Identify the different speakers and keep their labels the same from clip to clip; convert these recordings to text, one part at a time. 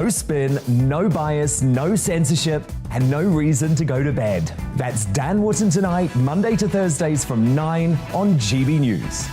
Speaker 1: No spin, no bias, no censorship, and no reason to go to bed. That's Dan Wootton Tonight, Monday to Thursdays from 9 on GB News.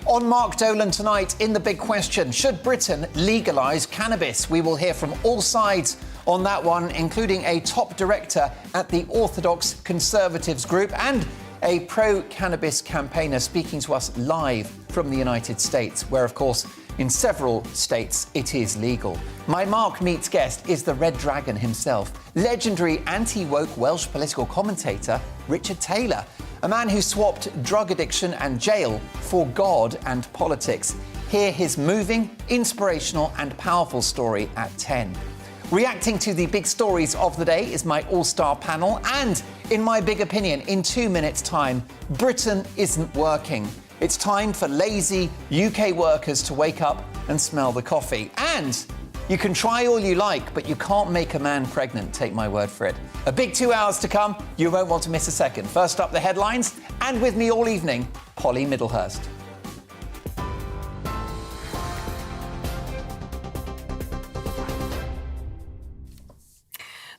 Speaker 2: On Mark Dolan tonight, in The Big Question, should Britain legalise cannabis? We will hear from all sides on that one, including a top director at the Orthodox Conservatives group and a pro-cannabis campaigner speaking to us live from the United States, where, of course, in several states it is legal. My Mark Meets guest is the Red Dragon himself, legendary anti-woke Welsh political commentator Richard Taylor, a man who swapped drug addiction and jail for God and politics. Hear his moving, inspirational and powerful story at 10. Reacting to the big stories of the day is my all-star panel, and in my big opinion, in 2 minutes' time, Britain isn't working. It's time for lazy UK workers to wake up and smell the coffee. And you can try all you like, but you can't make a man pregnant, take my word for it. A big 2 hours to come, you won't want to miss a second. First up, the headlines, and with me all evening, Polly Middlehurst.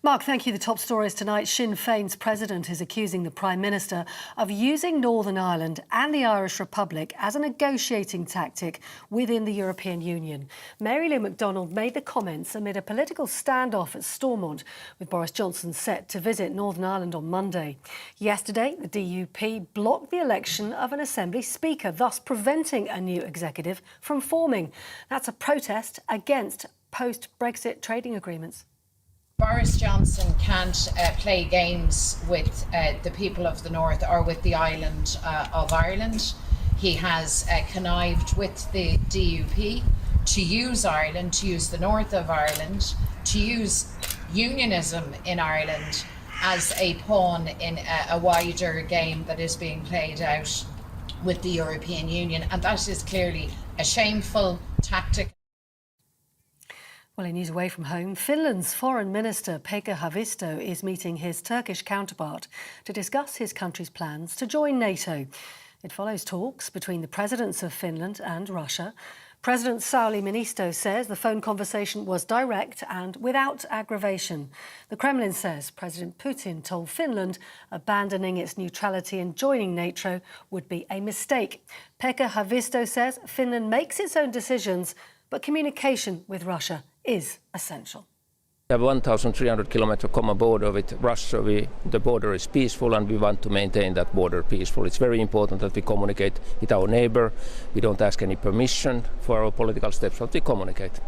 Speaker 3: Mark, thank you. The top stories tonight. Sinn Féin's president is accusing the Prime Minister of using Northern Ireland and the Irish Republic as a negotiating tactic within the European Union. Mary Lou McDonald made the comments amid a political standoff at Stormont, with Boris Johnson set to visit Northern Ireland on Monday. Yesterday, the DUP blocked the election of an Assembly Speaker, thus preventing a new executive from forming. That's a protest against post-Brexit trading agreements.
Speaker 4: Boris Johnson can't play games with the people of the North or with the island of Ireland. He has connived with the DUP to use Ireland, to use the North of Ireland, to use unionism in Ireland as a pawn in a wider game that is being played out with the European Union. And that is clearly a shameful tactic.
Speaker 3: Well, in news away from home, Finland's Foreign Minister Pega Havisto is meeting his Turkish counterpart to discuss his country's plans to join NATO. It follows talks between the presidents of Finland and Russia. President Sauli Niinisto says the phone conversation was direct and without aggravation. The Kremlin says President Putin told Finland abandoning its neutrality and joining NATO would be a mistake. Pekka Havisto says Finland makes its own decisions, but communication with Russia is essential.
Speaker 5: We have 1,300 kilometer common border with Russia. The border is peaceful and we want to maintain that border peaceful. It's very important that we communicate with our neighbor. We don't ask any permission for our political steps, but we communicate.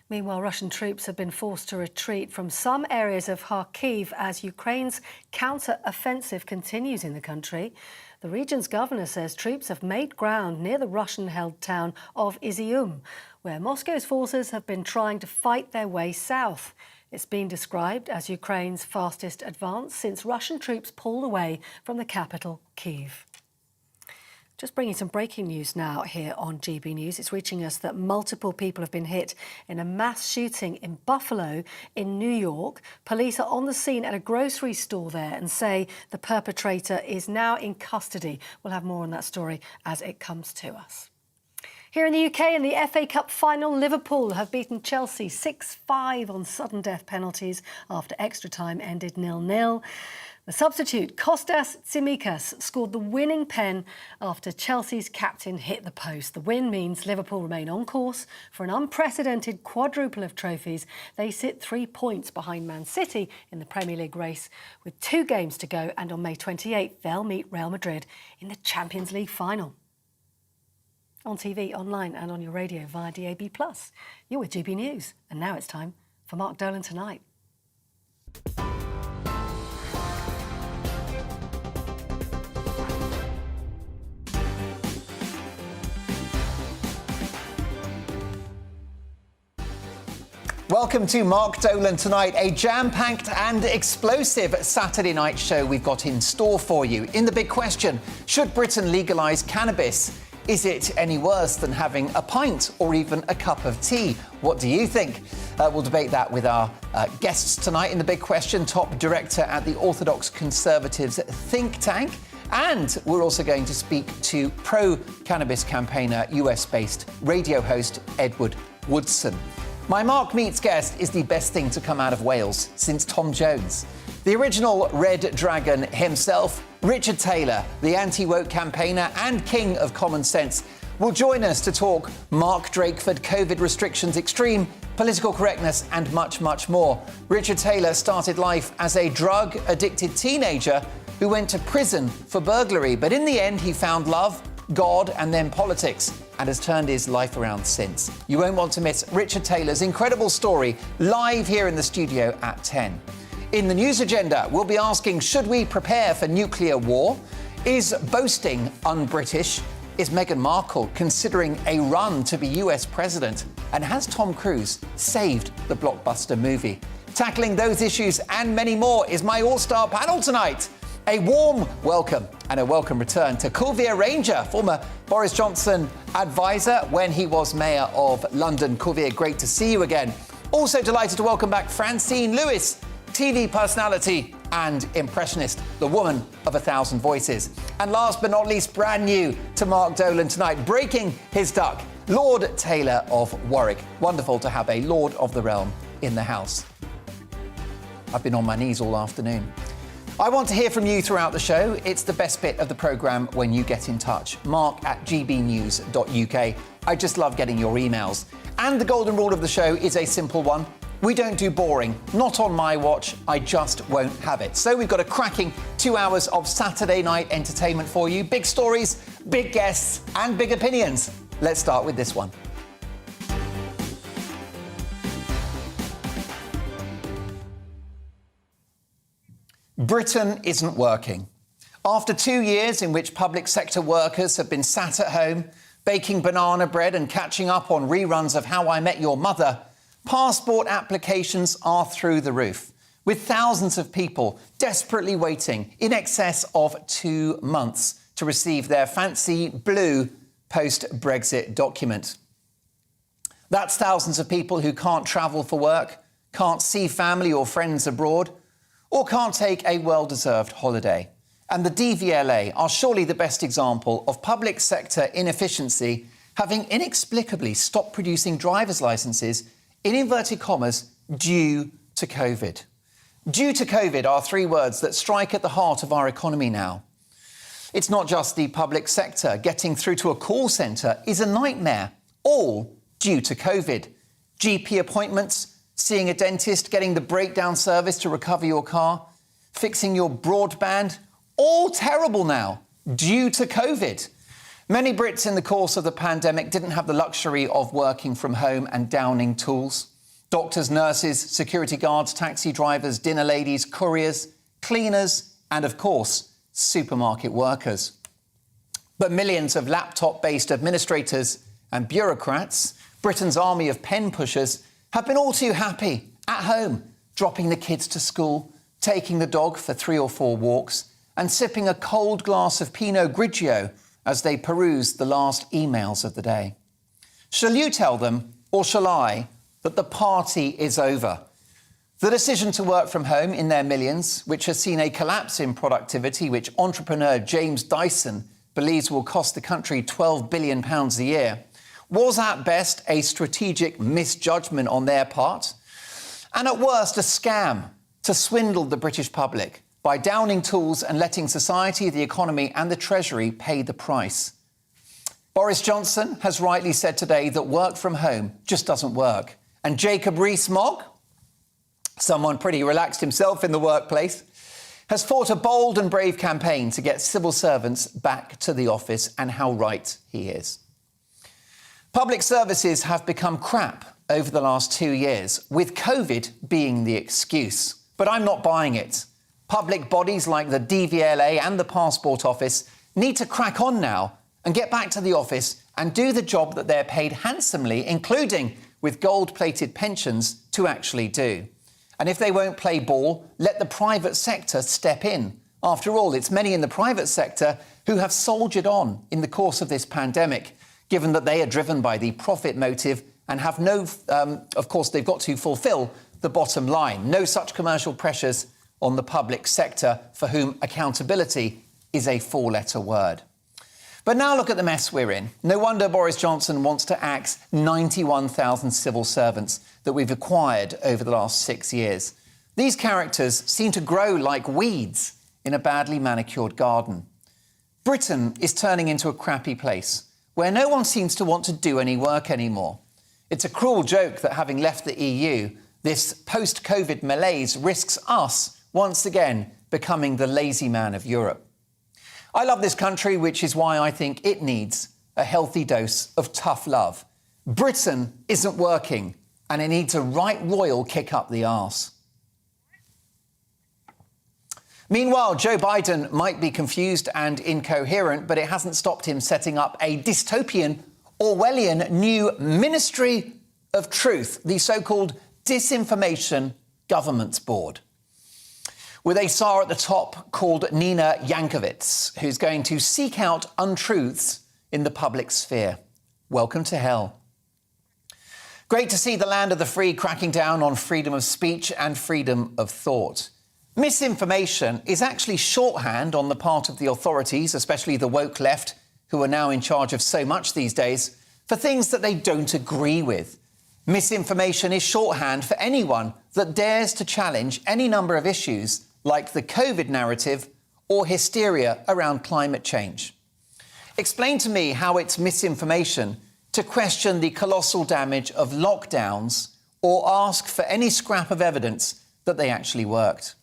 Speaker 3: Meanwhile, Russian troops have been forced to retreat from some areas of Kharkiv as Ukraine's counter-offensive continues in the country. The region's governor says troops have made ground near the Russian-held town of Izium, where Moscow's forces have been trying to fight their way south. It's been described as Ukraine's fastest advance since Russian troops pulled away from the capital, Kyiv. Just bringing some breaking news now here on GB News. It's reaching us that multiple people have been hit in a mass shooting in Buffalo in New York. Police are on the scene at a grocery store there and say the perpetrator is now in custody. We'll have more on that story as it comes to us. Here in the UK, in the FA Cup final, Liverpool have beaten Chelsea 6-5 on sudden death penalties after extra time ended 0-0. The substitute, Kostas Tsimikas, scored the winning pen after Chelsea's captain hit the post. The win means Liverpool remain on course for an unprecedented quadruple of trophies. They sit 3 points behind Man City in the Premier League race with 2 games to go, and on May 28th they'll meet Real Madrid in the Champions League final. On TV, online and on your radio via DAB+. You're with GB News, and now it's time for Mark Dolan Tonight.
Speaker 2: Welcome to Mark Dolan Tonight, a jam-packed and explosive Saturday night show we've got in store for you. In the big question, should Britain legalise cannabis? Is it any worse than having a pint or even a cup of tea? What do you think? We'll debate that with our guests tonight in The Big Question, top director at the Orthodox Conservatives think tank. And we're also going to speak to pro-cannabis campaigner, US-based radio host Edward Woodson. My Mark Meets guest is the best thing to come out of Wales since Tom Jones. The original Red Dragon himself, Richard Taylor, the anti-woke campaigner and king of common sense, will join us to talk Mark Drakeford, COVID restrictions, extreme political correctness and much, much more. Richard Taylor started life as a drug-addicted teenager who went to prison for burglary, but in the end he found love, God and then politics, and has turned his life around since. You won't want to miss Richard Taylor's incredible story live here in the studio at 10. In the news agenda, we'll be asking, should we prepare for nuclear war? Is boasting un-British? Is Meghan Markle considering a run to be US president? And has Tom Cruise saved the blockbuster movie? Tackling those issues and many more is my all-star panel tonight. A warm welcome and a welcome return to Kulveer Ranger, former Boris Johnson advisor when he was Mayor of London. Kulveer, great to see you again. Also delighted to welcome back Francine Lewis, TV personality and impressionist, the woman of 1,000 voices. And last but not least, brand new to Mark Dolan tonight, breaking his duck, Lord Taylor of Warwick. Wonderful to have a Lord of the Realm in the house. I've been on my knees all afternoon. I want to hear from you throughout the show. It's the best bit of the programme when you get in touch. mark@gbnews.uk. I just love getting your emails. And the golden rule of the show is a simple one. We don't do boring. Not on my watch. I just won't have it. So we've got a cracking 2 hours of Saturday night entertainment for you. Big stories, big guests and big opinions. Let's start with this one. Britain isn't working. After 2 years in which public sector workers have been sat at home, baking banana bread and catching up on reruns of How I Met Your Mother, passport applications are through the roof, with thousands of people desperately waiting in excess of 2 months to receive their fancy blue post-Brexit document. That's thousands of people who can't travel for work, can't see family or friends abroad, or can't take a well-deserved holiday. And the DVLA are surely the best example of public sector inefficiency, having inexplicably stopped producing driver's licences, in inverted commas, due to COVID. Due to COVID are 3 words that strike at the heart of our economy now. It's not just the public sector. Getting through to a call centre is a nightmare, all due to COVID. GP appointments, seeing a dentist, getting the breakdown service to recover your car, fixing your broadband, all terrible now, due to COVID. Many Brits in the course of the pandemic didn't have the luxury of working from home and downing tools. Doctors, nurses, security guards, taxi drivers, dinner ladies, couriers, cleaners, and of course, supermarket workers. But millions of laptop-based administrators and bureaucrats, Britain's army of pen pushers, have been all too happy at home, dropping the kids to school, taking the dog for 3 or 4 walks, and sipping a cold glass of Pinot Grigio as they peruse the last emails of the day. Shall you tell them, or shall I, that the party is over? The decision to work from home in their millions, which has seen a collapse in productivity, which entrepreneur James Dyson believes will cost the country £12 billion a year, was at best a strategic misjudgment on their part, and at worst a scam to swindle the British public by downing tools and letting society, the economy and the Treasury pay the price. Boris Johnson has rightly said today that work from home just doesn't work. And Jacob Rees-Mogg, someone pretty relaxed himself in the workplace, has fought a bold and brave campaign to get civil servants back to the office, and how right he is. Public services have become crap over the last 2 years, with COVID being the excuse. But I'm not buying it. Public bodies like the DVLA and the Passport Office need to crack on now and get back to the office and do the job that they're paid handsomely, including with gold-plated pensions, to actually do. And if they won't play ball, let the private sector step in. After all, it's many in the private sector who have soldiered on in the course of this pandemic, given that they are driven by the profit motive and have no, of course, they've got to fulfil the bottom line. No such commercial pressures on the public sector, for whom accountability is a four-letter word. But now look at the mess we're in. No wonder Boris Johnson wants to axe 91,000 civil servants that we've acquired over the last 6 years. These characters seem to grow like weeds in a badly manicured garden. Britain is turning into a crappy place where no one seems to want to do any work anymore. It's a cruel joke that, having left the EU, this post-COVID malaise risks us once again becoming the lazy man of Europe. I love this country, which is why I think it needs a healthy dose of tough love. Britain isn't working, and it needs a right royal kick up the arse. Meanwhile, Joe Biden might be confused and incoherent, but it hasn't stopped him setting up a dystopian, Orwellian new Ministry of Truth, the so-called Disinformation Governance Board, with a czar at the top called Nina Yankovic, who's going to seek out untruths in the public sphere. Welcome to hell. Great to see the land of the free cracking down on freedom of speech and freedom of thought. Misinformation is actually shorthand on the part of the authorities, especially the woke left, who are now in charge of so much these days, for things that they don't agree with. Misinformation is shorthand for anyone that dares to challenge any number of issues like the COVID narrative or hysteria around climate change. Explain to me how it's misinformation to question the colossal damage of lockdowns or ask for any scrap of evidence that they actually worked.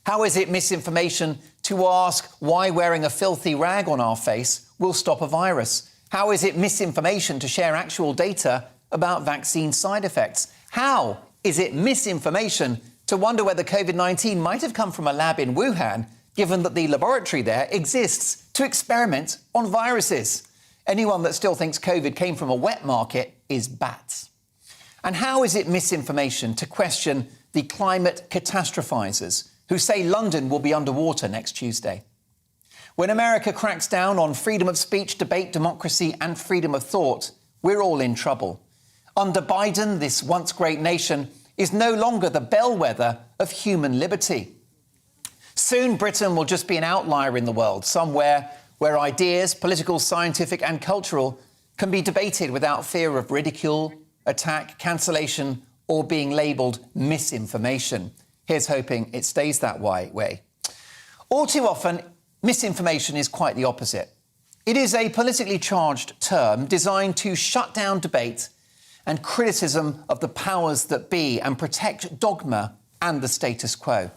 Speaker 2: How is it misinformation to ask why wearing a filthy rag on our face will stop a virus? How is it misinformation to share actual data about vaccine side effects? How is it misinformation to wonder whether COVID-19 might have come from a lab in Wuhan, given that the laboratory there exists to experiment on viruses? Anyone that still thinks COVID came from a wet market is bats. And how is it misinformation to question the climate catastrophizers who say London will be underwater next Tuesday? When America cracks down on freedom of speech, debate, democracy and freedom of thought, we're all in trouble. Under Biden, this once great nation is no longer the bellwether of human liberty. Soon, Britain will just be an outlier in the world, somewhere where ideas, political, scientific and cultural, can be debated without fear of ridicule, attack, cancellation or being labelled misinformation. Here's hoping it stays that way. All too often, misinformation is quite the opposite. It is a politically charged term designed to shut down debate and criticism of the powers that be and protect dogma and the status quo.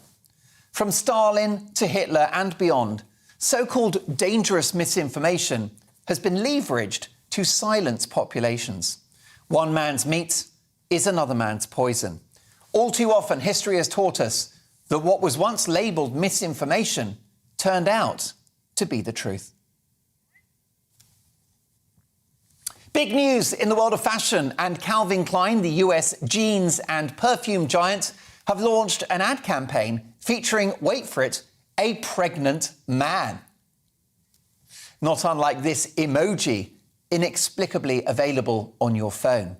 Speaker 2: From Stalin to Hitler and beyond, so-called dangerous misinformation has been leveraged to silence populations. One man's meat is another man's poison. All too often, history has taught us that what was once labelled misinformation turned out to be the truth. Big news in the world of fashion, and Calvin Klein, the US jeans and perfume giant, have launched an ad campaign featuring, wait for it, a pregnant man. Not unlike this emoji, inexplicably available on your phone.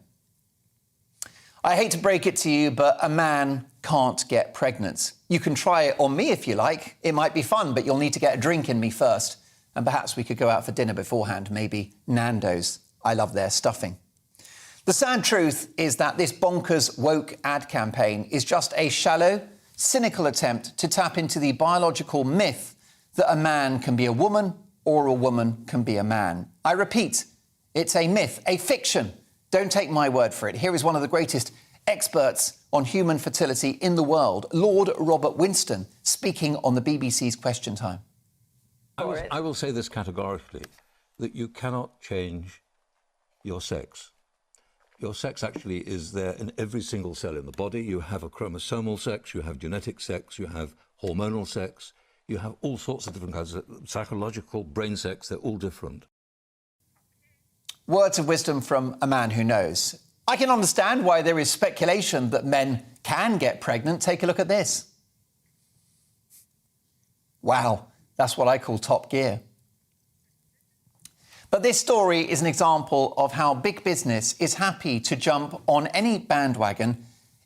Speaker 2: I hate to break it to you, but a man can't get pregnant. You can try it on me if you like. It might be fun, but you'll need to get a drink in me first. And perhaps we could go out for dinner beforehand, maybe Nando's. I love their stuffing. The sad truth is that this bonkers woke ad campaign is just a shallow, cynical attempt to tap into the biological myth that a man can be a woman or a woman can be a man. I repeat, it's a myth, a fiction. Don't take my word for it. Here is one of the greatest experts on human fertility in the world, Lord Robert Winston, speaking on the BBC's Question Time.
Speaker 6: I will say this categorically, that you cannot change your sex. Your sex actually is there in every single cell in the body. You have a chromosomal sex, you have genetic sex, you have hormonal sex, you have all sorts of different kinds of psychological, brain sex, they're all different.
Speaker 2: Words of wisdom from a man who knows. I can understand why there is speculation that men can get pregnant. Take a look at this. Wow, that's what I call top gear. But this story is an example of how big business is happy to jump on any bandwagon,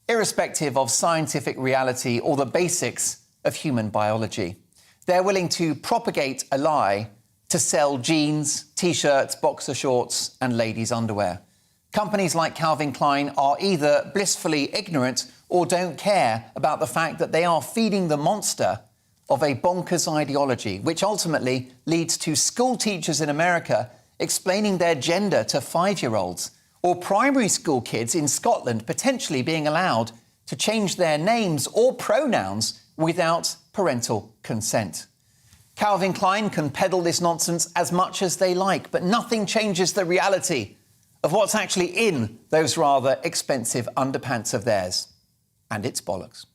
Speaker 2: irrespective of scientific reality or the basics of human biology. They're willing to propagate a lie to sell jeans, T-shirts, boxer shorts and ladies' underwear. Companies like Calvin Klein are either blissfully ignorant or don't care about the fact that they are feeding the monster of a bonkers ideology, which ultimately leads to school teachers in America explaining their gender to 5-year-olds, or primary school kids in Scotland potentially being allowed to change their names or pronouns without parental consent. Calvin Klein can peddle this nonsense as much as they like, but nothing changes the reality of what's actually in those rather expensive underpants of theirs. And it's bollocks.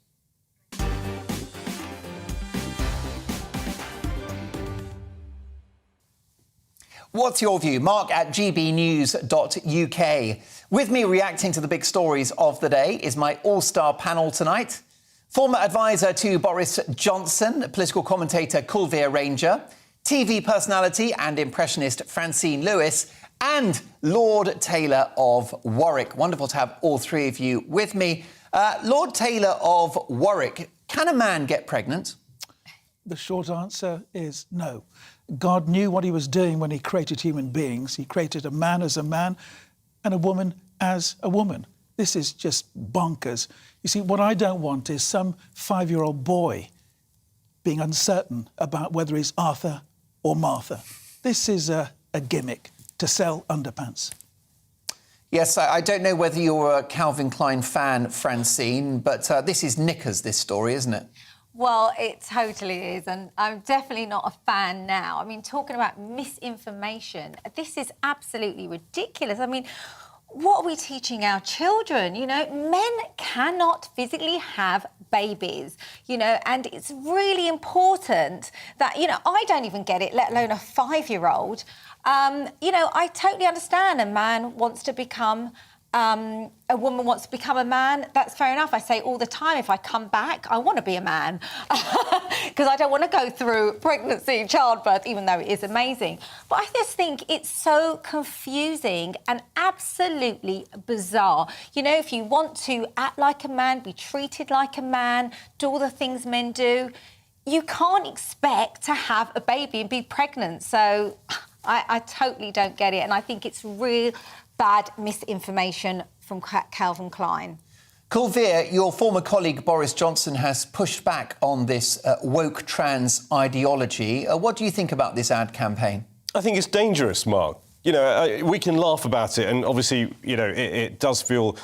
Speaker 2: What's your view? Mark at GBNews.uk. With me reacting to the big stories of the day is my all-star panel tonight. Former advisor to Boris Johnson, political commentator Kulveer Ranger, TV personality and impressionist Francine Lewis, and Lord Taylor of Warwick. Wonderful to have all three of you with me. Lord Taylor of Warwick, can a man get pregnant?
Speaker 7: The short answer is no. God knew what he was doing when he created human beings. He created a man as a man and a woman as a woman. This is just bonkers. You see, what I don't want is some 5-year-old boy being uncertain about whether he's Arthur or Martha. This is a gimmick to sell underpants.
Speaker 2: Yes, I don't know whether you're a Calvin Klein fan, Francine, but this is knickers, this story, isn't it?
Speaker 8: Well, it totally is, and I'm definitely not a fan now. I mean, talking about misinformation, this is absolutely ridiculous. I mean, what are we teaching our children? You know, men cannot physically have babies, you know, and it's really important that, you know, I don't even get it, let alone a 5-year-old. You know, I totally understand a man wants to become a woman wants to become a man. That's fair enough. I say all the time, if I come back, I want to be a man because I don't want to go through pregnancy, childbirth, even though it is amazing. But I just think it's so confusing and absolutely bizarre. You know, if you want to act like a man, be treated like a man, do all the things men do, you can't expect to have a baby and be pregnant. So I totally don't get it. And I think it's real bad misinformation from Calvin Klein.
Speaker 2: Kulveer, your former colleague Boris Johnson has pushed back on this woke trans ideology. What do you think about this ad campaign?
Speaker 9: I think it's dangerous, Mark. You know, we can laugh about it, and obviously, you know, it does feel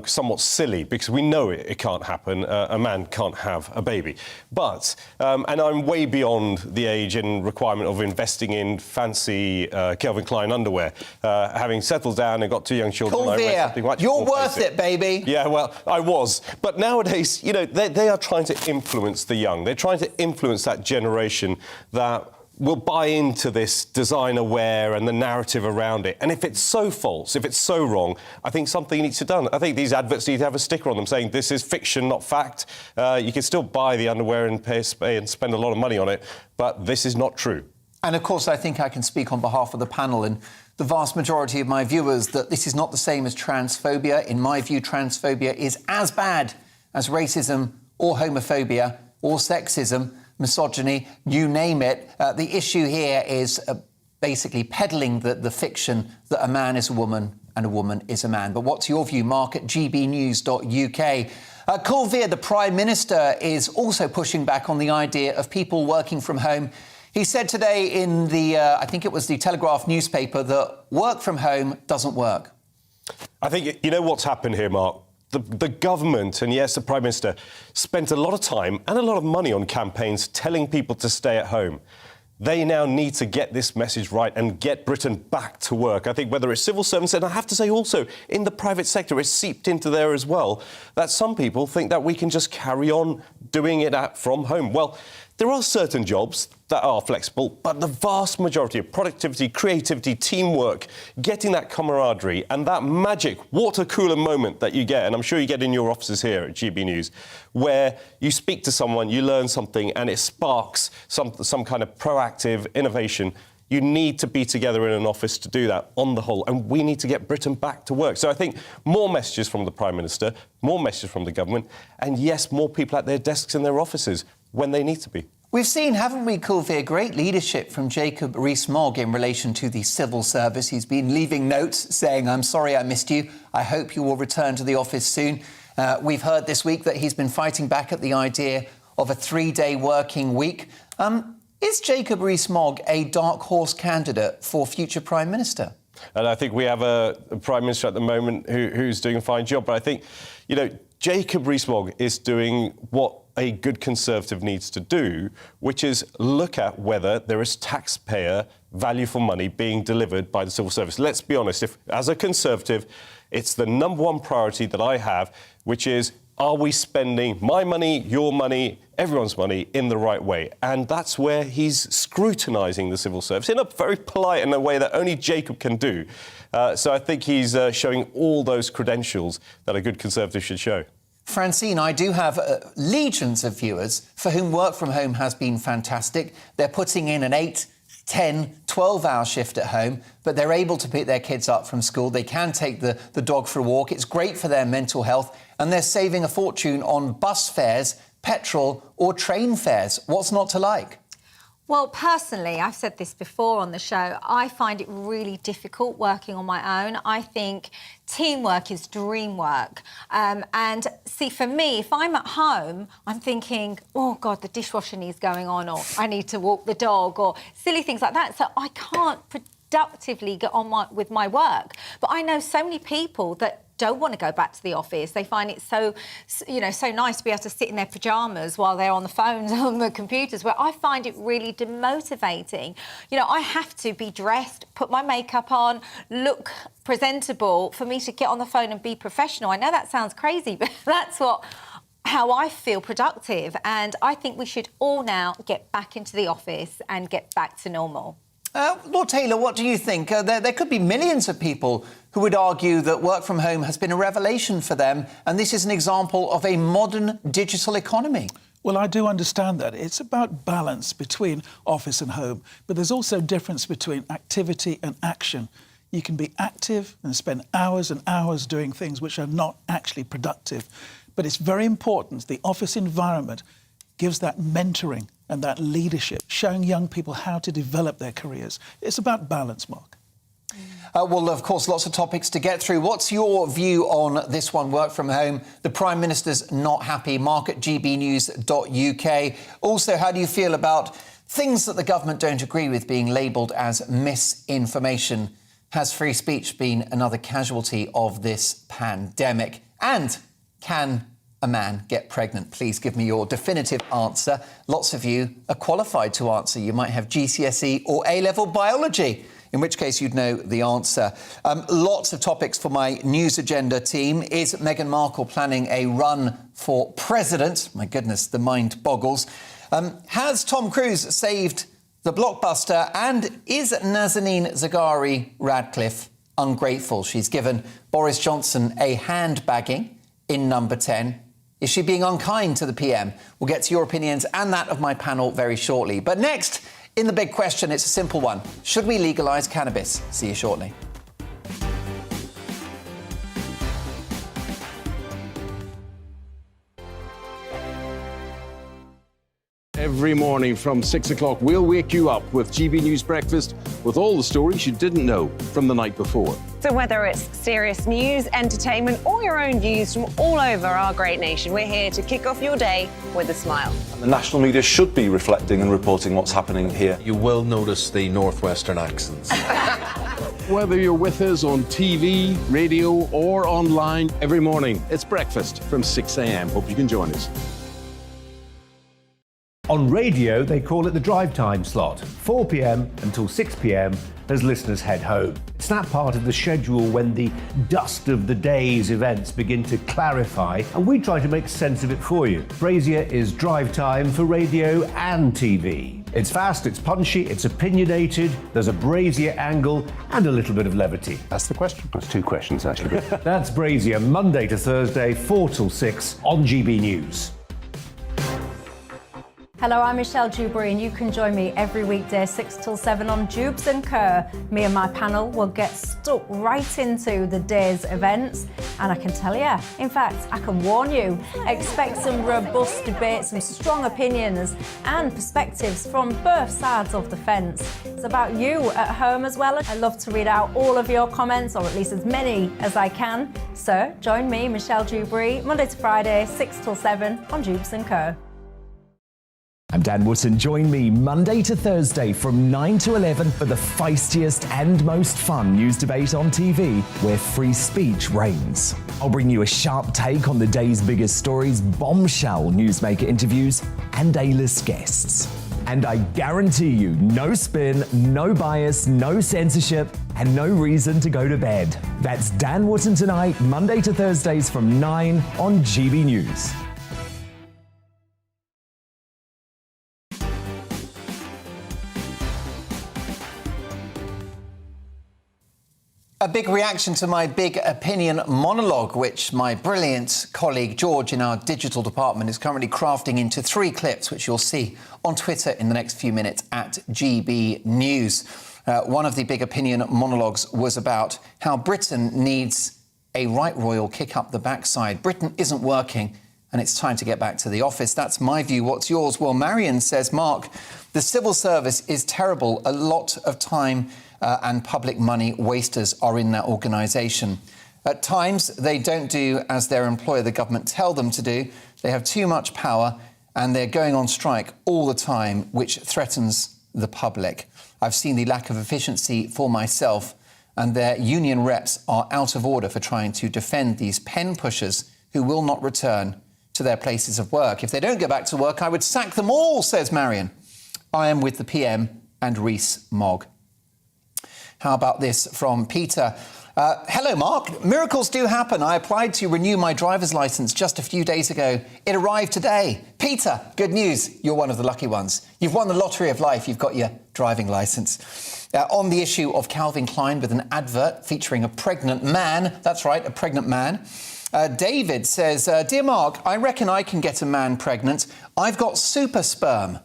Speaker 9: somewhat silly because we know it can't happen. A man can't have a baby. But, and I'm way beyond the age and requirement of investing in fancy Calvin Klein underwear. Having settled down and got 2 young children,
Speaker 2: Kulveer, you're worth it, baby.
Speaker 9: Yeah, well, I was. But nowadays, you know, they are trying to influence the young. They're trying to influence that generation that will buy into this designer wear and the narrative around it. And if it's so false, if it's so wrong, I think something needs to be done. I think these adverts need to have a sticker on them saying this is fiction, not fact. You can still buy the underwear and pay and spend a lot of money on it, but this is not true.
Speaker 2: And of course, I think I can speak on behalf of the panel and the vast majority of my viewers that this is not the same as transphobia. In my view, transphobia is as bad as racism or homophobia or sexism, misogyny, you name it. The issue here is basically peddling the fiction that a man is a woman and a woman is a man. But what's your view, Mark at gbnews.uk? Kulveer, the Prime Minister, is also pushing back on the idea of people working from home. He said today in the, I think it was the Telegraph newspaper, that work from home doesn't work.
Speaker 9: I think, you know what's happened here, Mark? The government, and yes, the Prime Minister, spent a lot of time and a lot of money on campaigns telling people to stay at home. They now need to get this message right and get Britain back to work. I think whether it's civil servants, and I have to say also in the private sector, it's seeped into there as well, that some people think that we can just carry on doing it from home. Well, There are certain jobs that are flexible, but the vast majority of productivity, creativity, teamwork, getting that camaraderie and that magic water cooler moment that you get, and I'm sure you get in your offices here at GB News, where you speak to someone, you learn something, and it sparks some kind of proactive innovation. You need to be together in an office to do that on the whole, and we need to get Britain back to work. So I think more messages from the Prime Minister, more messages from the government, and yes, more people at their desks in their offices when they need to be.
Speaker 2: We've seen, haven't we, Kulveer, great leadership from Jacob Rees-Mogg in relation to the civil service. He's been leaving notes saying, I'm sorry I missed you. I hope you will return to the office soon. We've heard this week that he's been fighting back at the idea of a 3-day working week. Is Jacob Rees-Mogg a dark horse candidate for future Prime Minister?
Speaker 9: And I think we have a Prime Minister at the moment who's doing a fine job. But I think, Jacob Rees-Mogg is doing what a good Conservative needs to do, which is look at whether there is taxpayer value for money being delivered by the civil service. Let's be honest, if as a Conservative, it's the number one priority that I have, which is, are we spending my money, your money, everyone's money in the right way? And that's where he's scrutinising the civil service in a very polite and a way that only Jacob can do. So I think he's showing all those credentials that a good Conservative should show.
Speaker 2: Francine, I do have legions of viewers for whom work from home has been fantastic. They're putting in an 8, 10, 12-hour shift at home, but they're able to pick their kids up from school. They can take the dog for a walk. It's great for their mental health, and they're saving a fortune on bus fares, petrol or train fares. What's not to like?
Speaker 8: Well, personally, I've said this before on the show, I find it really difficult working on my own. I think teamwork is dream work. And see, for me, if I'm at home, I'm thinking, oh, God, the dishwasher needs going on, or I need to walk the dog, or silly things like that. So I can't productively get on with my work. But I know so many people that don't want to go back to the office. They find it so nice to be able to sit in their pyjamas while they're on the phones, on the computers, where I find it really demotivating. I have to be dressed, put my makeup on, look presentable for me to get on the phone and be professional. I know that sounds crazy, but that's how I feel productive. And I think we should all now get back into the office and get back to normal.
Speaker 2: Lord Taylor, what do you think? There could be millions of people who would argue that work from home has been a revelation for them, and this is an example of a modern digital economy.
Speaker 7: Well, I do understand that. It's about balance between office and home, but there's also a difference between activity and action. You can be active and spend hours and hours doing things which are not actually productive, but it's very important the office environment gives that mentoring and that leadership, showing young people how to develop their careers. It's about balance, Mark.
Speaker 2: Well, of course, lots of topics to get through. What's your view on this one, work from home? The Prime Minister's not happy. Mark at gbnews.uk. Also, how do you feel about things that the government don't agree with being labelled as misinformation? Has free speech been another casualty of this pandemic? And can a man get pregnant? Please give me your definitive answer. Lots of you are qualified to answer. You might have GCSE or A-level biology, in which case you'd know the answer. Lots of topics for my news agenda team. Is Meghan Markle planning a run for president? My goodness, the mind boggles. Has Tom Cruise saved the blockbuster? And is Nazanin Zaghari Ratcliffe ungrateful? She's given Boris Johnson a handbagging in number 10. Is she being unkind to the PM? We'll get to your opinions and that of my panel very shortly. But next, in the big question, it's a simple one. Should we legalise cannabis? See you shortly.
Speaker 10: Every morning from 6 o'clock, we'll wake you up with GB News Breakfast with all the stories you didn't know from the night before.
Speaker 11: So whether it's serious news, entertainment, or your own views from all over our great nation, we're here to kick off your day with a smile.
Speaker 12: And the national media should be reflecting and reporting what's happening here. You will notice the northwestern accents.
Speaker 10: Whether you're with us on TV, radio, or online, every morning, it's breakfast from 6 a.m. Hope you can join us.
Speaker 13: On radio, they call it the drive time slot, 4 p.m. until 6 p.m, as listeners head home. It's that part of the schedule when the dust of the day's events begin to clarify, and we try to make sense of it for you. Brazier is drive time for radio and TV. It's fast, it's punchy, it's opinionated, there's a Brazier angle and a little bit of levity.
Speaker 10: That's the question.
Speaker 13: That's two questions, actually. That's Brazier, Monday to Thursday, 4 till 6 on GB News.
Speaker 14: Hello, I'm Michelle Dewberry, and you can join me every weekday 6 till 7 on Jubes and Kerr. Me and my panel will get stuck right into the day's events, and I can tell you, in fact, I can warn you, expect some robust debates, some strong opinions and perspectives from both sides of the fence. It's about you at home as well. I love to read out all of your comments, or at least as many as I can. So join me, Michelle Dewberry, Monday to Friday, 6 till 7 on Jubes and Kerr.
Speaker 1: I'm Dan Wootton. Join me Monday to Thursday from 9 to 11 for the feistiest and most fun news debate on TV, where free speech reigns. I'll bring you a sharp take on the day's biggest stories, bombshell newsmaker interviews, and A-list guests. And I guarantee you, no spin, no bias, no censorship, and no reason to go to bed. That's Dan Wootton Tonight, Monday to Thursdays from 9 on GB News.
Speaker 2: A big reaction to my big opinion monologue, which my brilliant colleague George in our digital department is currently crafting into 3 clips, which you'll see on Twitter in the next few minutes at GB News. One of the big opinion monologues was about how Britain needs a right royal kick up the backside. Britain isn't working and it's time to get back to the office. That's my view. What's yours? Well, Marion says, Mark, the civil service is terrible. A lot of time and public money wasters are in that organisation. At times, they don't do as their employer, the government, tell them to do. They have too much power and they're going on strike all the time, which threatens the public. I've seen the lack of efficiency for myself, and their union reps are out of order for trying to defend these pen pushers who will not return to their places of work. If they don't go back to work, I would sack them all, says Marion. I am with the PM and Rees-Mogg. How about this from Peter? Hello, Mark. Miracles do happen. I applied to renew my driver's licence just a few days ago. It arrived today. Peter, good news. You're one of the lucky ones. You've won the lottery of life. You've got your driving licence. On the issue of Calvin Klein with an advert featuring a pregnant man. That's right, a pregnant man. David says, Dear Mark, I reckon I can get a man pregnant. I've got super sperm.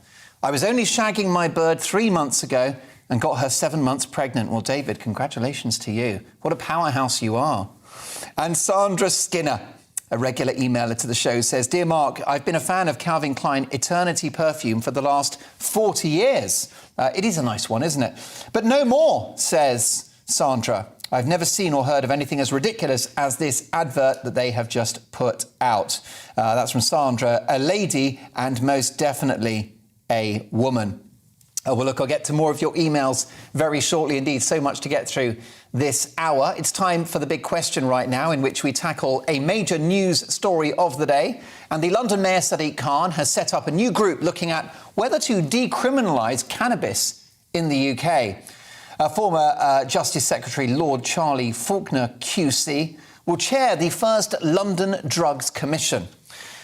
Speaker 2: I was only shagging my bird 3 months ago and got her 7 months pregnant. Well, David, congratulations to you. What a powerhouse you are. And Sandra Skinner, a regular emailer to the show, says, Dear Mark, I've been a fan of Calvin Klein Eternity perfume for the last 40 years. It is a nice one, isn't it? But no more, says Sandra. I've never seen or heard of anything as ridiculous as this advert that they have just put out. That's from Sandra, a lady and most definitely a woman. Well, look, I'll get to more of your emails very shortly indeed. So much to get through this hour. It's time for the big question right now, in which we tackle a major news story of the day. And the London Mayor Sadiq Khan has set up a new group looking at whether to decriminalise cannabis in the UK. Former Justice Secretary Lord Charlie Faulkner QC will chair the first London Drugs Commission.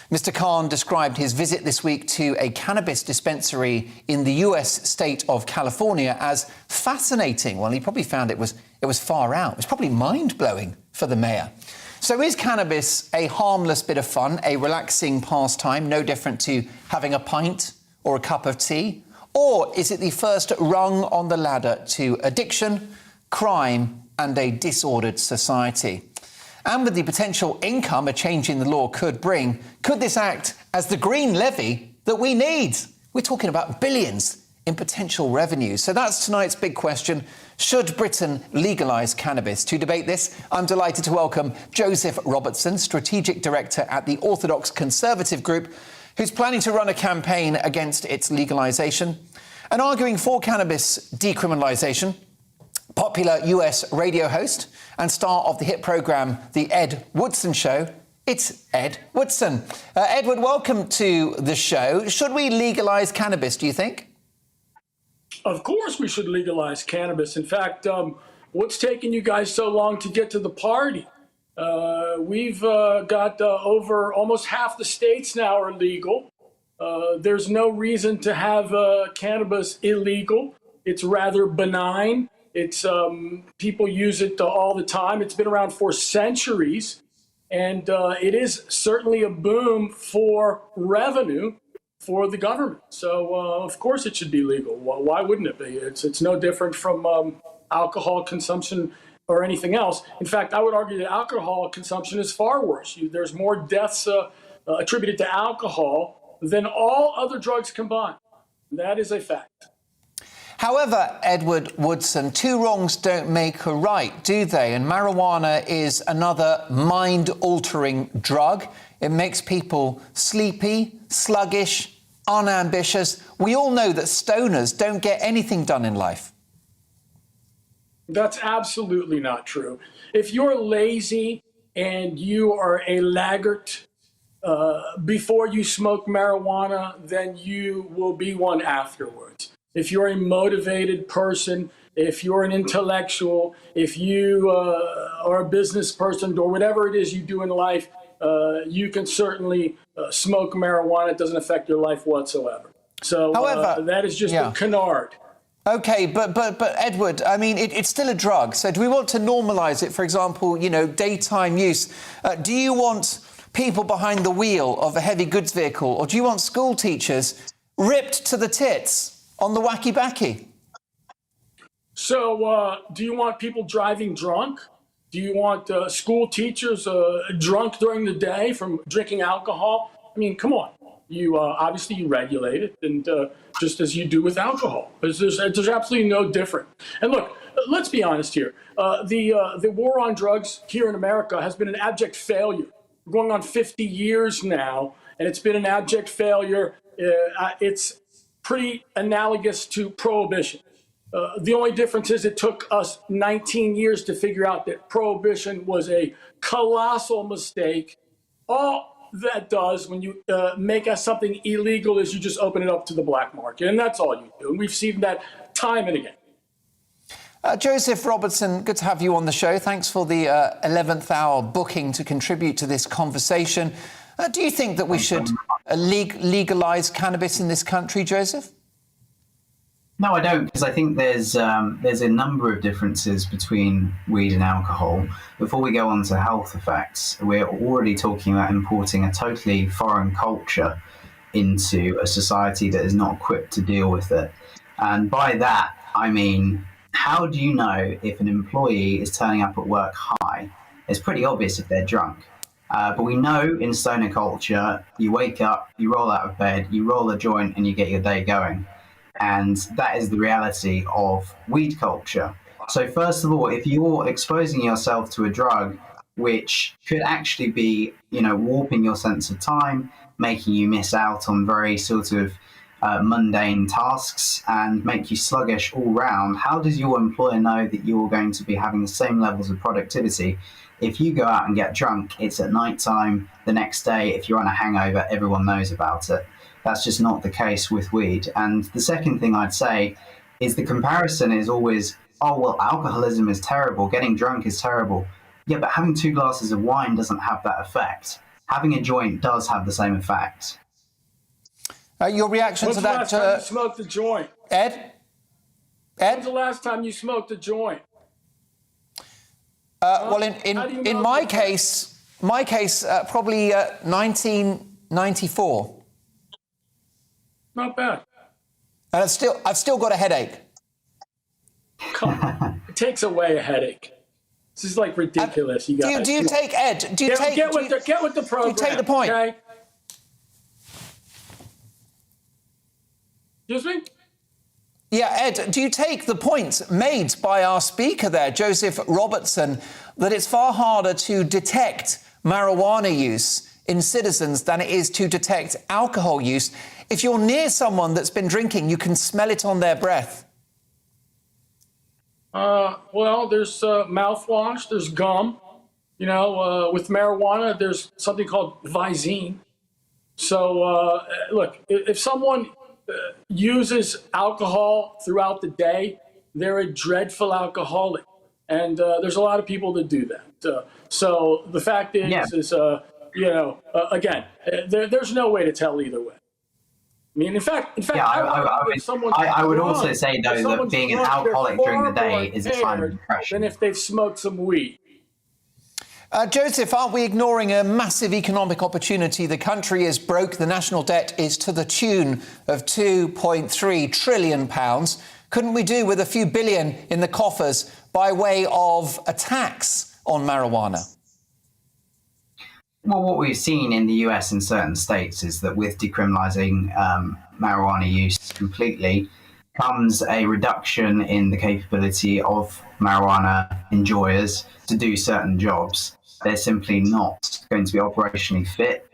Speaker 2: Mr. Khan described his visit this week to a cannabis dispensary in the US state of California as fascinating. Well, he probably found it was far out. It was probably mind-blowing for the mayor. So is cannabis a harmless bit of fun, a relaxing pastime, no different to having a pint or a cup of tea? Or is it the first rung on the ladder to addiction, crime, and a disordered society? And with the potential income a change in the law could bring, could this act as the green levy that we need? We're talking about billions in potential revenue. So that's tonight's big question. Should Britain legalise cannabis? To debate this, I'm delighted to welcome Joseph Robertson, Strategic Director at the Orthodox Conservative Group, who's planning to run a campaign against its legalisation. And arguing for cannabis decriminalisation, popular US radio host and star of the hit programme The Ed Woodson Show, it's Ed Woodson. Edward, welcome to the show. Should we legalise cannabis, do you think?
Speaker 15: Of course we should legalize cannabis. In fact, what's taking you guys so long to get to the party? We've got over almost half the states now are legal. There's no reason to have cannabis illegal. It's rather benign. It's people use it all the time. It's been around for centuries, and it is certainly a boom for revenue for the government. So of course it should be legal. Why wouldn't it be? It's no different from alcohol consumption or anything else. In fact, I would argue that alcohol consumption is far worse. There's more deaths attributed to alcohol than all other drugs combined. That is a fact.
Speaker 2: However, Edward Woodson, two wrongs don't make a right, do they? And marijuana is another mind-altering drug. It makes people sleepy, sluggish, unambitious. We all know that stoners don't get anything done in life.
Speaker 15: That's absolutely not true. If you're lazy and you are a laggard before you smoke marijuana, then you will be one afterwards. If you're a motivated person, if you're an intellectual, if you are a business person or whatever it is you do in life, you can certainly smoke marijuana. It doesn't affect your life whatsoever. So
Speaker 2: However,
Speaker 15: that is just a canard.
Speaker 2: Okay, but Edward, I mean, it's still a drug. So do we want to normalise it, for example, you know, daytime use? Do you want people behind the wheel of a heavy goods vehicle, or do you want school teachers ripped to the tits on the wacky-backy?
Speaker 15: So do you want people driving drunk? Do you want school teachers drunk during the day from drinking alcohol? I mean, come on. You obviously you regulate it, and just as you do with alcohol. There's absolutely no different. And look, let's be honest here. The war on drugs here in America has been an abject failure. We're going on 50 years now, and it's been an abject failure. It's pretty analogous to prohibition. The only difference is it took us 19 years to figure out that prohibition was a colossal mistake. All that does when you make something illegal is you just open it up to the black market, and that's all you do. And we've seen that time and again.
Speaker 2: Joseph Robertson, good to have you on the show. Thanks for the 11th hour booking to contribute to this conversation. Do you think that we should legalise cannabis in this country, Joseph?
Speaker 16: No, I don't, because I think there's a number of differences between weed and alcohol. Before we go on to health effects, we're already talking about importing a totally foreign culture into a society that is not equipped to deal with it. And by that, I mean, how do you know if an employee is turning up at work high? It's pretty obvious if they're drunk. But we know in stoner culture, you wake up, you roll out of bed, you roll a joint, and you get your day going. And that is the reality of weed culture. So first of all, if you're exposing yourself to a drug which could actually be, warping your sense of time, making you miss out on very sort of mundane tasks and make you sluggish all round, how does your employer know that you're going to be having the same levels of productivity? If you go out and get drunk, it's at night time. The next day, if you're on a hangover, everyone knows about it. That's just not the case with weed. And the second thing I'd say is the comparison is always, oh, well, alcoholism is terrible, getting drunk is terrible. Yeah, but having 2 glasses of wine doesn't have that effect. Having a joint does have the same effect.
Speaker 2: Your reaction to that?
Speaker 15: When's the last time you smoked a joint?
Speaker 2: Ed?
Speaker 15: When's the last time you smoked a joint?
Speaker 2: Well, in my case, probably 1994.
Speaker 15: Not bad.
Speaker 2: And I've still got a headache.
Speaker 15: Come on. It takes away a headache. This is like ridiculous. You guys.
Speaker 2: Do you take Ed? Do you
Speaker 15: get with the program?
Speaker 2: Do you take the point?
Speaker 15: Okay? Excuse me?
Speaker 2: Yeah, Ed, do you take the point made by our speaker there, Joseph Robertson, that it's far harder to detect marijuana use in citizens than it is to detect alcohol use? If you're near someone that's been drinking, you can smell it on their breath.
Speaker 15: Well, there's mouthwash, there's gum. With marijuana, there's something called Visine. So, look, if someone uses alcohol throughout the day, they're a dreadful alcoholic. And there's a lot of people that do that. So the fact is, again, there's no way to tell either way. I mean, in fact,
Speaker 16: I would also say, though, that being an alcoholic during the day is a sign of depression.
Speaker 15: Than if they've smoked some weed.
Speaker 2: Joseph, aren't we ignoring a massive economic opportunity? The country is broke. The national debt is to the tune of £2.3 trillion. Couldn't we do with a few billion in the coffers by way of a tax on marijuana?
Speaker 16: Well, what we've seen in the US and certain states is that with decriminalising marijuana use completely comes a reduction in the capability of marijuana enjoyers to do certain jobs. They're simply not going to be operationally fit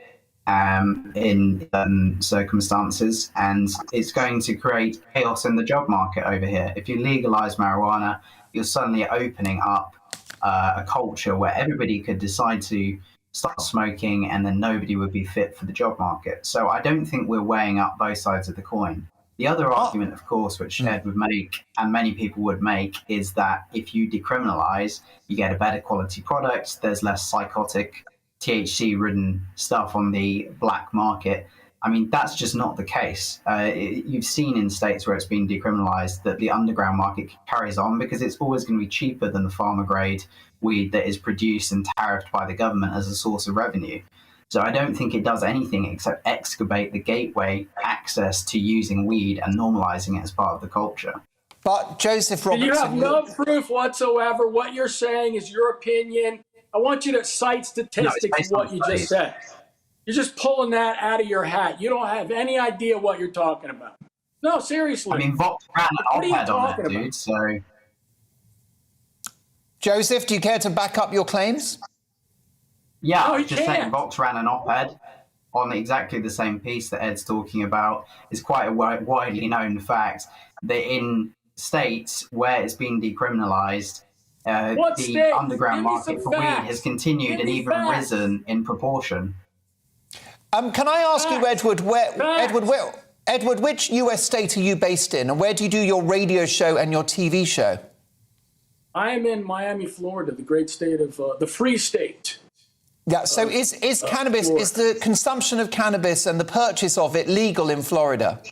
Speaker 16: in certain circumstances, and it's going to create chaos in the job market over here. If you legalise marijuana, you're suddenly opening up a culture where everybody could decide to start smoking and then nobody would be fit for the job market. So I don't think we're weighing up both sides of the coin. The other argument, of course, which Ed would make and many people would make is that if you decriminalise, you get a better quality product, there's less psychotic THC-ridden stuff on the black market. I mean, that's just not the case. You've seen in states where it's been decriminalised that the underground market carries on because it's always going to be cheaper than the farmer-grade weed that is produced and tariffed by the government as a source of revenue. So I don't think it does anything except excavate the gateway access to using weed and normalising it as part of the culture.
Speaker 2: But Joseph Robertson...
Speaker 15: You have no proof whatsoever. What you're saying is your opinion. I want you to cite statistics of what you just said. You're just pulling that out of your hat. You don't have any idea what you're talking about. No, seriously.
Speaker 16: I mean, Vox ran an op-ed on that, dude, so...
Speaker 2: Joseph, do you care to back up your claims?
Speaker 16: Yeah, I was just saying Vox ran an op-ed on exactly the same piece that Ed's talking about. It's quite a widely known fact that in states where it's been decriminalised, the underground market for weed has continued and even risen in proportion.
Speaker 2: Can I ask you, Edward, which US state are you based in, and where do you do your radio show and your TV show?
Speaker 15: I am in Miami, Florida, the great state of the Free State.
Speaker 2: Yeah. So is cannabis, Florida. Is the consumption of cannabis and the purchase of it legal in Florida?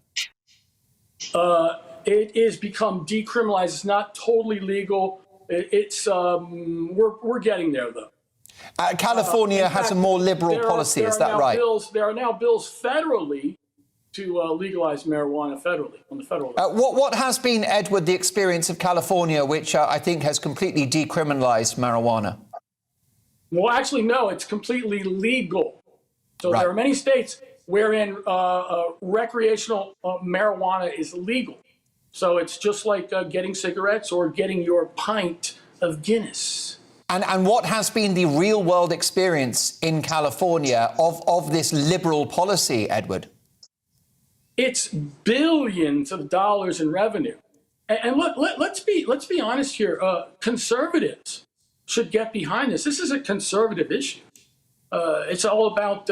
Speaker 15: It is become decriminalized. It's not totally legal. We're getting there though.
Speaker 2: California has a more liberal policy. Is that right?
Speaker 15: There are now bills federally to legalize marijuana federally on the federal level.
Speaker 2: What has been, Edward, the experience of California, which I think has completely decriminalized marijuana?
Speaker 15: Well, actually, no, it's completely legal. So there are many states wherein recreational marijuana is legal. So it's just like getting cigarettes or getting your pint of Guinness.
Speaker 2: And what has been the real-world experience in California of this liberal policy, Edward?
Speaker 15: It's billions of dollars in revenue. And look, let's be honest here. Conservatives should get behind this. This is a conservative issue. It's all about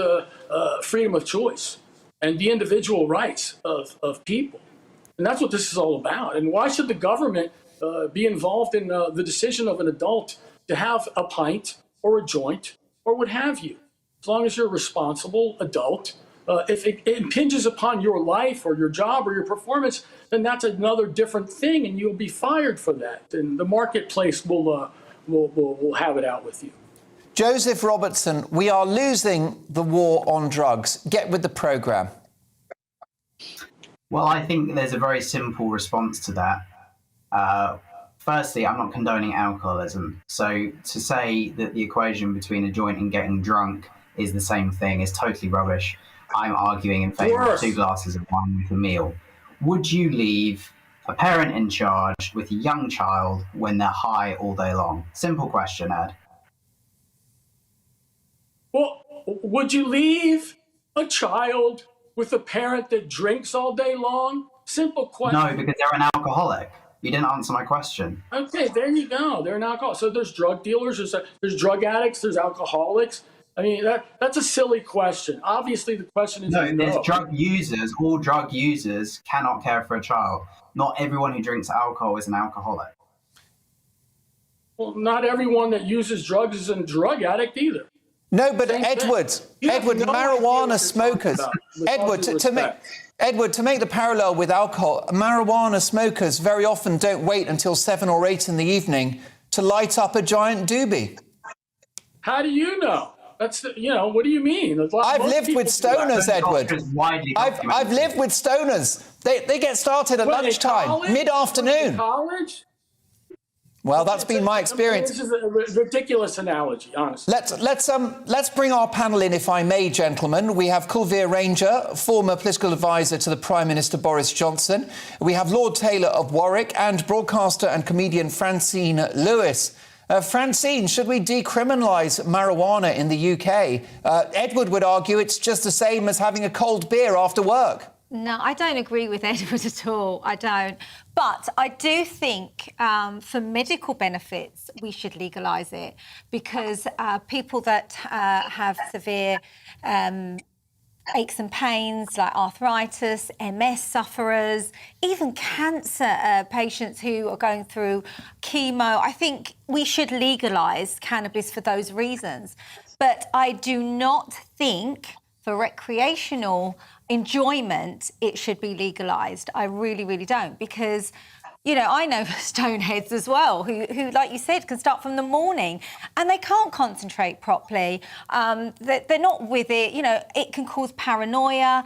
Speaker 15: freedom of choice and the individual rights of people. And that's what this is all about. And why should the government be involved in the decision of an adult to have a pint or a joint or what have you? As long as you're a responsible adult, if it impinges upon your life or your job or your performance, then that's another different thing, and you'll be fired for that. And the marketplace will have it out with you.
Speaker 2: Joseph Robertson, we are losing the war on drugs. Get with the programme.
Speaker 16: Well, I think there's a very simple response to that. Firstly, I'm not condoning alcoholism. So to say that the equation between a joint and getting drunk is the same thing is totally rubbish. I'm arguing in favour of 2 glasses of wine with a meal. Would you leave a parent in charge with a young child when they're high all day long? Simple question, Ed.
Speaker 15: Well, would you leave a child with a parent that drinks all day long? Simple question.
Speaker 16: No, because they're an alcoholic. You didn't answer my question.
Speaker 15: Okay, there you go. They're an alcoholic. So there's drug dealers, there's drug addicts, there's alcoholics. I mean, that's a silly question. Obviously, the question is
Speaker 16: no. There's drug users. All drug users cannot care for a child. Not everyone who drinks alcohol is an alcoholic.
Speaker 15: Well, not everyone that uses drugs is a drug addict either.
Speaker 2: No, but Edward, marijuana smokers. Edward, to make the parallel with alcohol, marijuana smokers very often don't wait until 7 or 8 in the evening to light up a giant doobie.
Speaker 15: How do you know? That's what do you mean?
Speaker 2: I've lived with stoners, Edward. I've lived with stoners. They get started at lunchtime, mid-afternoon.
Speaker 15: College?
Speaker 2: Well, that's been my experience.
Speaker 15: This is a ridiculous analogy, honestly.
Speaker 2: Let's bring our panel in, if I may, gentlemen. We have Kulveer Ranger, former political advisor to the Prime Minister Boris Johnson. We have Lord Taylor of Warwick and broadcaster and comedian Francine Lewis. Francine, should we decriminalise marijuana in the UK? Edward would argue it's just the same as having a cold beer after work.
Speaker 8: No, I don't agree with Edward at all. I don't. But I do think for medical benefits, we should legalise it because people that have severe aches and pains like arthritis, MS sufferers, even cancer patients who are going through chemo, I think we should legalise cannabis for those reasons. But I do not think for recreational enjoyment it should be legalised. I really, really don't, because I know stoneheads as well who, like you said, can start from the morning and they can't concentrate properly. They're not with it. It can cause paranoia.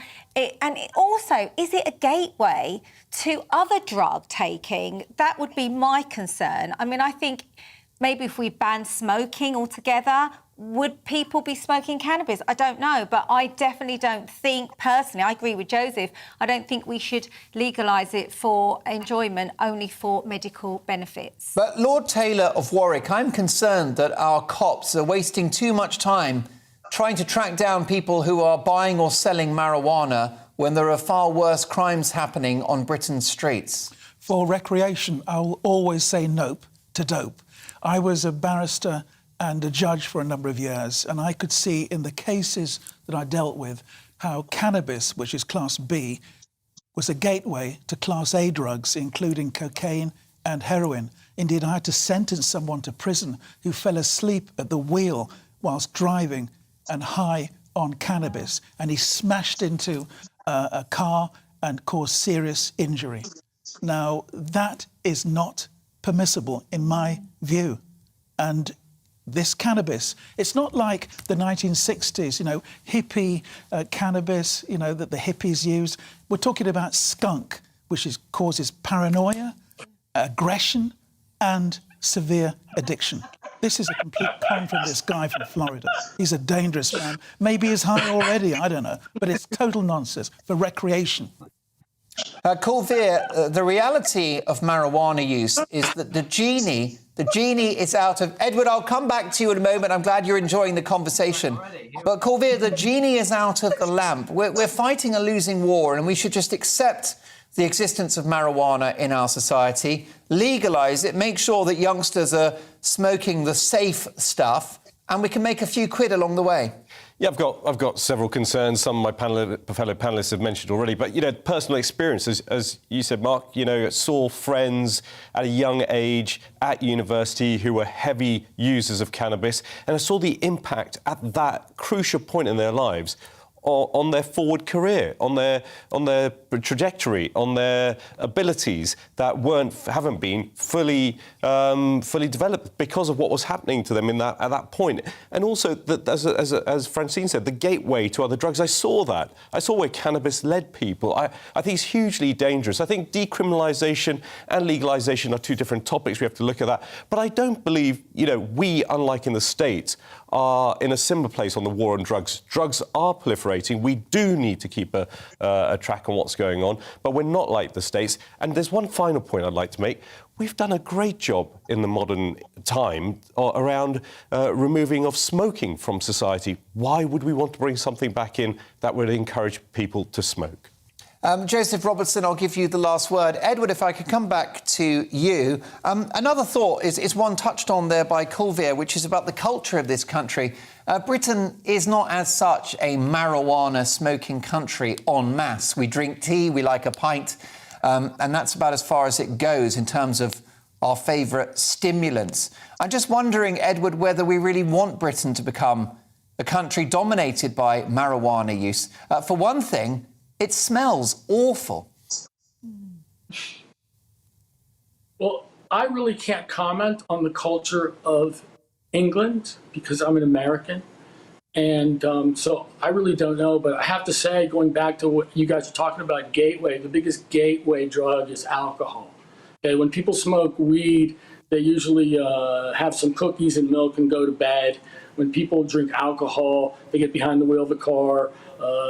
Speaker 8: Also, is it a gateway to other drug taking? That would be my concern. I mean, I think maybe if we ban smoking altogether, would people be smoking cannabis? I don't know, but I definitely don't think, personally, I agree with Joseph, I don't think we should legalise it for enjoyment, only for medical benefits.
Speaker 2: But Lord Taylor of Warwick, I'm concerned that our cops are wasting too much time trying to track down people who are buying or selling marijuana when there are far worse crimes happening on Britain's streets.
Speaker 7: For recreation, I'll always say nope to dope. I was a barrister and a judge for a number of years, and I could see in the cases that I dealt with how cannabis, which is Class B, was a gateway to Class A drugs, including cocaine and heroin. Indeed, I had to sentence someone to prison who fell asleep at the wheel whilst driving and high on cannabis, and he smashed into a car and caused serious injury. Now, that is not permissible in my view. And this cannabis, it's not like the 1960s, hippie cannabis, that the hippies used. We're talking about skunk, which causes paranoia, aggression, and severe addiction. This is a complete con from this guy from Florida. He's a dangerous man. Maybe he's high already, I don't know. But it's total nonsense for recreation.
Speaker 2: Kulveer, the reality of marijuana use is that the genie is out of... Edward, I'll come back to you in a moment. I'm glad you're enjoying the conversation. But Kulveer, the genie is out of the lamp. We're fighting a losing war, and we should just accept the existence of marijuana in our society, legalise it, make sure that youngsters are smoking the safe stuff, and we can make a few quid along the way.
Speaker 9: Yeah, I've got several concerns. Some of my fellow panellists have mentioned already. But, personal experience, as you said, Mark, saw friends at a young age at university who were heavy users of cannabis. And I saw the impact at that crucial point in their lives on their forward career, on their trajectory, on their abilities that haven't been fully developed because of what was happening to them at that point. And also, as Francine said, the gateway to other drugs. I saw that. I saw where cannabis led people. I think it's hugely dangerous. I think decriminalisation and legalisation are two different topics. We have to look at that. But I don't believe, we, unlike in the States, are in a similar place on the war on drugs. Drugs are proliferating. We do need to keep a track on what's going on, but we're not like the States. And there's one final point I'd like to make. We've done a great job in the modern time around removing of smoking from society. Why would we want to bring something back in that would encourage people to smoke?
Speaker 2: Joseph Robertson, I'll give you the last word. Edward, if I could come back to you. Another thought is one touched on there by Kulveer, which is about the culture of this country. Britain is not as such a marijuana smoking country en masse. We drink tea, we like a pint, and that's about as far as it goes in terms of our favourite stimulants. I'm just wondering, Edward, whether we really want Britain to become a country dominated by marijuana use. For one thing, it smells awful.
Speaker 15: Well, I really can't comment on the culture of England because I'm an American. And so I really don't know. But I have to say, going back to what you guys are talking about, gateway, the biggest gateway drug is alcohol. Okay, when people smoke weed, they usually have some cookies and milk and go to bed. When people drink alcohol, they get behind the wheel of the car,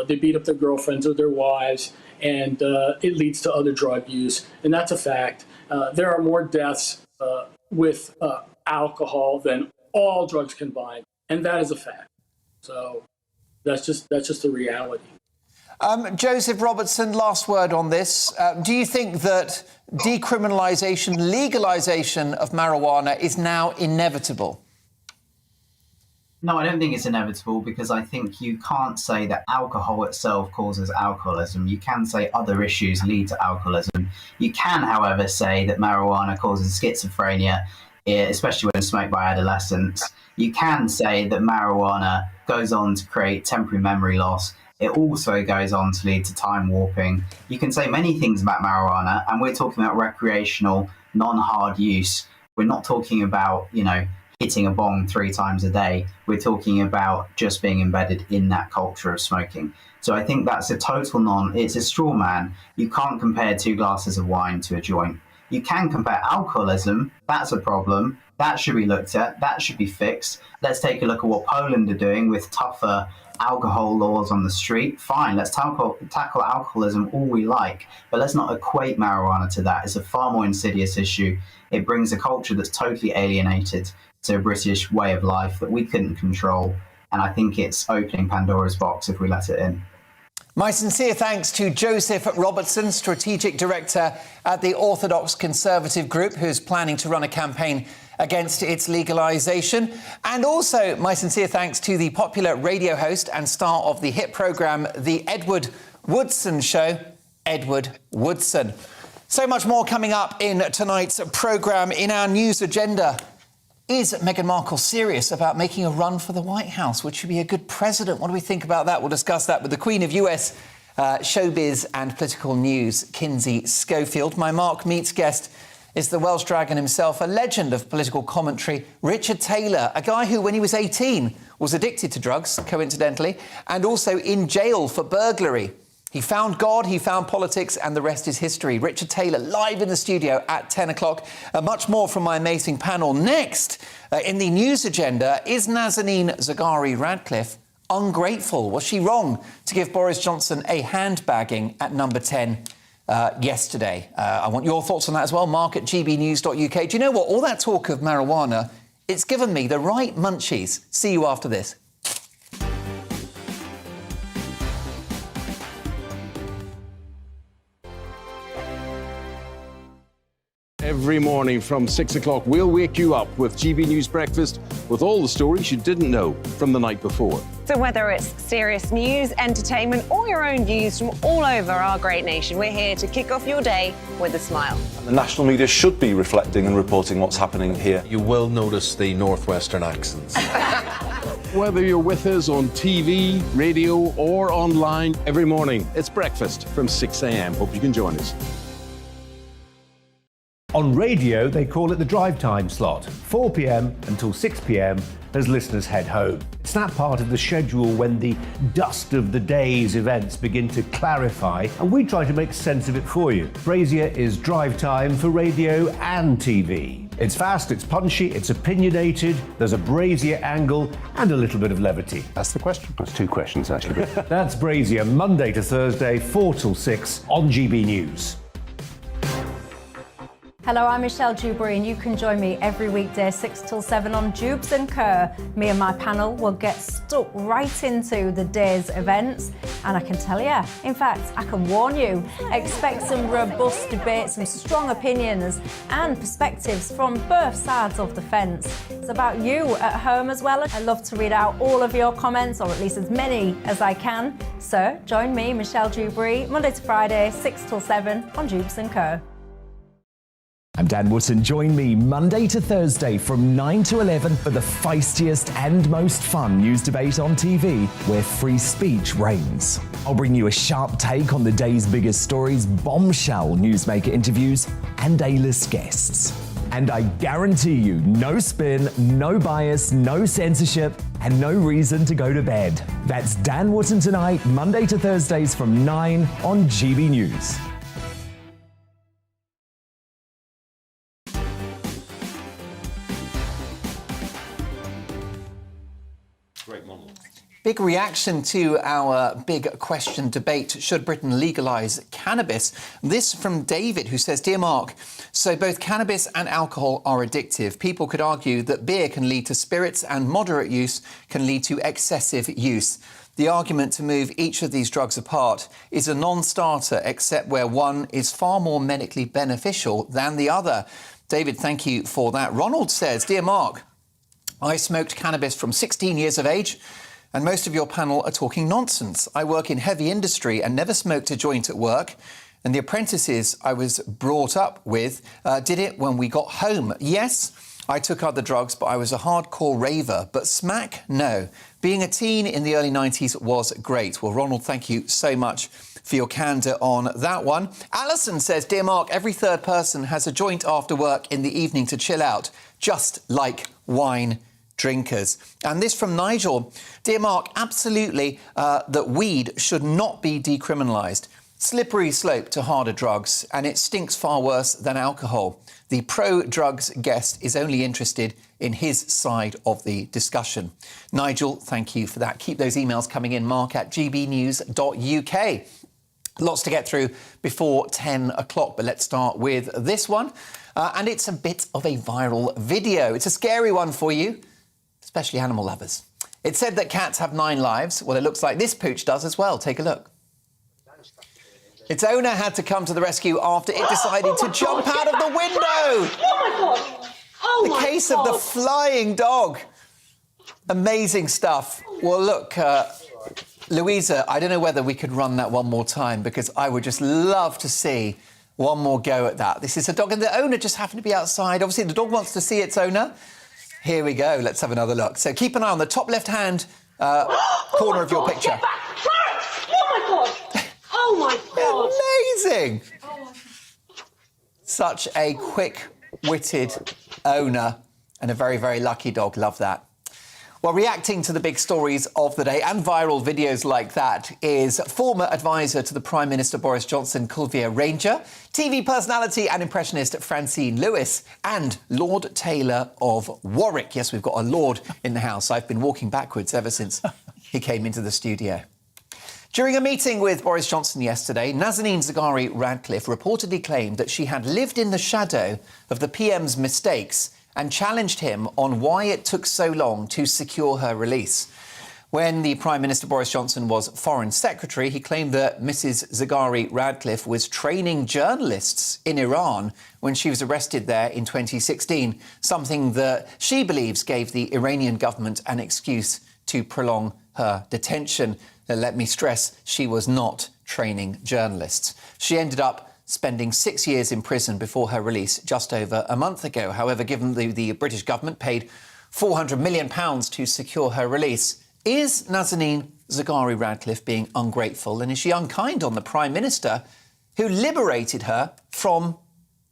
Speaker 15: they beat up their girlfriends or their wives, and it leads to other drug use. And that's a fact. There are more deaths with alcohol than all drugs combined, and that is a fact. So that's just the reality.
Speaker 2: Joseph Robertson, last word on this. Do you think that decriminalisation, legalisation of marijuana is now inevitable?
Speaker 16: No, I don't think it's inevitable because I think you can't say that alcohol itself causes alcoholism. You can say other issues lead to alcoholism. You can, however, say that marijuana causes schizophrenia, especially when smoked by adolescents. You can say that marijuana goes on to create temporary memory loss. It also goes on to lead to time warping. You can say many things about marijuana, and we're talking about recreational, non-hard use. We're not talking about, hitting a bong 3 times a day. We're talking about just being embedded in that culture of smoking. So I think that's it's a straw man. You can't compare 2 glasses of wine to a joint. You can compare alcoholism. That's a problem. That should be looked at. That should be fixed. Let's take a look at what Poland are doing with tougher alcohol laws on the street. Fine, let's tackle alcoholism all we like, but let's not equate marijuana to that. It's a far more insidious issue. It brings a culture that's totally alienated to a British way of life that we couldn't control. And I think it's opening Pandora's box if we let it in.
Speaker 2: My sincere thanks to Joseph Robertson, Strategic Director at the Orthodox Conservative Group, who's planning to run a campaign against its legalisation. And also my sincere thanks to the popular radio host and star of the hit programme, The Edward Woodson Show, Edward Woodson. So much more coming up in tonight's programme. In our news agenda, is Meghan Markle serious about making a run for the White House? Would she be a good president? What do we think about that? We'll discuss that with the Queen of US showbiz and political news, Kinsey Schofield. My Mark Meets guest is the Welsh dragon himself, a legend of political commentary, Richard Taylor, a guy who, when he was 18, was addicted to drugs, coincidentally, and also in jail for burglary. He found God, he found politics, and the rest is history. Richard Taylor live in the studio at 10 o'clock. Much more from my amazing panel. Next, in the news agenda, is Nazanin Zaghari-Ratcliffe ungrateful? Was she wrong to give Boris Johnson a handbagging at number 10 yesterday? I want your thoughts on that as well. Mark at gbnews.uk. Do you know what? All that talk of marijuana, it's given me the right munchies. See you after this.
Speaker 10: Every morning from 6 o'clock, we'll wake you up with GB News Breakfast with all the stories you didn't know from the night before.
Speaker 11: So whether it's serious news, entertainment, or your own views from all over our great nation, we're here to kick off your day with a smile.
Speaker 12: And the national media should be reflecting and reporting what's happening here. You will notice the northwestern accents.
Speaker 10: Whether you're with us on TV, radio, or online, every morning, it's breakfast from 6 a.m. Hope you can join us.
Speaker 13: On radio, they call it the drive time slot, 4 p.m. until 6 p.m. as listeners head home. It's that part of the schedule when the dust of the day's events begin to clarify, and we try to make sense of it for you. Brazier is drive time for radio and TV. It's fast, it's punchy, it's opinionated, there's a Brazier angle and a little bit of levity.
Speaker 17: That's the question. That's 2 questions, actually.
Speaker 13: That's Brazier, Monday to Thursday, 4 till 6 on GB News.
Speaker 14: Hello, I'm Michelle Dewberry, and you can join me every weekday 6 till 7 on Jubes and Kerr. Me and my panel will get stuck right into the day's events, and I can tell you, in fact, I can warn you, expect some robust debates, some strong opinions and perspectives from both sides of the fence. It's about you at home as well. I love to read out all of your comments, or at least as many as I can. So join me, Michelle Dewberry, Monday to Friday, 6 till 7 on Jubes and Kerr.
Speaker 1: I'm Dan Wootton. Join me Monday to Thursday from 9 to 11 for the feistiest and most fun news debate on TV, where free speech reigns. I'll bring you a sharp take on the day's biggest stories, bombshell newsmaker interviews, and A-list guests. And I guarantee you, no spin, no bias, no censorship, and no reason to go to bed. That's Dan Wootton Tonight, Monday to Thursdays from 9 on GB News.
Speaker 2: Big reaction to our big question debate, should Britain legalise cannabis? This from David, who says, Dear Mark, so both cannabis and alcohol are addictive. People could argue that beer can lead to spirits and moderate use can lead to excessive use. The argument to move each of these drugs apart is a non-starter, except where one is far more medically beneficial than the other. David, thank you for that. Ronald says, Dear Mark, I smoked cannabis from 16 years of age, and most of your panel are talking nonsense. I work in heavy industry and never smoked a joint at work. And the apprentices I was brought up with did it when we got home. Yes, I took other drugs, but I was a hardcore raver. But smack, no. Being a teen in the early 90s was great. Well, Ronald, thank you so much for your candour on that one. Alison says, Dear Mark, every third person has a joint after work in the evening to chill out, just like wine drinkers. And this from Nigel. Dear Mark, absolutely that weed should not be decriminalised. Slippery slope to harder drugs, and it stinks far worse than alcohol. The pro-drugs guest is only interested in his side of the discussion. Nigel, thank you for that. Keep those emails coming in, mark@gbnews.uk. Lots to get through before 10 o'clock, but let's start with this one. And it's a bit of a viral video. It's a scary one for you, especially animal lovers. It said that cats have 9 lives. Well, it looks like this pooch does as well. Take a look. Its owner had to come to the rescue after it decided to jump out of the window.
Speaker 18: Oh, my God. Oh,
Speaker 2: the case of the flying dog. Amazing stuff. Well, look, Louisa, I don't know whether we could run that one more time, because I would just love to see one more go at that. This is a dog, and the owner just happened to be outside. Obviously, the dog wants to see its owner. Here we go. Let's have another look. So keep an eye on the top left-hand corner of your picture.
Speaker 18: Get back. Oh, my God. Oh, my God.
Speaker 2: Amazing. Such a quick-witted owner and a very, very lucky dog. Love that. Well, reacting to the big stories of the day and viral videos like that is former advisor to the Prime Minister Boris Johnson, Culvia Ranger, TV personality and impressionist Francine Lewis, and Lord Taylor of Warwick. Yes, we've got a Lord in the house. I've been walking backwards ever since he came into the studio. During a meeting with Boris Johnson yesterday, Nazanin Zaghari-Ratcliffe reportedly claimed that she had lived in the shadow of the PM's mistakes and challenged him on why it took so long to secure her release. When the Prime Minister Boris Johnson was Foreign Secretary, he claimed that Mrs Zaghari-Ratcliffe was training journalists in Iran when she was arrested there in 2016, something that she believes gave the Iranian government an excuse to prolong her detention. Let me stress, she was not training journalists. She ended up spending 6 years in prison before her release just over a month ago. However, given the British government paid £400 million to secure her release, is Nazanin Zaghari-Ratcliffe being ungrateful, and is she unkind on the Prime Minister who liberated her from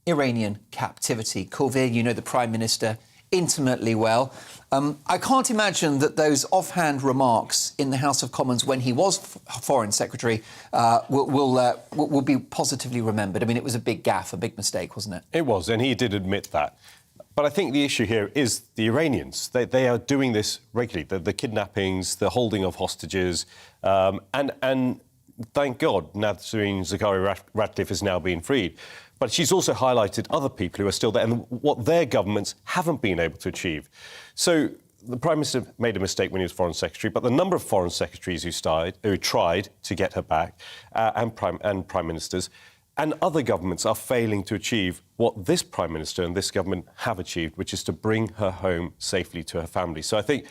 Speaker 2: Iranian captivity? Culvia, you know the Prime Minister intimately well. I can't imagine that those offhand remarks in the House of Commons when he was Foreign Secretary will be positively remembered. I mean, it was a big gaffe, a big mistake, wasn't it?
Speaker 9: It was, and he did admit that. But I think the issue here is the Iranians. They are doing this regularly, the kidnappings, the holding of hostages, and thank God, Nazarene Zaghari-Ratcliffe has now been freed. But she's also highlighted other people who are still there and what their governments haven't been able to achieve. So the Prime Minister made a mistake when he was Foreign Secretary, but the number of Foreign Secretaries who tried to get her back, and Prime Ministers, and other governments are failing to achieve what this Prime Minister and this government have achieved, which is to bring her home safely to her family. So I think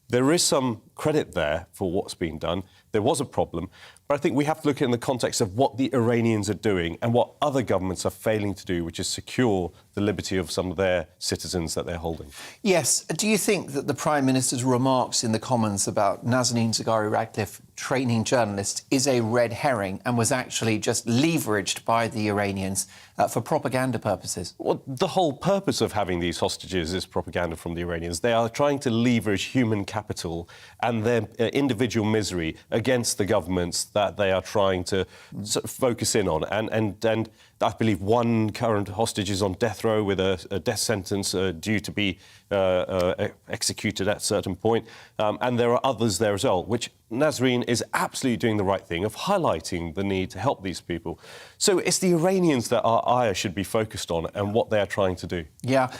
Speaker 9: there is some credit there for what's been done. There was a problem, but I think we have to look at it in the context of what the Iranians are doing and what other governments are failing to do, which is secure the liberty of some of their citizens that they're holding.
Speaker 2: Yes. Do you think that the Prime Minister's remarks in the Commons about Nazanin Zaghari-Ratcliffe training journalists is a red herring and was actually just leveraged by the Iranians for propaganda purposes?
Speaker 9: Well, the whole purpose of having these hostages is propaganda from the Iranians. They are trying to leverage human capital and their individual misery against the governments that they are trying to sort of focus in on. And I believe one current hostage is on death row with a death sentence due to be executed at a certain point. And there are others there as well, which Nazarene is absolutely doing the right thing of highlighting the need to help these people. So it's the Iranians that our ire should be focused on and what they are trying to do.
Speaker 2: Yeah.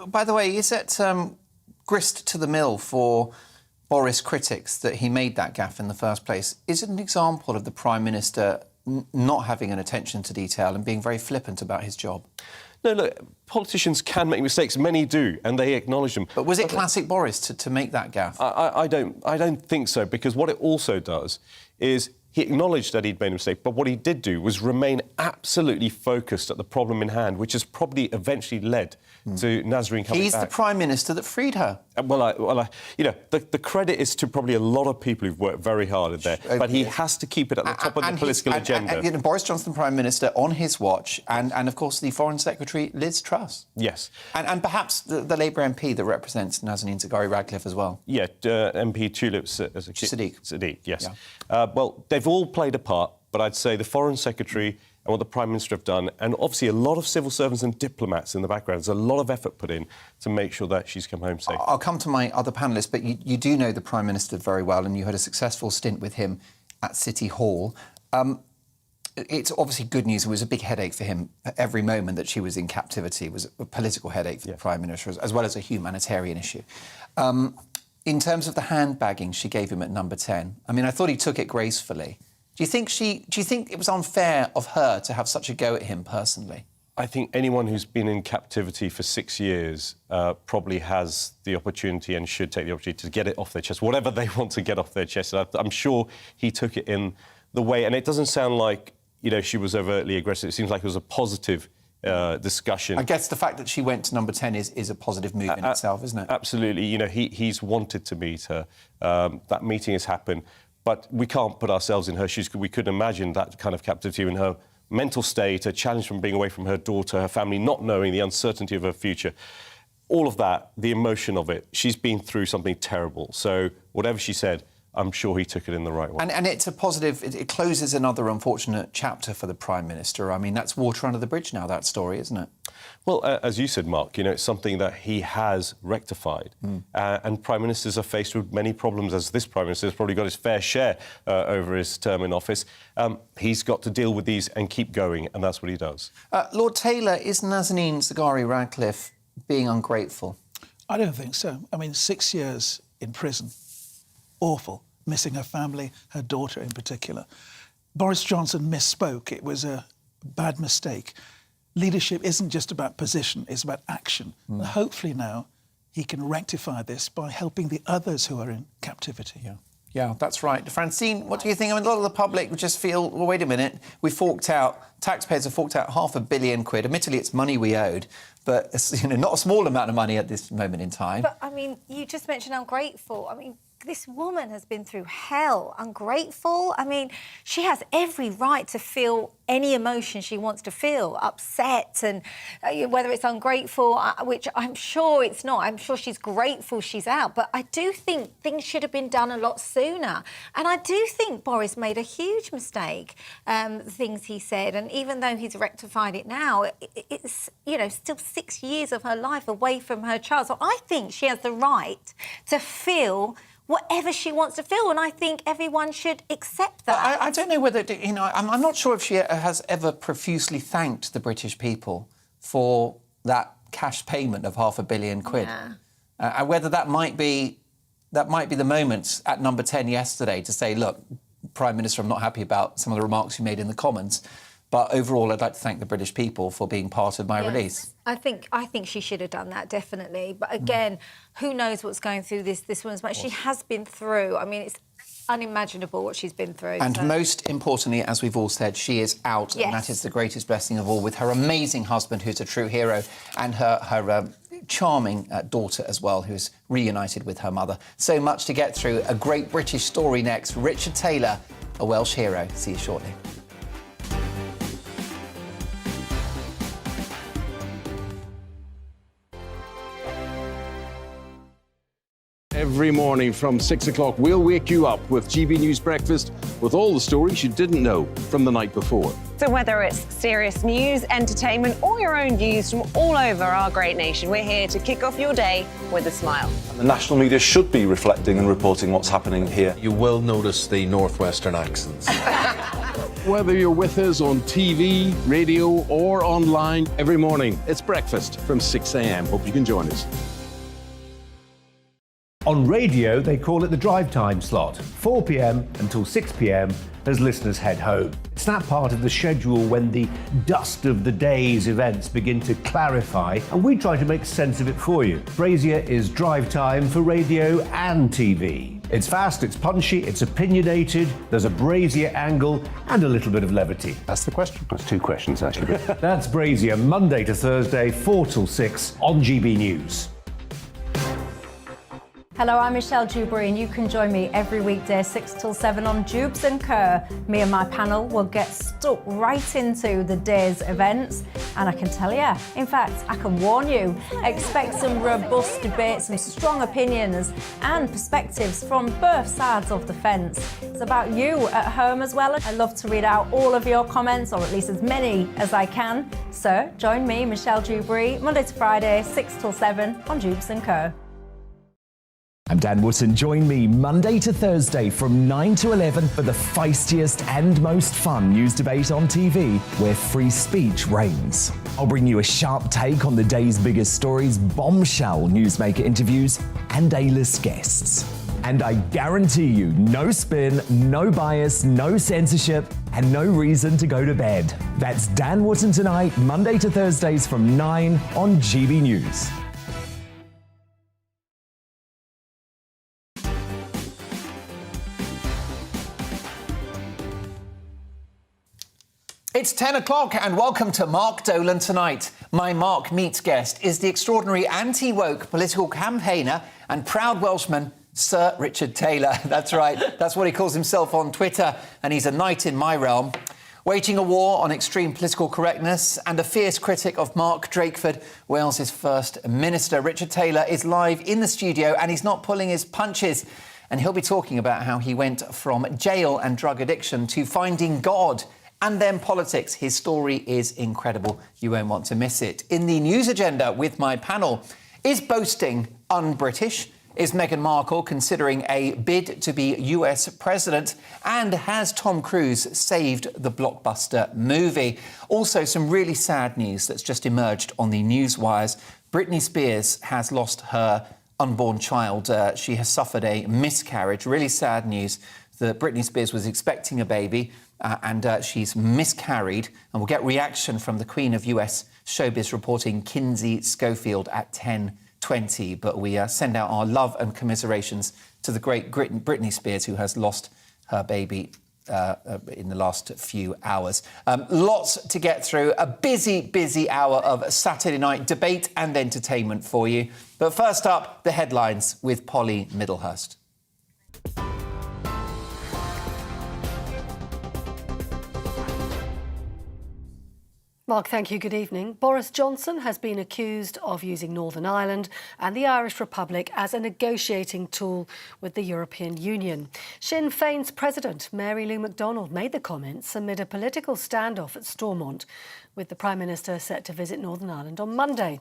Speaker 2: By the way, is it grist to the mill for Boris critics that he made that gaffe in the first place? Is it an example of the Prime Minister not having an attention to detail and being very flippant about his job?
Speaker 9: No, look, politicians can make mistakes. Many do, and they acknowledge them.
Speaker 2: But was it classic Boris to make that gaffe?
Speaker 9: I don't think so, because what it also does is he acknowledged that he'd made a mistake, but what he did do was remain absolutely focused at the problem in hand, which has probably eventually led to Nazarene coming back.
Speaker 2: He's the Prime Minister that freed her.
Speaker 9: The credit is to probably a lot of people who've worked very hard in there, but he has to keep it at the top of the political agenda.
Speaker 2: And Boris Johnson, Prime Minister, on his watch, and of course the Foreign Secretary, Liz Truss.
Speaker 9: Yes.
Speaker 2: And perhaps the Labour MP that represents Nazanin Zaghari-Ratcliffe as well.
Speaker 9: Yeah, MP Tulips as a
Speaker 2: Sadiq.
Speaker 9: Sadiq, yes.
Speaker 2: Yeah.
Speaker 9: Well, they've all played a part, but I'd say the Foreign Secretary and what the Prime Minister have done, and obviously a lot of civil servants and diplomats in the background. There's a lot of effort put in to make sure that she's come home safe.
Speaker 2: I'll come to my other panellists, but you do know the Prime Minister very well, and you had a successful stint with him at City Hall. It's obviously good news. It was a big headache for him. Every moment that she was in captivity was a political headache for the Prime Minister, as well as a humanitarian issue. In terms of the handbagging she gave him at number 10, I mean, I thought he took it gracefully. Do you think it was unfair of her to have such a go at him personally?
Speaker 9: I think anyone who's been in captivity for 6 years probably has the opportunity and should take the opportunity to get it off their chest, whatever they want to get off their chest. I'm sure he took it in the way, and it doesn't sound like, she was overtly aggressive. It seems like it was a positive discussion.
Speaker 2: I guess the fact that she went to number 10 is a positive move in itself, isn't it?
Speaker 9: Absolutely. He's wanted to meet her. That meeting has happened. But we can't put ourselves in her shoes. We couldn't imagine that kind of captivity in her mental state, a challenge from being away from her daughter, her family, not knowing the uncertainty of her future. All of that, the emotion of it, she's been through something terrible. So whatever she said, I'm sure he took it in the right way.
Speaker 2: And it's a positive... It closes another unfortunate chapter for the Prime Minister. I mean, that's water under the bridge now, that story, isn't it?
Speaker 9: Well, as you said, Mark, it's something that he has rectified. And Prime Ministers are faced with many problems, as this Prime Minister has probably got his fair share over his term in office. He's got to deal with these and keep going, and that's what he does.
Speaker 2: Lord Taylor, is Nazanin Zaghari-Ratcliffe being ungrateful?
Speaker 7: I don't think so. I mean, 6 years in prison. Awful. Missing her family, her daughter in particular. Boris Johnson misspoke. It was a bad mistake. Leadership isn't just about position, it's about action. And hopefully now he can rectify this by helping the others who are in captivity.
Speaker 2: Yeah, that's right. Francine, what do you think? I mean, a lot of the public would just feel, well, wait a minute, taxpayers have forked out £500 million. Admittedly, it's money we owed, but it's not a small amount of money at this moment in time.
Speaker 8: But, I mean, you just mentioned ungrateful. I mean, this woman has been through hell. Ungrateful? I mean, she has every right to feel any emotion she wants to feel, upset, and whether it's ungrateful, which I'm sure it's not. I'm sure she's grateful she's out. But I do think things should have been done a lot sooner. And I do think Boris made a huge mistake, the things he said. And even though he's rectified it now, it's, still 6 years of her life away from her child. So I think she has the right to feel whatever she wants to feel, and I think everyone should accept that.
Speaker 2: I don't know whether, I'm not sure if she has ever profusely thanked the British people for that cash payment of £500 million. And whether that might be the moment at number 10 yesterday to say, look, Prime Minister, I'm not happy about some of the remarks you made in the Commons, but overall I'd like to thank the British people for being part of my release.
Speaker 8: I think she should have done that, definitely. But again, who knows what's going through this woman's mind? She has been through. I mean, it's unimaginable what she's been through.
Speaker 2: And most importantly, as we've all said, she is out. And that is the greatest blessing of all, with her amazing husband, who's a true hero, and her charming daughter as well, who's reunited with her mother. So much to get through. A great British story next. Richard Taylor, a Welsh hero. See you shortly.
Speaker 10: Every morning from 6 o'clock, we'll wake you up with GB News Breakfast with all the stories you didn't know from the night before.
Speaker 11: So whether it's serious news, entertainment, or your own views from all over our great nation, we're here to kick off your day with a smile.
Speaker 12: The national media should be reflecting and reporting what's happening here. You will notice the northwestern accents.
Speaker 10: Whether you're with us on TV, radio, or online, every morning, it's breakfast from 6 a.m. Hope you can join us.
Speaker 13: On radio, they call it the drive time slot, 4 p.m. until 6 p.m. as listeners head home. It's that part of the schedule when the dust of the day's events begin to clarify, and we try to make sense of it for you. Brazier is drive time for radio and TV. It's fast, it's punchy, it's opinionated, there's a Brazier angle and a little bit of levity.
Speaker 17: That's the question. That's two questions, actually.
Speaker 13: That's Brazier, Monday to Thursday, 4 till 6 on GB News.
Speaker 14: Hello, I'm Michelle Dewberry, and you can join me every weekday 6 till 7 on Jubes and Kerr. Me and my panel will get stuck right into the day's events, and I can tell you, in fact, I can warn you, expect some robust debates, some strong opinions and perspectives from both sides of the fence. It's about you at home as well. I love to read out all of your comments, or at least as many as I can. So join me, Michelle Dewberry, Monday to Friday, 6 till 7 on Jubes and Kerr.
Speaker 1: I'm Dan Wootton. Join me Monday to Thursday from 9 to 11 for the feistiest and most fun news debate on TV, where free speech reigns. I'll bring you a sharp take on the day's biggest stories, bombshell newsmaker interviews, and A-list guests. And I guarantee you, no spin, no bias, no censorship, and no reason to go to bed. That's Dan Wootton tonight, Monday to Thursdays from 9 on GB News.
Speaker 2: It's 10 o'clock and welcome to Mark Dolan Tonight. My Mark Meets guest is the extraordinary anti-woke political campaigner and proud Welshman, Sir Richard Taylor. That's right, that's what he calls himself on Twitter, and he's a knight in my realm. Waging a war on extreme political correctness and a fierce critic of Mark Drakeford, Wales's First Minister. Richard Taylor is live in the studio and he's not pulling his punches. And he'll be talking about how he went from jail and drug addiction to finding God and then politics. His story is incredible. You won't want to miss it. In the news agenda with my panel, is boasting un-British? Is Meghan Markle considering a bid to be US president? And has Tom Cruise saved the blockbuster movie? Also, some really sad news that's just emerged on the news wires. Britney Spears has lost her unborn child. She has suffered a miscarriage. Really sad news that Britney Spears was expecting a baby and she's miscarried. And we'll get reaction from the Queen of US showbiz reporting, Kinsey Schofield, at 10:20. But we send out our love and commiserations to the great Britney Spears, who has lost her baby in the last few hours. Lots to get through. A busy hour of Saturday night debate and entertainment for you. But first up, the headlines with Polly Middlehurst.
Speaker 3: Mark, thank you. Good evening. Boris Johnson has been accused of using Northern Ireland and the Irish Republic as a negotiating tool with the European Union. Sinn Féin's president, Mary Lou McDonald, made the comments amid a political standoff at Stormont, with the Prime Minister set to visit Northern Ireland on Monday.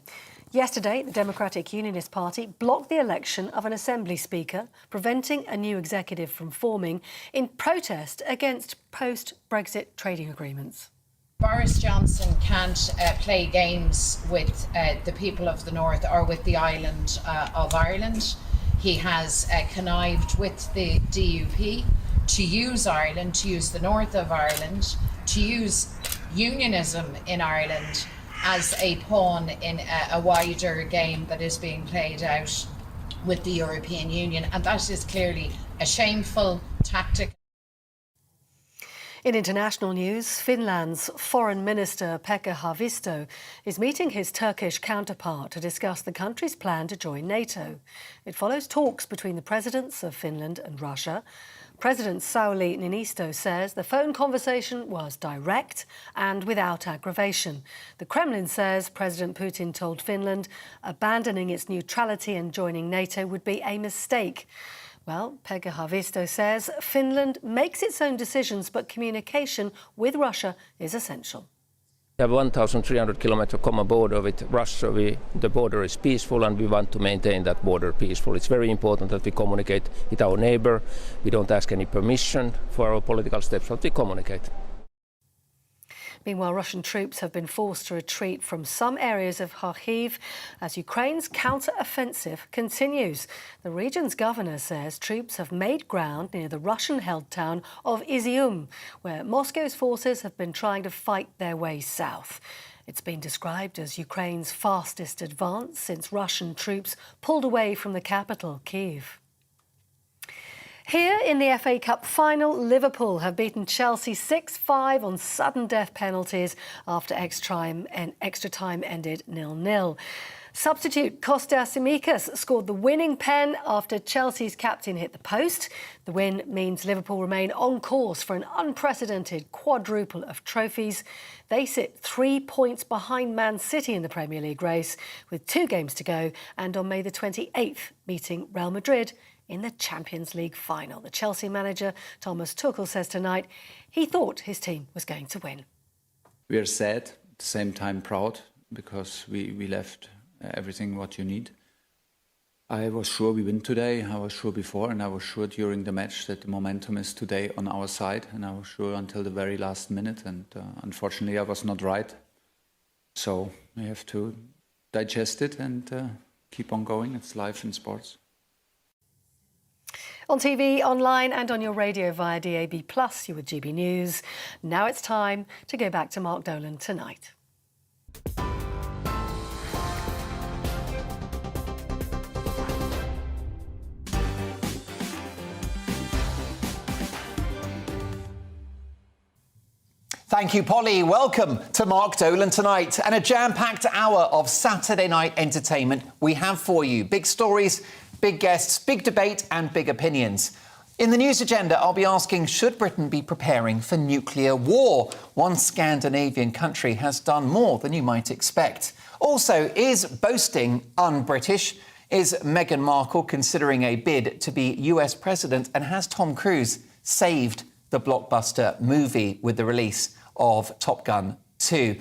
Speaker 3: Yesterday, the Democratic Unionist Party blocked the election of an Assembly Speaker, preventing a new executive from forming in protest against post-Brexit trading agreements.
Speaker 4: Boris Johnson can't play games with the people of the North or with the island of Ireland. He has connived with the DUP to use Ireland, to use the north of Ireland, to use unionism in Ireland as a pawn in a wider game that is being played out with the European Union. And that is clearly a shameful tactic.
Speaker 3: In international news, Finland's Foreign Minister Pekka Havisto is meeting his Turkish counterpart to discuss the country's plan to join NATO. It follows talks between the presidents of Finland and Russia. President Sauli Niinisto says the phone conversation was direct and without aggravation. The Kremlin says President Putin told Finland abandoning its neutrality and joining NATO would be a mistake. Well, Pega Havisto says Finland makes its own decisions, but communication with Russia is essential.
Speaker 5: We have 1,300 kilometer common border with Russia. The border is peaceful and we want to maintain that border peaceful. It's very important that we communicate with our neighbour. We don't ask any permission for our political steps, but we communicate.
Speaker 3: Meanwhile, Russian troops have been forced to retreat from some areas of Kharkiv as Ukraine's counter-offensive continues. The region's governor says troops have made ground near the Russian-held town of Izium, where Moscow's forces have been trying to fight their way south. It's been described as Ukraine's fastest advance since Russian troops pulled away from the capital, Kyiv. Here in the FA Cup final, Liverpool have beaten Chelsea 6-5 on sudden death penalties after extra time ended 0-0. Substitute Kostas Tsimikas scored the winning pen after Chelsea's captain hit the post. The win means Liverpool remain on course for an unprecedented quadruple of trophies. They sit 3 points behind Man City in the Premier League race with 2 games to go, and on May the 28th meeting Real Madrid in the Champions League final. The Chelsea manager, Thomas Tuchel, says tonight he thought his team was going to win.
Speaker 19: We are sad, at the same time proud, because we left everything what you need. I was sure we win today, I was sure before, and I was sure during the match that the momentum is today on our side, and I was sure until the very last minute, and unfortunately I was not right. So we have to digest it and keep on going. It's life in sports.
Speaker 3: On TV, online and on your radio via DAB+, you're with GB News. Now it's time to go back to Mark Dolan tonight.
Speaker 2: Thank you, Polly. Welcome to Mark Dolan tonight. And a jam-packed hour of Saturday night entertainment we have for you. Big stories, big guests, big debate and big opinions. In the news agenda, I'll be asking, should Britain be preparing for nuclear war? One Scandinavian country has done more than you might expect. Also, is boasting un-British? Is Meghan Markle considering a bid to be US president? And has Tom Cruise saved the blockbuster movie with the release of Top Gun 2?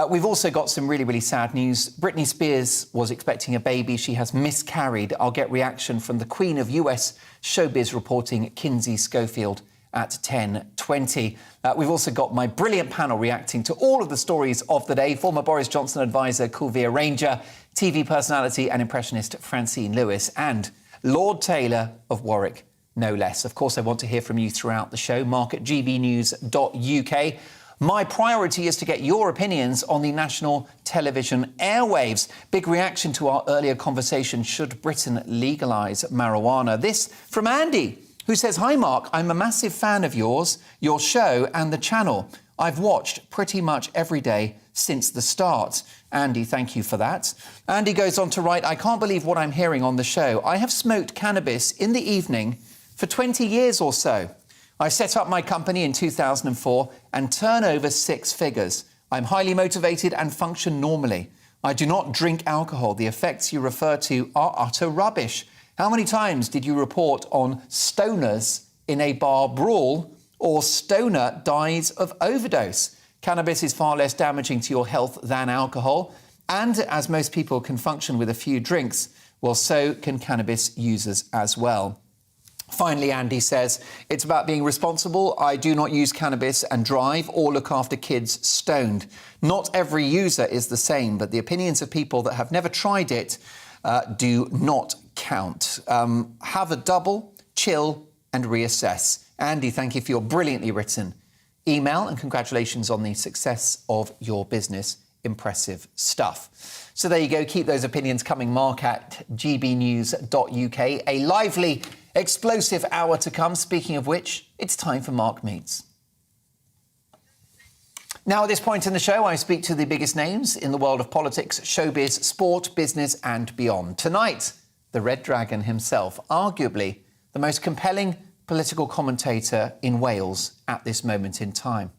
Speaker 2: We've also got some really, really sad news. Britney Spears was expecting a baby. She has miscarried. I'll get reaction from the Queen of US showbiz reporting, Kinsey Schofield, at 10:20. We've also got my brilliant panel reacting to all of the stories of the day. Former Boris Johnson advisor Kulveer Ranger, TV personality and impressionist Francine Lewis, and Lord Taylor of Warwick, no less. Of course, I want to hear from you throughout the show. Mark at gbnews.uk. My priority is to get your opinions on the national television airwaves. Big reaction to our earlier conversation, should Britain legalise marijuana? This from Andy, who says, "Hi Mark, I'm a massive fan of yours, your show and the channel. I've watched pretty much every day since the start." Andy, thank you for that. Andy goes on to write, "I can't believe what I'm hearing on the show. I have smoked cannabis in the evening for 20 years or so. I set up my company in 2004 and turn over 6 figures. I'm highly motivated and function normally. I do not drink alcohol. The effects you refer to are utter rubbish. How many times did you report on stoners in a bar brawl or stoner dies of overdose? Cannabis is far less damaging to your health than alcohol. And as most people can function with a few drinks, well, so can cannabis users as well. Finally, Andy says, it's about being responsible. I do not use cannabis and drive or look after kids stoned. Not every user is the same, but the opinions of people that have never tried it do not count. Have a double, chill and reassess. Andy, thank you for your brilliantly written email and congratulations on the success of your business. Impressive stuff. So there you go. Keep those opinions coming. Mark at gbnews.uk. A lively, explosive hour to come. Speaking of which, it's time for Mark Meets. Now, at this point in the show, I speak to the biggest names in the world of politics, showbiz, sport, business and beyond. Tonight, the Red Dragon himself, arguably the most compelling political commentator in Wales at this moment in time.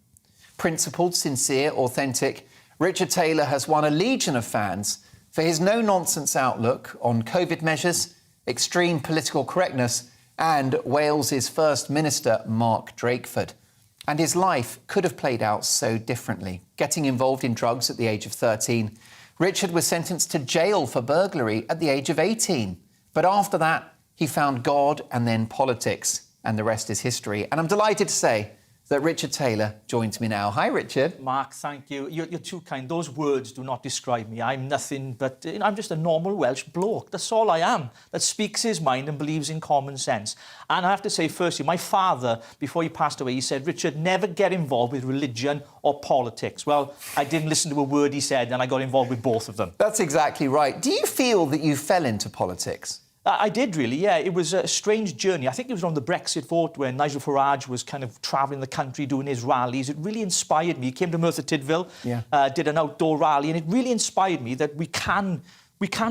Speaker 2: Principled, sincere, authentic, Richard Taylor has won a legion of fans for his no-nonsense outlook on COVID measures, extreme political correctness and Wales's First Minister, Mark Drakeford. And his life could have played out so differently. Getting involved in drugs at the age of 13, Richard was sentenced to jail for burglary at the age of 18. But after that, he found God and then politics, and the rest is history. And I'm delighted to say that Richard Taylor joins me now. Hi, Richard.
Speaker 20: Mark, thank you. You're too kind. Those words do not describe me. I'm nothing but... I'm just a normal Welsh bloke. That's all I am, that speaks his mind and believes in common sense. And I have to say, firstly, my father, before he passed away, he said, Richard, never get involved with religion or politics. Well, I didn't listen to a word he said, and I got involved with both of them.
Speaker 2: That's exactly right. Do you feel that you fell into politics?
Speaker 20: I did, really, yeah. It was a strange journey. I think it was on the Brexit vote when Nigel Farage was kind of travelling the country, doing his rallies. It really inspired me. He came to Merthyr Tydfil, did an outdoor rally, and it really inspired me that we can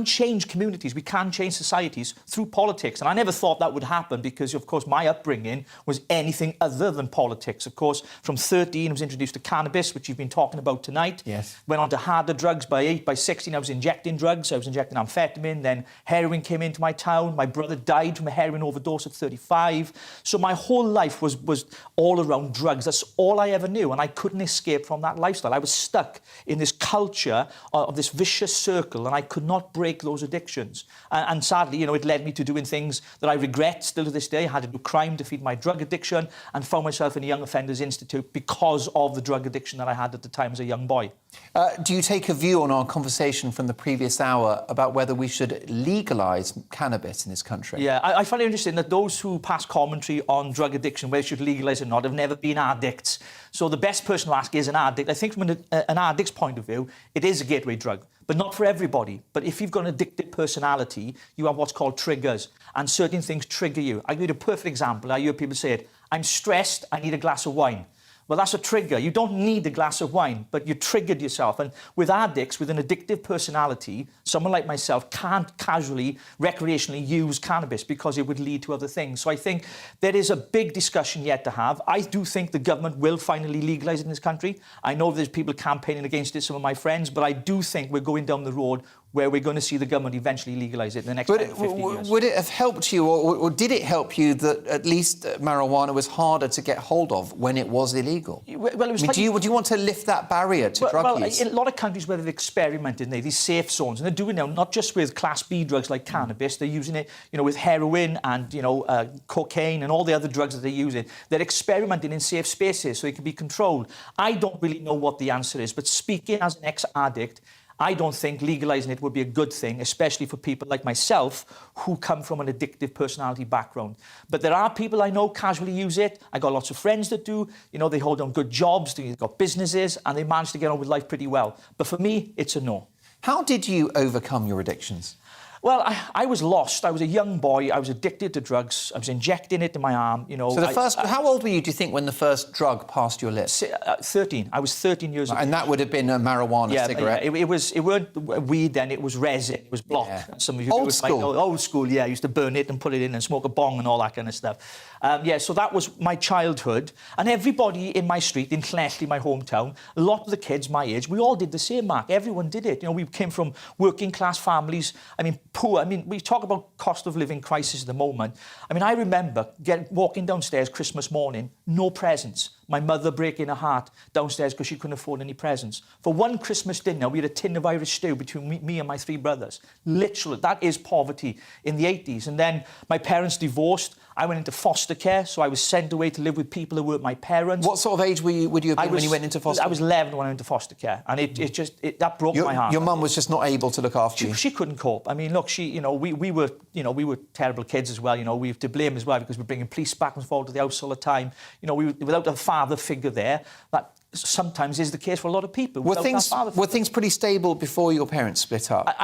Speaker 20: change communities, we can change societies through politics. And I never thought that would happen because, of course, my upbringing was anything other than politics. Of course, from 13, I was introduced to cannabis, which you've been talking about tonight.
Speaker 2: Yes.
Speaker 20: Went on to harder drugs by 8. By 16, I was injecting drugs. I was injecting amphetamine. Then heroin came into my town. My brother died from a heroin overdose at 35. So my whole life was all around drugs. That's all I ever knew. And I couldn't escape from that lifestyle. I was stuck in this culture of this vicious circle, and I could not break those addictions. And sadly, you know, it led me to doing things that I regret still to this day. I had to do crime to feed my drug addiction and found myself in a Young Offenders Institute because of the drug addiction that I had at the time as a young boy.
Speaker 2: Do you take a view on our conversation from the previous hour about whether we should legalise cannabis in this country?
Speaker 20: Yeah, I find it interesting that those who pass commentary on drug addiction, whether it should legalise or not, have never been addicts. So the best person to ask is an addict. I think from an addict's point of view, it is a gateway drug, but not for everybody. But if you've got an addictive personality, you have what's called triggers, and certain things trigger you. I'll give you a perfect example. I hear people say it, I'm stressed, I need a glass of wine. Well, that's a trigger. You don't need a glass of wine, but you triggered yourself. And with addicts, with an addictive personality, someone like myself can't casually, recreationally use cannabis because it would lead to other things. So I think there is a big discussion yet to have. I do think the government will finally legalise it in this country. I know there's people campaigning against it, some of my friends, but I do think we're going down the road where we're going to see the government eventually legalise it in the next 10 to 15 years.
Speaker 2: Would it have helped you, or did it help you that at least marijuana was harder to get hold of when it was illegal?
Speaker 20: Well, it was
Speaker 2: do you want to lift that barrier to drug use?
Speaker 20: In a lot of countries where they've experimented, these safe zones, and they're doing it now not just with Class B drugs like cannabis, they're using it, you know, with heroin and, you know, cocaine and all the other drugs that they're using. They're experimenting in safe spaces so it can be controlled. I don't really know what the answer is, but speaking as an ex-addict, I don't think legalising it would be a good thing, especially for people like myself who come from an addictive personality background. But there are people I know casually use it. I got lots of friends that do. You know, they hold on good jobs, they've got businesses, and they manage to get on with life pretty well. But for me, it's a no.
Speaker 2: How did you overcome your addictions?
Speaker 20: Well, I was lost. I was a young boy. I was addicted to drugs. I was injecting it in my arm, you know.
Speaker 2: So how old were you, do you think, when the first drug passed your lips?
Speaker 20: 13. I was 13 years old.
Speaker 2: And that would have been a marijuana cigarette?
Speaker 20: Yeah, it weren't weed then, it was resin, it was block.
Speaker 2: Yeah.
Speaker 20: Some of you
Speaker 2: Old school?
Speaker 20: Old school, yeah. I used to burn it and put it in and smoke a bong and all that kind of stuff. So that was my childhood. And everybody in my street, in Llanelli, my hometown, a lot of the kids my age, we all did the same, Mark. Everyone did it. You know, we came from working class families. I mean, poor. I mean, we talk about cost of living crisis at the moment. I mean, I remember walking downstairs Christmas morning, no presents. My mother breaking her heart downstairs because she couldn't afford any presents. For one Christmas dinner, we had a tin of Irish stew between me and my 3 brothers. Literally, that is poverty in the 80s. And then my parents divorced. I went into foster care, so I was sent away to live with people who weren't my parents.
Speaker 2: What sort of age would you have been when you went into foster care?
Speaker 20: I was 11 when I went into foster care, and that broke my heart.
Speaker 2: Your mum was just not able to look after you?
Speaker 20: She couldn't cope. I mean, look, we were terrible kids as well. You know, we have to blame as well because we're bringing police back and forth to the house all the time. You know, without a father figure there, that sometimes is the case for a lot of people.
Speaker 2: Were things pretty stable before your parents split up?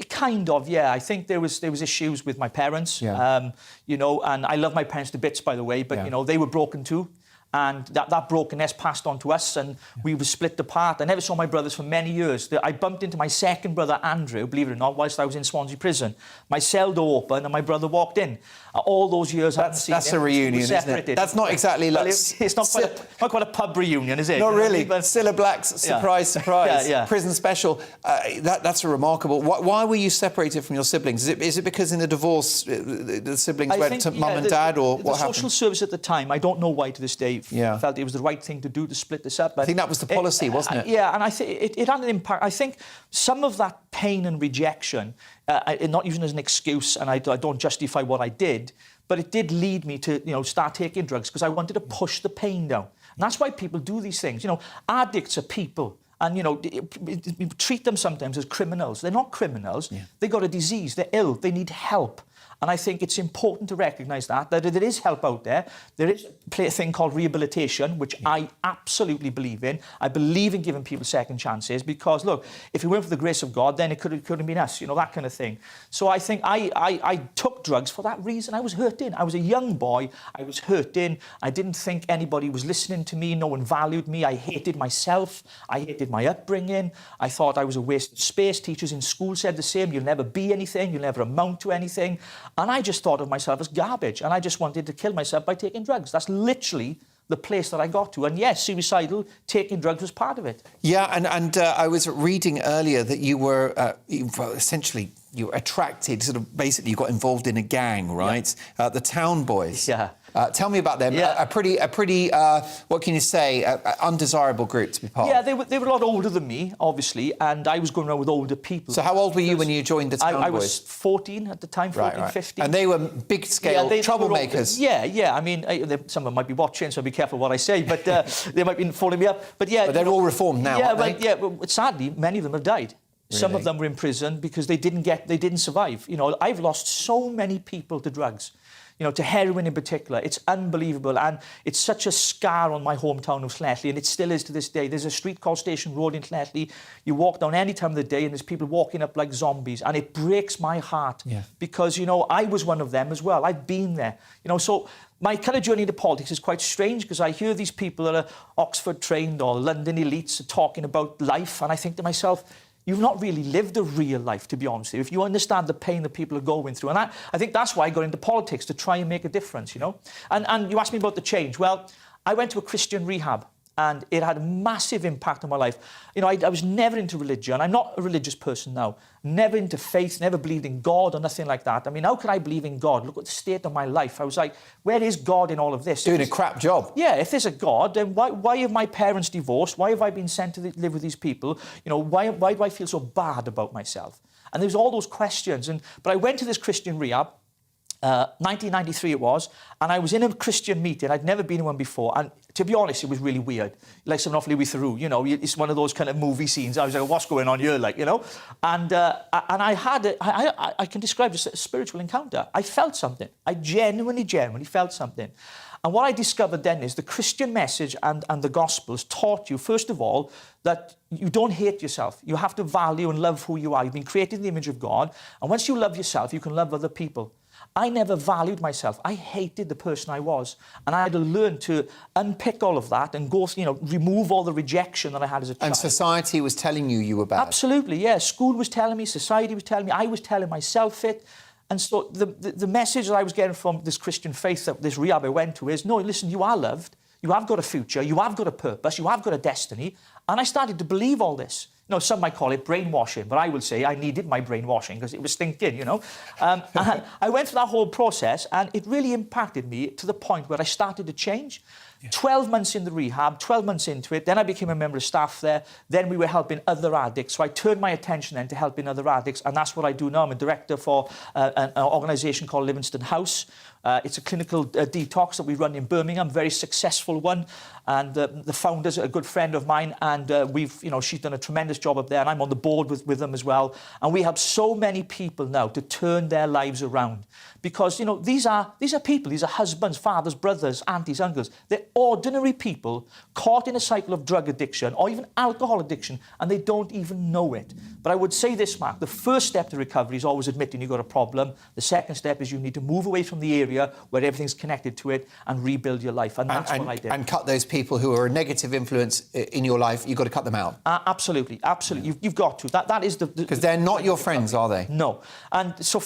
Speaker 20: Kind of, yeah. I think there was issues with my parents.
Speaker 2: Yeah.
Speaker 20: You know, and I love my parents to bits, by the way, but you know, they were broken too. And that brokenness passed on to us, and we were split apart. I never saw my brothers for many years. I bumped into my second brother, Andrew, believe it or not, whilst I was in Swansea prison. My cell door opened and my brother walked in. All those years I hadn't seen him.
Speaker 2: That's a reunion, isn't it? That's not exactly like...
Speaker 20: It's not quite a pub reunion, is it?
Speaker 2: Not really. But Cilla Black's surprise, surprise.
Speaker 20: Yeah.
Speaker 2: Prison special. That's a remarkable... Why were you separated from your siblings? Is it because in the divorce the siblings went to mum and dad, or what happened?
Speaker 20: The social service at the time, I don't know why to this day, felt it was the right thing to do to split this up.
Speaker 2: I think that was the policy, wasn't it?
Speaker 20: Yeah, and I think it had an impact. I think some of that pain and rejection, not using as an excuse, and I don't justify what I did, but it did lead me to, start taking drugs because I wanted to push the pain down. And that's why people do these things. You know, addicts are people. And, we treat them sometimes as criminals. They're not criminals. Yeah. They've got a disease. They're ill. They need help. And I think it's important to recognise that there is help out there. There is a thing called rehabilitation, which I absolutely believe in. I believe in giving people second chances because, look, if it weren't for the grace of God, then it could have been us, that kind of thing. So I think I took drugs for that reason. I was hurting. I was a young boy. I was hurting. I didn't think anybody was listening to me. No one valued me. I hated myself. I hated my upbringing. I thought I was a waste of space. Teachers in school said the same. You'll never be anything. You'll never amount to anything. And I just thought of myself as garbage, and I just wanted to kill myself by taking drugs. That's literally the place that I got to. And yes, suicidal, taking drugs was part of it.
Speaker 2: Yeah, and I was reading earlier that you were essentially you were attracted, basically you got involved in a gang, right? Yeah. The Town Boys.
Speaker 20: Yeah.
Speaker 2: Tell me about them.
Speaker 20: Yeah.
Speaker 2: A pretty what can you say, undesirable group to be part of.
Speaker 20: Yeah, they were a lot older than me, obviously, and I was going around with older people.
Speaker 2: So how old were you when you joined the Town Boys?
Speaker 20: I was 14 at the time, 14, 15.
Speaker 2: And they were big-scale troublemakers.
Speaker 20: Yeah. I mean, some of them might be watching, so be careful what I say, but they might be following me up. But yeah,
Speaker 2: but they're all reformed now, aren't they?
Speaker 20: But sadly, many of them have died. Really? Some of them were in prison because they didn't survive. I've lost so many people to drugs. To heroin in particular. It's unbelievable, and it's such a scar on my hometown of Llanelli, and it still is to this day. There's a street called Station Road in Llanelli. You walk down any time of the day, and there's people walking up like zombies, and it breaks my heart because, I was one of them as well. I've been there. So my kind of journey into politics is quite strange because I hear these people that are Oxford-trained or London elites are talking about life, and I think to myself, you've not really lived a real life, to be honest with you, if you understand the pain that people are going through. And I think that's why I got into politics, to try and make a difference, And you asked me about the change. Well, I went to a Christian rehab, and it had a massive impact on my life. I was never into religion. I'm not a religious person now. Never into faith, never believed in God or nothing like that. I mean, how could I believe in God? Look at the state of my life. I was like, where is God in all of this?
Speaker 2: Doing a crap job.
Speaker 20: Yeah, if there's a God, then why have my parents divorced? Why have I been sent to live with these people? Why do I feel so bad about myself? And there's all those questions. But I went to this Christian rehab. 1993 it was, and I was in a Christian meeting. I'd never been in one before, and to be honest, it was really weird. Like something off Louis Theroux, you know, it's one of those kind of movie scenes. I was like, what's going on here, like, you know? And I can describe it as a spiritual encounter. I felt something. I genuinely felt something. And what I discovered then is the Christian message and the Gospels taught you, first of all, that you don't hate yourself. You have to value and love who you are. You've been created in the image of God. And once you love yourself, you can love other people. I never valued myself. I hated the person I was. And I had to learn to unpick all of that and go, you know, remove all the rejection that I had as a child.
Speaker 2: And society was telling you were bad?
Speaker 20: Absolutely, yeah. School was telling me, society was telling me, I was telling myself it. And so the message that I was getting from this Christian faith, that this rehab I went to, is, no, listen, you are loved. You have got a future. You have got a purpose. You have got a destiny. And I started to believe all this. You know, some might call it brainwashing, but I will say I needed my brainwashing because it was thinking, you know. And I went through that whole process, and it really impacted me to the point where I started to change. Yeah. 12 months in the rehab, 12 months into it, then I became a member of staff there. Then we were helping other addicts. So I turned my attention then to helping other addicts, and that's what I do now. I'm a director for an organisation called Livingston House. It's a clinical detox that we run in Birmingham, very successful one. And the founder's a good friend of mine, and she's done a tremendous job up there, and I'm on the board with them as well. And we help so many people now to turn their lives around. Because, you know, these are people, these are husbands, fathers, brothers, aunties, uncles. They're ordinary people caught in a cycle of drug addiction or even alcohol addiction, and they don't even know it. But I would say this, Mark, the first step to recovery is always admitting you've got a problem. The second step is you need to move away from the area where everything's connected to it and rebuild your life. And that's what I did.
Speaker 2: And cut those people who are a negative influence in your life, you've got to cut them out.
Speaker 20: Absolutely, absolutely. You've got to. That is the...
Speaker 2: Because they're not your friends, are they?
Speaker 20: No. And so,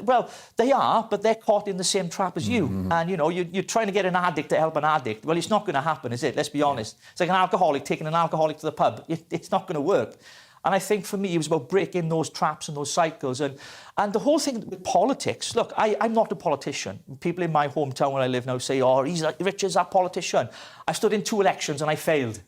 Speaker 20: well, they are, but they're caught in the same trap as you. Mm-hmm. And, you know, you're trying to get an addict to help an addict. Well, it's not going to happen, is it? Let's be honest. It's like an alcoholic taking an alcoholic to the pub. It's not going to work. And I think for me, it was about breaking those traps and those cycles. And the whole thing with politics, look, I'm not a politician. People in my hometown where I live now say, oh, Richard's a politician. I stood in 2 elections and I failed.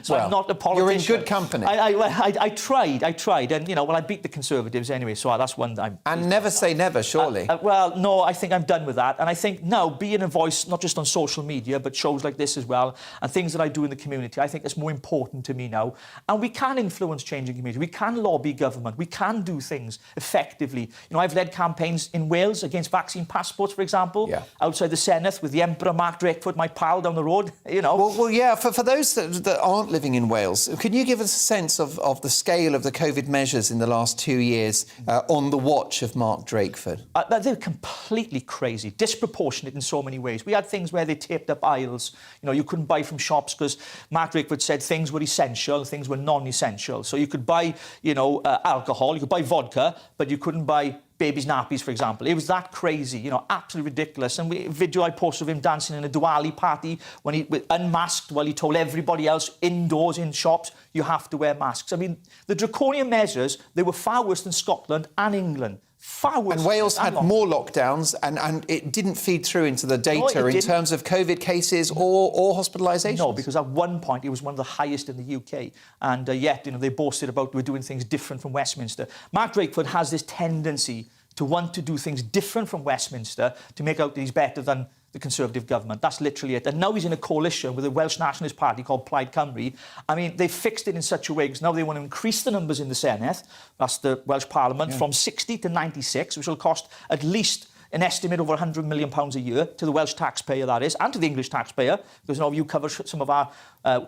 Speaker 20: So I'm not a politician.
Speaker 2: You're in good company.
Speaker 20: I tried. And, you know, well, I beat the Conservatives anyway, so that's one I'm...
Speaker 2: And never say never, surely.
Speaker 20: Well, no, I think I'm done with that. And I think now, being a voice, not just on social media, but shows like this as well, and things that I do in the community, I think it's more important to me now. And we can influence change in community. We can lobby government. We can do things effectively. You know, I've led campaigns in Wales against vaccine passports, for example, outside the Senedd with the Emperor Mark Dolan, my pal down the road, you know.
Speaker 2: Well, yeah, for those that aren't living in Wales, can you give us a sense of the scale of the COVID measures in the last 2 years on the watch of Mark Drakeford?
Speaker 20: They're completely crazy, disproportionate in so many ways. We had things where they taped up aisles. You know, you couldn't buy from shops because Mark Drakeford said things were essential, things were non-essential. So you could buy, you know, alcohol, you could buy vodka, but you couldn't buy babies' nappies, for example. It was that crazy, you know, absolutely ridiculous. And video I posted of him dancing in a Diwali party when he unmasked while he told everybody else indoors in shops, you have to wear masks. I mean, the draconian measures, they were far worse than Scotland and England. Far worse.
Speaker 2: And Wales had more lockdowns, and it didn't feed through into the data in terms of COVID cases or hospitalisations?
Speaker 20: No, because at one point it was one of the highest in the UK. And yet, you know, they boasted about we're doing things different from Westminster. Mark Drakeford has this tendency to want to do things different from Westminster to make out that he's better than the Conservative government. That's literally it. And now he's in a coalition with a Welsh Nationalist Party called Plaid Cymru. I mean, they've fixed it in such a way because now they want to increase the numbers in the Senedd, that's the Welsh Parliament, from 60 to 96, which will cost at least an estimate over £100 million a year to the Welsh taxpayer, that is, and to the English taxpayer, because now you cover some of our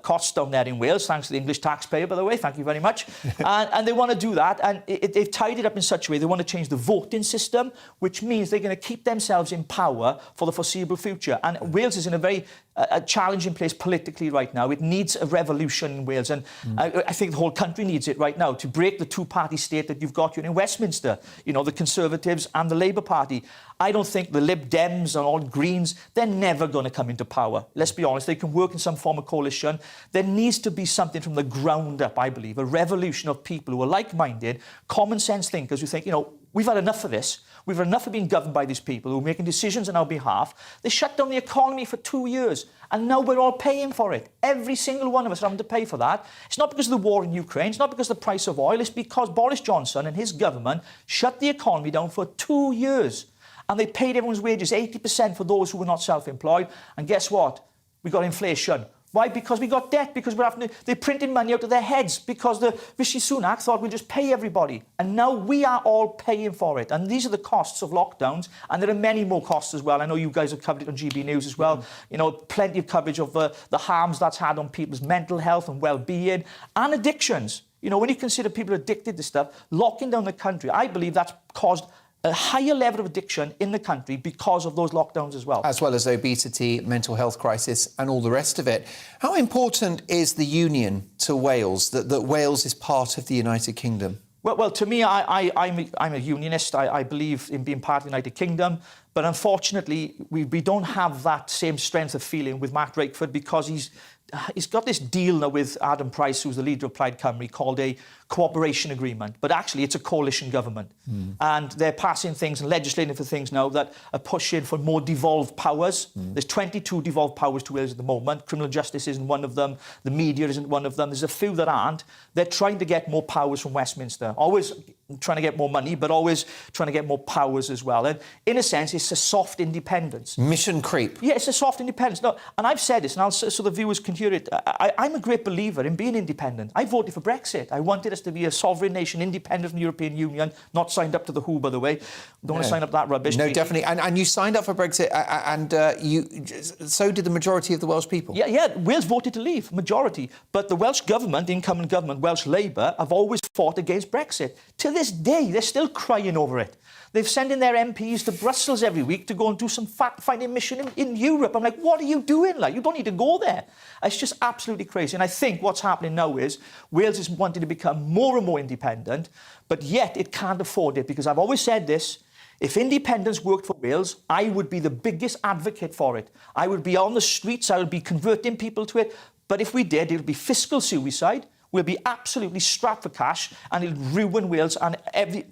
Speaker 20: costs down there in Wales, thanks to the English taxpayer, by the way. Thank you very much. and they want to do that, and they've tied it up in such a way. They want to change the voting system, which means they're going to keep themselves in power for the foreseeable future. And Wales is in a very challenging place politically right now. It needs a revolution in Wales, and I think the whole country needs it right now to break the two-party state that you've got here in Westminster, you know, the Conservatives and the Labour Party. I don't think the Lib Dems and all Greens, they're never going to come into power. Let's be honest, they can work in some form of coalition. There needs to be something from the ground up, I believe, a revolution of people who are like-minded, common-sense thinkers who think, you know, we've had enough of this. We've had enough of being governed by these people who are making decisions on our behalf. They shut down the economy for 2 years, and now we're all paying for it. Every single one of us are having to pay for that. It's not because of the war in Ukraine. It's not because of the price of oil. It's because Boris Johnson and his government shut the economy down for 2 years. And they paid everyone's wages, 80% for those who were not self-employed. And guess what? We got inflation. Why? Because we got debt, because they printed money out of their heads, because the Rishi Sunak thought we'd just pay everybody. And now we are all paying for it. And these are the costs of lockdowns. And there are many more costs as well. I know you guys have covered it on GBNews as well. You know, plenty of coverage of the harms that's had on people's mental health and well-being and addictions. You know, when you consider people addicted to stuff, locking down the country, I believe that's caused a higher level of addiction in the country because of those lockdowns as well.
Speaker 2: As well as obesity, mental health crisis and all the rest of it. How important is the union to Wales, that Wales is part of the United Kingdom?
Speaker 20: Well, to me, I'm a unionist. I believe in being part of the United Kingdom. But unfortunately, we don't have that same strength of feeling with Mark Drakeford because he's got this deal now with Adam Price, who's the leader of Plaid Cymru, called a cooperation agreement. But actually, it's a coalition government. And they're passing things and legislating for things now that are pushing for more devolved powers. There's 22 devolved powers to Wales at the moment. Criminal justice isn't one of them. The media isn't one of them. There's a few that aren't. They're trying to get more powers from Westminster. Always trying to get more money, but always trying to get more powers as well. And in a sense, it's a soft independence.
Speaker 2: Mission creep.
Speaker 20: Yeah, it's a soft independence. No, and I've said this, and so the viewers can hear it. I'm a great believer in being independent. I voted for Brexit. I wanted us to be a sovereign nation, independent from the European Union, not signed up to the WHO, by the way. Don't want to sign up to that rubbish.
Speaker 2: No, definitely. And you signed up for Brexit, and so did the majority of the Welsh people.
Speaker 20: Yeah, Wales voted to leave, majority. But the Welsh government, the incumbent government, Welsh Labour, have always fought against Brexit. To this day, they're still crying over it. They've sent in their MPs to Brussels every week to go and do some fact-finding mission in Europe. I'm like, what are you doing? Like, you don't need to go there. It's just absolutely crazy. And I think what's happening now is Wales is wanting to become more and more independent, but yet it can't afford it, because I've always said this, if independence worked for Wales, I would be the biggest advocate for it. I would be on the streets, I would be converting people to it. But if we did, it would be fiscal suicide. We'll be absolutely strapped for cash, and it'll ruin Wales, and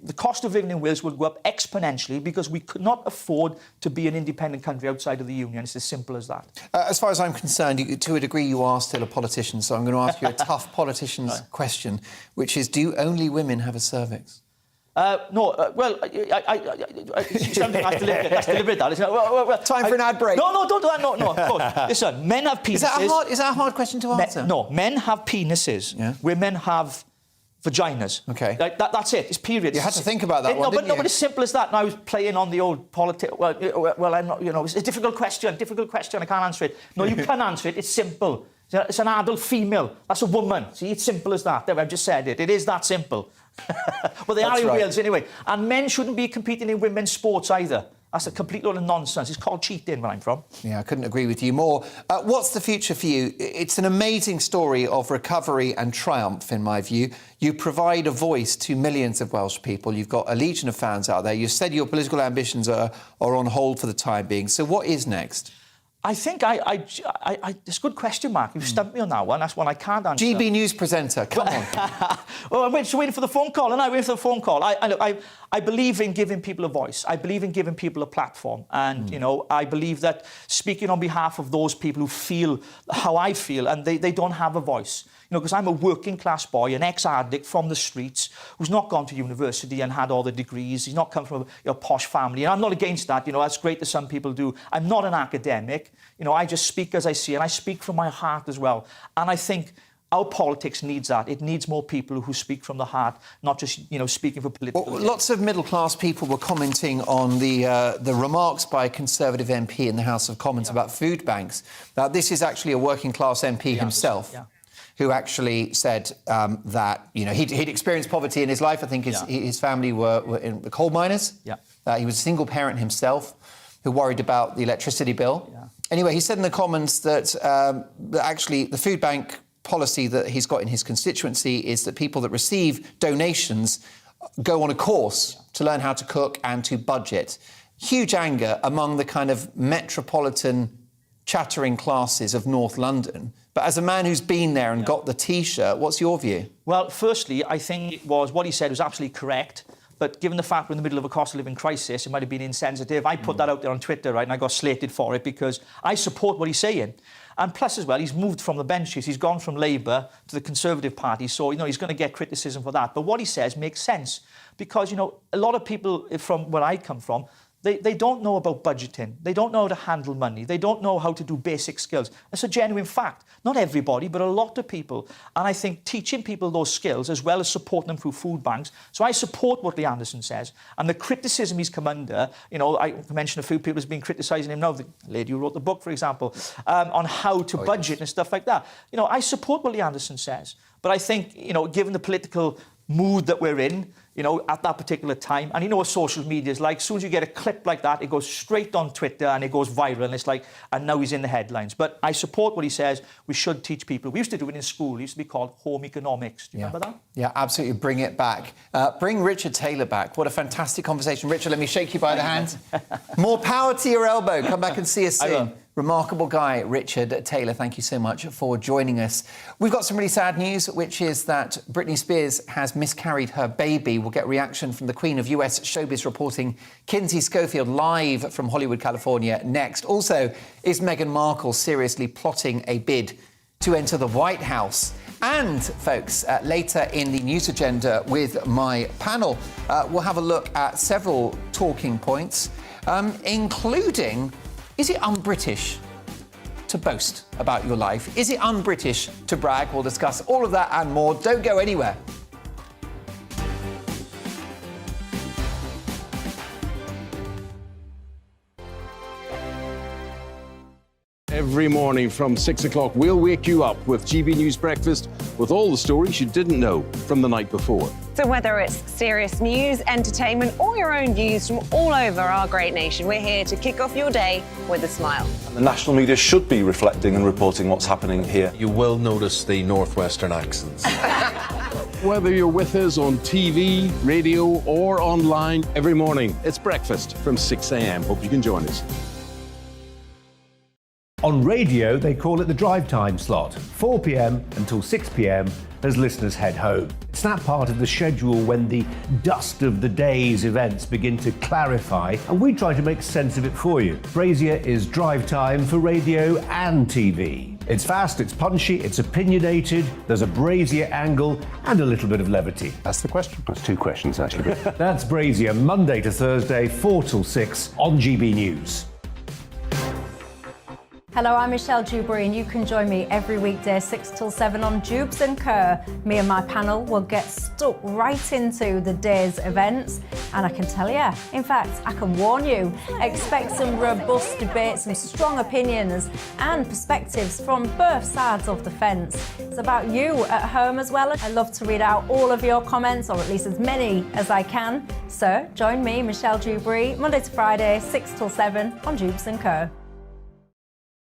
Speaker 20: the cost of living in Wales will go up exponentially because we could not afford to be an independent country outside of the Union. It's as simple as that.
Speaker 2: As far as I'm concerned, to a degree, you are still a politician, so I'm going to ask you a tough politician's question, which is, do only women have a cervix?
Speaker 20: Well, something I deliberate that. Well,
Speaker 2: time for an ad break.
Speaker 20: No, don't do that. No, of course. Listen, men have penises.
Speaker 2: Is that a hard question to answer?
Speaker 20: No, men have penises. Women have vaginas.
Speaker 2: Okay.
Speaker 20: That's it. It's period.
Speaker 2: You had to think about that one, didn't you?
Speaker 20: But it's simple as that. And I was playing on the old politics. Well, I'm not. You know, it's a difficult question. I can't answer it. No, you can answer it. It's simple. It's an adult female. That's a woman. See, it's simple as that. There, I've just said it. It is that simple. Well, they are in Wales anyway. And men shouldn't be competing in women's sports either. That's a complete load of nonsense. It's called cheating where I'm from.
Speaker 2: Yeah, I couldn't agree with you more. What's the future for you? It's an amazing story of recovery and triumph, in my view. You provide a voice to millions of Welsh people. You've got a legion of fans out there. You said your political ambitions are on hold for the time being. So what is next?
Speaker 20: I think it's a good question, Mark. You've stumped me on that one. That's one I can't answer.
Speaker 2: GBNews presenter, come on.
Speaker 20: Well, I'm waiting for the phone call, and I wait for the phone call. I believe in giving people a voice. I believe in giving people a platform. And, you know, I believe that speaking on behalf of those people who feel how I feel, and they don't have a voice. You know, because I'm a working class boy, an ex-addict from the streets, who's not gone to university and had all the degrees. He's not come from a posh family. And I'm not against that. You know, that's great that some people do. I'm not an academic. You know, I just speak as I see, and I speak from my heart as well. And I think our politics needs that. It needs more people who speak from the heart, not just, you know, speaking for political...
Speaker 2: Well, lots of middle-class people were commenting on the remarks by a Conservative MP in the House of Commons about food banks. Now, this is actually a working-class MP himself. Who actually said that, you know, he'd experienced poverty in his life. I think his family were in the coal miners. He was a single parent himself who worried about the electricity bill. Anyway, he said in the Commons that actually the food bank policy that he's got in his constituency is that people that receive donations go on a course to learn how to cook and to budget. Huge anger among the kind of metropolitan chattering classes of North London. But as a man who's been there and got the T-shirt, what's your view?
Speaker 20: Well, firstly, I think what he said was absolutely correct. But given the fact we're in the middle of a cost of living crisis, it might have been insensitive. I put that out there on Twitter, right, and I got slated for it because I support what he's saying. And plus, as well, he's moved from the benches. He's gone from Labour to the Conservative Party. So, you know, he's going to get criticism for that. But what he says makes sense because, you know, a lot of people from where I come from, They don't know about budgeting. They don't know how to handle money. They don't know how to do basic skills. It's a genuine fact. Not everybody, but a lot of people. And I think teaching people those skills as well as supporting them through food banks. So I support what Lee Anderson says. And the criticism he's come under, you know, I mentioned a few people has been criticising him now, the lady who wrote the book, for example, on how to budget and stuff like that. You know, I support what Lee Anderson says. But I think, you know, given the political mood that we're in, you know, at that particular time. And you know what social media is like. As soon as you get a clip like that, it goes straight on Twitter and it goes viral. And it's like, and now he's in the headlines. But I support what he says. We should teach people. We used to do it in school. It used to be called home economics. Do you remember that?
Speaker 2: Yeah, absolutely. Bring it back. Bring Richard Taylor back. What a fantastic conversation. Richard, let me shake you by the hand. More power to your elbow. Come back and see us soon. Remarkable guy, Richard Taylor. Thank you so much for joining us. We've got some really sad news, which is that Britney Spears has miscarried her baby. We'll get reaction from the Queen of US showbiz reporting, Kinsey Schofield, live from Hollywood, California, next. Also, is Meghan Markle seriously plotting a bid to enter the White House? And, folks, later in the news agenda with my panel, we'll have a look at several talking points, including... Is it un-British to boast about your life? Is it un-British to brag? We'll discuss all of that and more. Don't go anywhere.
Speaker 10: Every morning from 6 o'clock, we'll wake you up with GB News Breakfast with all the stories you didn't know from the night before.
Speaker 11: So whether it's serious news, entertainment, or your own views from all over our great nation, we're here to kick off your day with a smile.
Speaker 12: The national media should be reflecting and reporting what's happening here. You will notice the northwestern accents.
Speaker 10: Whether you're with us on TV, radio, or online, every morning, it's breakfast from 6 a.m. Hope you can join us.
Speaker 13: On radio, they call it the drive time slot, 4 p.m. until 6 p.m. as listeners head home. It's that part of the schedule when the dust of the day's events begin to clarify, and we try to make sense of it for you. Brazier is drive time for radio and TV. It's fast, it's punchy, it's opinionated, there's a Brazier angle, and a little bit of levity.
Speaker 17: That's the question. That's two questions, actually.
Speaker 13: That's Brazier, Monday to Thursday, 4 till 6 on GB News.
Speaker 14: Hello, I'm Michelle Dewberry, and you can join me every weekday 6 till 7 on Jubes and Kerr. Me and my panel will get stuck right into the day's events, and I can tell you, in fact, I can warn you, expect some robust debates, some strong opinions and perspectives from both sides of the fence. It's about you at home as well. I love to read out all of your comments, or at least as many as I can. So join me, Michelle Dewberry, Monday to Friday, 6 till 7 on Jubes and Kerr.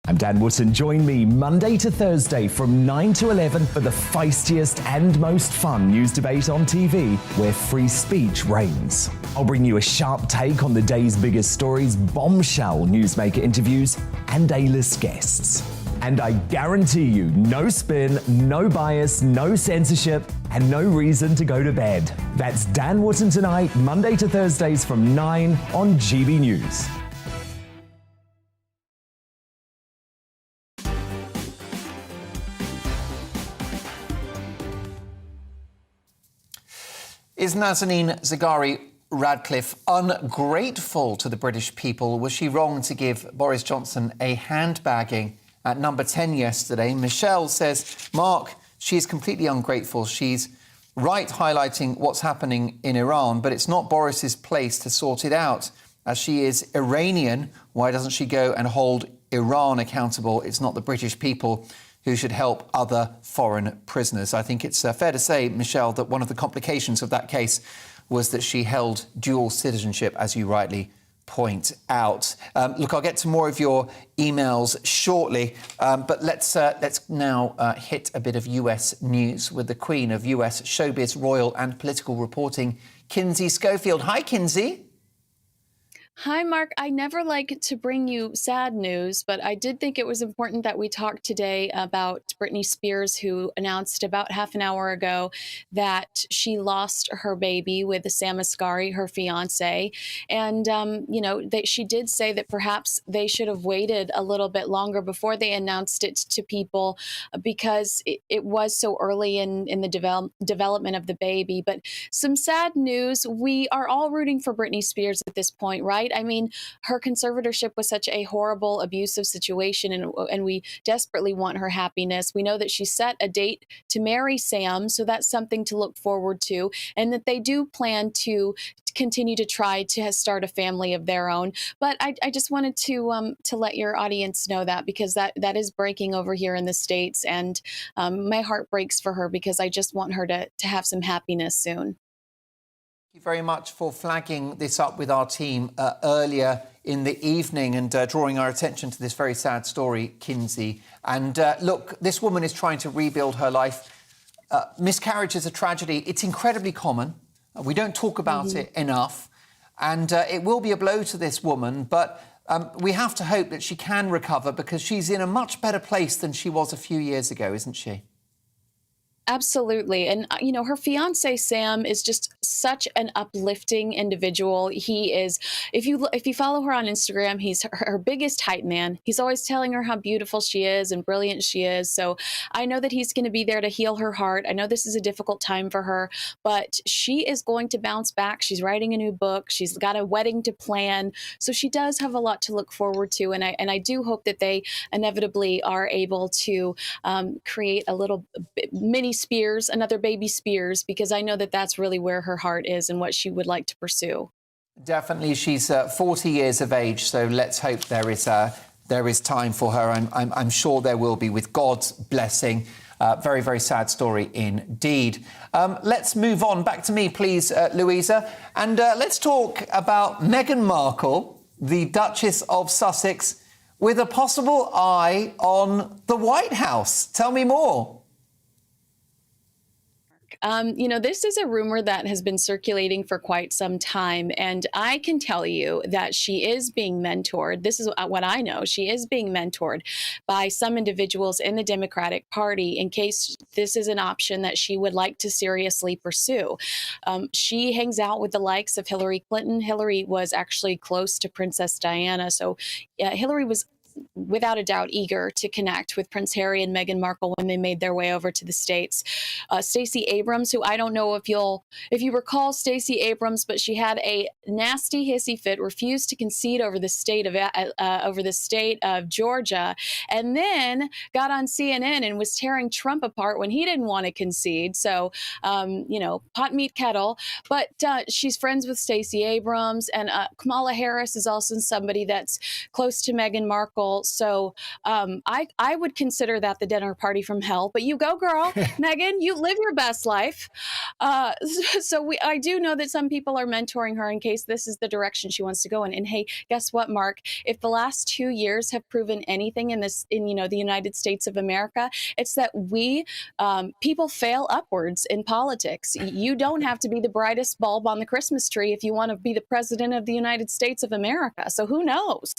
Speaker 1: I'm Dan Wootton. Join me Monday to Thursday from 9 to 11 for the feistiest and most fun news debate on TV, where free speech reigns. I'll bring you a sharp take on the day's biggest stories, bombshell newsmaker interviews, and A-list guests. And I guarantee you, no spin, no bias, no censorship, and no reason to go to bed. That's Dan Wootton Tonight, Monday to Thursdays from 9 on GB News.
Speaker 2: Is Nazanin Zaghari-Ratcliffe ungrateful to the British people? Was she wrong to give Boris Johnson a handbagging at number 10 yesterday? Michelle says, Mark, she's completely ungrateful. She's right highlighting what's happening in Iran, but it's not Boris's place to sort it out. As she is Iranian, why doesn't she go and hold Iran accountable? It's not the British people who should help other foreign prisoners. I think it's fair to say, Michelle, that one of the complications of that case was that she held dual citizenship, as you rightly point out. Look, I'll get to more of your emails shortly, but let's now hit a bit of US news with the Queen of US showbiz, royal and political reporting, Kinsey Schofield. Hi, Kinsey.
Speaker 21: Hi, Mark. I never like to bring you sad news, but I did think it was important that we talk today about Britney Spears, who announced about half an hour ago that she lost her baby with Sam Asghari, her fiance. And, she did say that perhaps they should have waited a little bit longer before they announced it to people because it was so early in the development of the baby. But some sad news. We are all rooting for Britney Spears at this point, right? right? I mean, her conservatorship was such a horrible, abusive situation, and we desperately want her happiness. We know that she set a date to marry Sam, so that's something to look forward to, and that they do plan to continue to try to start a family of their own. But I just wanted to let your audience know that, because that is breaking over here in the States, and my heart breaks for her, because I just want her to have some happiness soon.
Speaker 2: Thank you very much for flagging this up with our team earlier in the evening and drawing our attention to this very sad story, Kinsey. And look, this woman is trying to rebuild her life. Miscarriage is a tragedy. It's incredibly common. We don't talk about it enough. And it will be a blow to this woman, but we have to hope that she can recover, because she's in a much better place than she was a few years ago, isn't she?
Speaker 21: Absolutely. And, you know, her fiance, Sam, is just such an uplifting individual. He is, if you follow her on Instagram, he's her biggest hype man. He's always telling her how beautiful she is and brilliant she is. So I know that he's going to be there to heal her heart. I know this is a difficult time for her, but she is going to bounce back. She's writing a new book. She's got a wedding to plan. So she does have a lot to look forward to. And I do hope that they inevitably are able to create a little mini Spears, another baby Spears, because I know that that's really where her heart is and what she would like to pursue.
Speaker 2: Definitely. She's 40 years of age, so let's hope there is time for her. I'm sure there will be, with God's blessing. Very, very sad story indeed. Let's move on. Back to me, please, Louisa. And let's talk about Meghan Markle, the Duchess of Sussex, with a possible eye on the White House. Tell me more.
Speaker 21: You know, this is a rumor that has been circulating for quite some time, and I can tell you that she is being mentored. This is what I know. She is being mentored by some individuals in the Democratic Party in case this is an option that she would like to seriously pursue. She hangs out with the likes of Hillary Clinton. Hillary was actually close to Princess Diana, so Hillary was without a doubt eager to connect with Prince Harry and Meghan Markle when they made their way over to the States. Stacey Abrams, who I don't know if you recall Stacey Abrams, but she had a nasty hissy fit, refused to concede over the state of Georgia, and then got on CNN and was tearing Trump apart when he didn't want to concede. So, you know, pot meat kettle. But she's friends with Stacey Abrams, and Kamala Harris is also somebody that's close to Meghan Markle. So I would consider that the dinner party from hell. But you go, girl. Meghan, you live your best life. So I do know that some people are mentoring her in case this is the direction she wants to go in. And hey, guess what, Mark? If the last 2 years have proven anything in the United States of America, it's that people fail upwards in politics. You don't have to be the brightest bulb on the Christmas tree if you want to be the president of the United States of America. So who knows?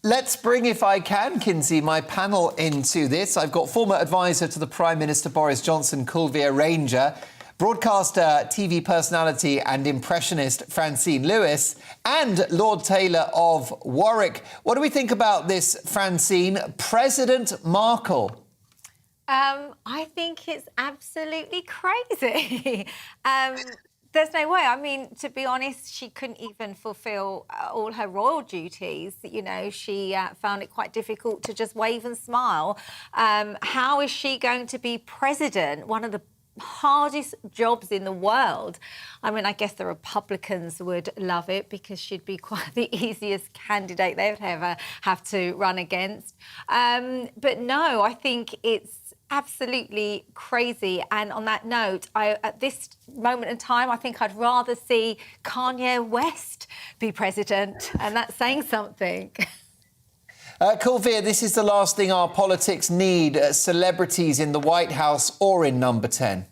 Speaker 2: Let's bring, if I can, Kinsey, my panel into this. I've got former advisor to the Prime Minister Boris Johnson, Kulveer Ranger, broadcaster, TV personality and impressionist Francine Lewis, and Lord Taylor of Warwick. What do we think about this, Francine? President Markle.
Speaker 8: I think it's absolutely crazy. There's no way. I mean, to be honest, she couldn't even fulfil all her royal duties. You know, she found it quite difficult to just wave and smile. How is she going to be president? One of the hardest jobs in the world. I mean, I guess the Republicans would love it because she'd be quite the easiest candidate they'd ever have to run against. But no, I think it's absolutely crazy. And on that note, at this moment in time, I think I'd rather see Kanye West be president, and that's saying something.
Speaker 2: Kulveer, this is the last thing our politics need, celebrities in the White House or in Number 10.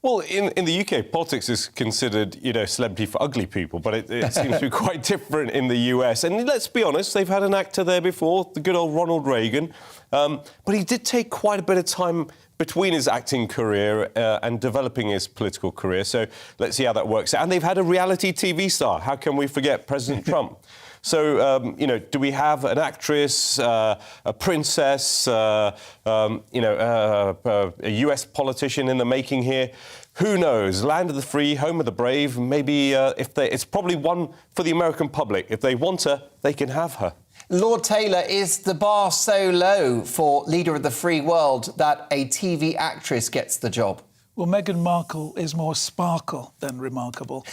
Speaker 9: Well, in the UK, politics is considered, celebrity for ugly people, but it seems to be quite different in the US. And let's be honest, they've had an actor there before, the good old Ronald Reagan. But he did take quite a bit of time between his acting career and developing his political career. So let's see how that works out. And they've had a reality TV star. How can we forget President Trump? So, do we have an actress, a princess, a US politician in the making here? who knows? Land of the free, home of the brave. Maybe it's probably one for the American public. If they want her, they can have her.
Speaker 2: Lord Taylor, is the bar so low for leader of the free world that a TV actress gets the job?
Speaker 7: Well, Meghan Markle is more sparkle than remarkable.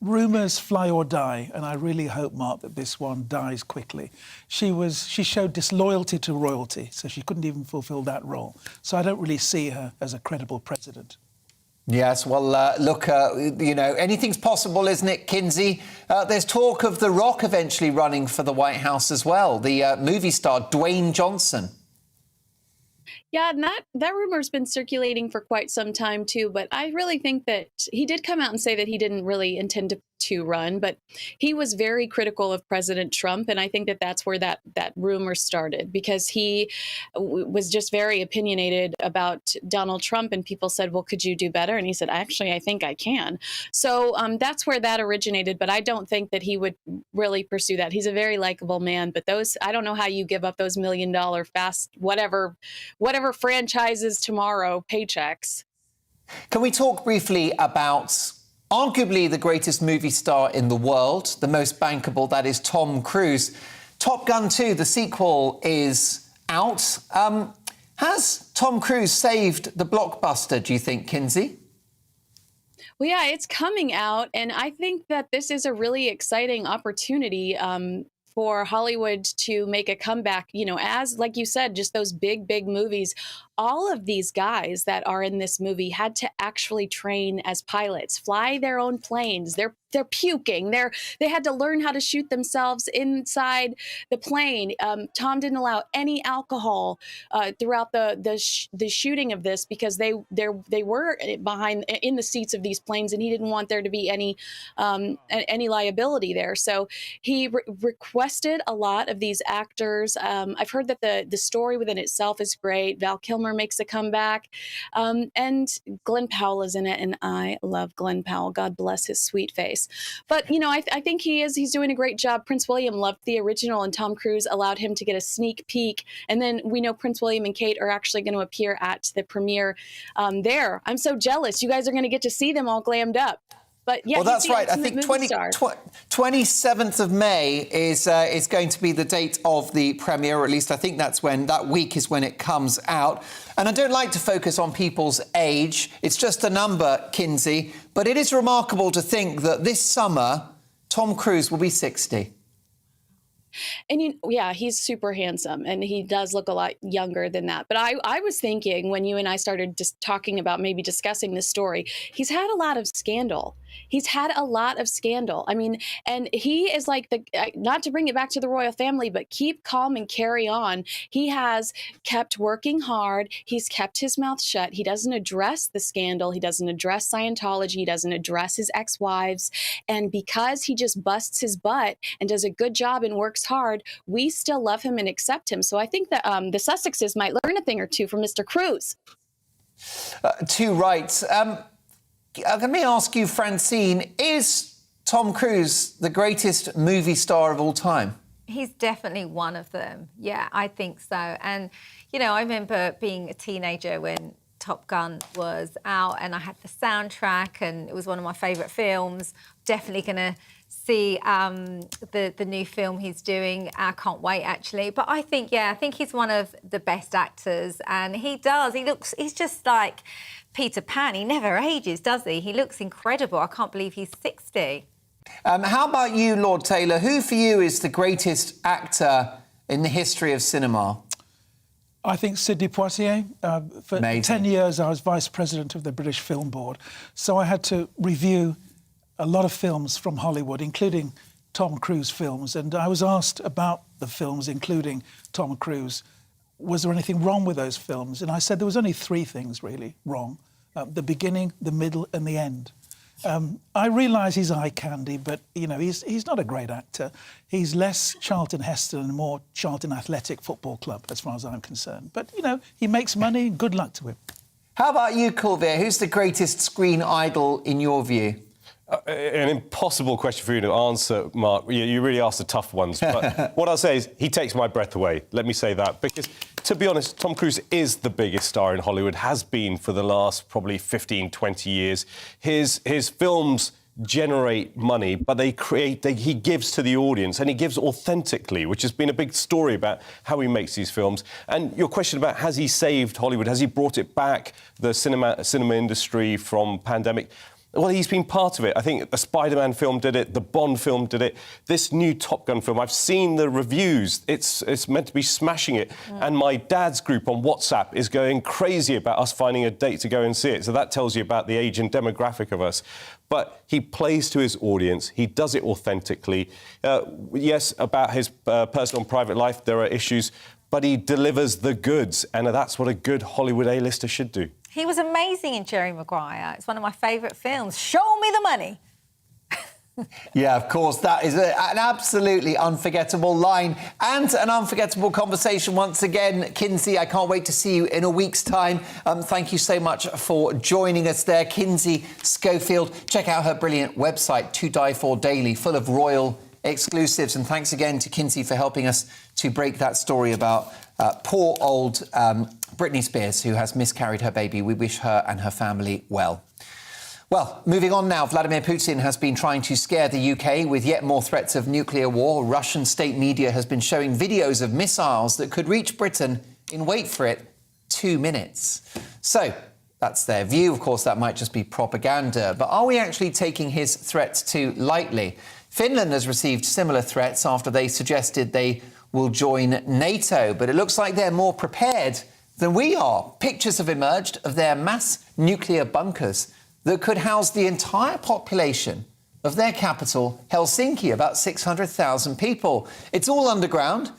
Speaker 7: Rumours fly or die, and I really hope, Mark, that this one dies quickly. She showed disloyalty to royalty, so she couldn't even fulfil that role. So I don't really see her as a credible president.
Speaker 2: Yes, well, look, you know, anything's possible, isn't it, Kinsey? There's talk of The Rock eventually running for the White House as well, the movie star Dwayne Johnson.
Speaker 21: Yeah, and that rumor's been circulating for quite some time, too. But I really think that he did come out and say that he didn't really intend to run, but he was very critical of President Trump. And I think that that's where that rumor started, because he was just very opinionated about Donald Trump. And people said, well, could you do better? And he said, actually, I think I can. So that's where that originated. But I don't think that he would really pursue that. He's a very likable man. But I don't know how you give up those $1 million fast, whatever franchises tomorrow paychecks.
Speaker 2: Can we talk briefly about arguably the greatest movie star in the world, the most bankable, that is Tom Cruise? Top Gun 2, the sequel, is out. Has Tom Cruise saved the blockbuster, do you think, Kinsey?
Speaker 21: Well, yeah, it's coming out, and I think that this is a really exciting opportunity for Hollywood to make a comeback, you know, as, like you said, just those big movies. All of these guys that are in this movie had to actually train as pilots, fly their own planes. They're puking. They had to learn how to shoot themselves inside the plane. Tom didn't allow any alcohol throughout the shooting of this, because they were behind in the seats of these planes, and he didn't want there to be any liability there. So he requested a lot of these actors. I've heard that the story within itself is great. Val Kilmer makes a comeback, and Glenn Powell is in it, and I love Glenn Powell. God bless his sweet face. But, you know, I think he's doing a great job. Prince William loved the original, and Tom Cruise allowed him to get a sneak peek. And then we know Prince William and Kate are actually going to appear at the premiere there. I'm so jealous. You guys are going to get to see them all glammed up. But yeah,
Speaker 2: well, that's right. I think 27th of May is going to be the date of the premiere, or at least I think that week is when it comes out. And I don't like to focus on people's age. It's just a number, Kinsey. But it is remarkable to think that this summer, Tom Cruise will be 60.
Speaker 21: And yeah, he's super handsome, and he does look a lot younger than that. But I was thinking, when you and I started just talking about maybe discussing this story, he's had a lot of scandal. I mean, and he is like not to bring it back to the royal family, but keep calm and carry on. He has kept working hard. He's kept his mouth shut. He doesn't address the scandal. He doesn't address Scientology. He doesn't address his ex-wives. And because he just busts his butt and does a good job and works hard, we still love him and accept him. So I think that the Sussexes might learn a thing or two from Mr. Cruise.
Speaker 2: Too right. Let me ask you, Francine, is Tom Cruise the greatest movie star of all time?
Speaker 8: He's definitely one of them. Yeah, I think so. And, you know, I remember being a teenager when Top Gun was out, and I had the soundtrack, and it was one of my favourite films. Definitely going to see the new film he's doing. I can't wait, actually. But I think he's one of the best actors, and he's just like Peter Pan. He never ages, does he? He looks incredible. I can't believe he's 60.
Speaker 2: How about you, Lord Taylor? Who for you is the greatest actor in the history of cinema?
Speaker 7: I think Sidney Poitier. For
Speaker 2: Amazing.
Speaker 7: 10 years, I was vice president of the British Film Board. So I had to review a lot of films from Hollywood, including Tom Cruise films. And I was asked about the films, including Tom Cruise. Was there anything wrong with those films? And I said there was only 3 things really wrong. The beginning, the middle and the end. I realise he's eye candy, but, you know, he's not a great actor. He's less Charlton Heston and more Charlton Athletic Football Club, as far as I'm concerned. But, you know, he makes money. Good luck to him.
Speaker 2: How about you, Kulveer? Who's the greatest screen idol in your view?
Speaker 9: An impossible question for you to answer, Mark. You really asked the tough ones. But what I'll say is he takes my breath away. Let me say that. Because to be honest, Tom Cruise is the biggest star in Hollywood, has been for the last probably 15, 20 years. His films generate money, but he gives to the audience, and he gives authentically, which has been a big story about how he makes these films. And your question about has he saved Hollywood, has he brought it back, the cinema industry from pandemic? Well, he's been part of it. I think the Spider-Man film did it, the Bond film did it, this new Top Gun film, I've seen the reviews. It's meant to be smashing it. And my dad's group on WhatsApp is going crazy about us finding a date to go and see it. So that tells you about the age and demographic of us. But he plays to his audience. He does it authentically. Yes, about his personal and private life, there are issues, but he delivers the goods. And that's what a good Hollywood A-lister should do.
Speaker 8: He was amazing in Jerry Maguire. It's one of my favourite films. Show me the money.
Speaker 2: Yeah, of course, that is an absolutely unforgettable line and an unforgettable conversation once again. Kinsey, I can't wait to see you in a week's time. Thank you so much for joining us there, Kinsey Schofield. Check out her brilliant website, To Die For Daily, full of royal exclusives. And thanks again to Kinsey for helping us to break that story about poor old Britney Spears, who has miscarried her baby. We wish her and her family well. Well, moving on now, Vladimir Putin has been trying to scare the UK with yet more threats of nuclear war. Russian state media has been showing videos of missiles that could reach Britain in, wait for it, 2 minutes. So that's their view. Of course, that might just be propaganda. But are we actually taking his threats too lightly? Finland has received similar threats after they suggested they will join NATO. But it looks like they're more prepared than we are. Pictures have emerged of their mass nuclear bunkers that could house the entire population of their capital, Helsinki, about 600,000 people. It's all underground,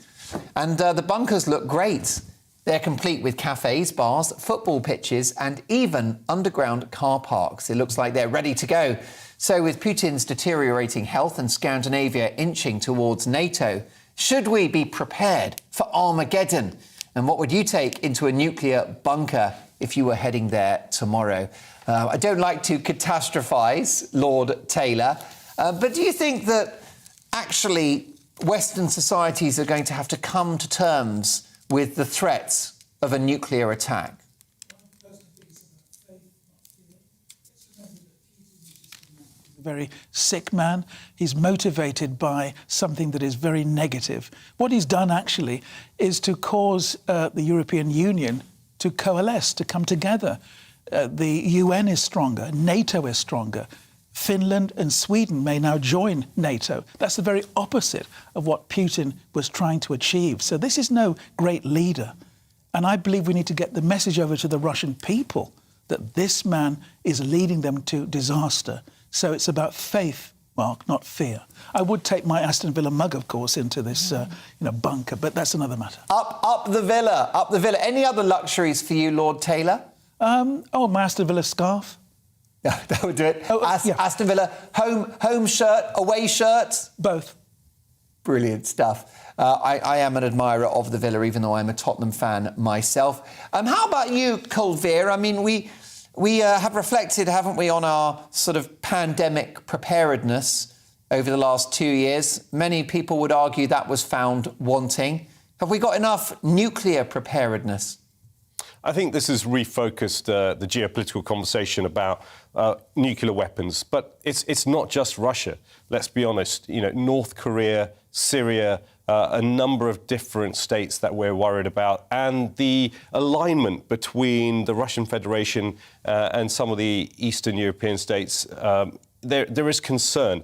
Speaker 2: and the bunkers look great. They're complete with cafes, bars, football pitches, and even underground car parks. It looks like they're ready to go. So with Putin's deteriorating health and Scandinavia inching towards NATO, should we be prepared for Armageddon? And what would you take into a nuclear bunker if you were heading there tomorrow? I don't like to catastrophise, Lord Taylor, but do you think that actually Western societies are going to have to come to terms with the threats of a nuclear attack?
Speaker 7: A very sick man. He's motivated by something that is very negative. What he's done actually is to cause the European Union to coalesce, to come together. The UN is stronger, NATO is stronger. Finland and Sweden may now join NATO. That's the very opposite of what Putin was trying to achieve. So this is no great leader. And I believe we need to get the message over to the Russian people that this man is leading them to disaster. So it's about faith, Mark, not fear. I would take my Aston Villa mug, of course, into this bunker, but that's another matter.
Speaker 2: Up the villa, up the villa. Any other luxuries for you, Lord Taylor?
Speaker 7: My Aston Villa scarf.
Speaker 2: Yeah, that would do it. Aston Villa, home shirt, away shirt?
Speaker 7: Both.
Speaker 2: Brilliant stuff. I am an admirer of the Villa, even though I'm a Tottenham fan myself. How about you, Colvere? I mean, we have reflected, haven't we, on our sort of pandemic preparedness over the last 2 years. Many people would argue that was found wanting. Have we got enough nuclear preparedness?
Speaker 9: I think this has refocused the geopolitical conversation about nuclear weapons. But it's not just Russia. Let's be honest. North Korea, Syria, a number of different states that we're worried about, and the alignment between the Russian Federation and some of the Eastern European states. There is concern.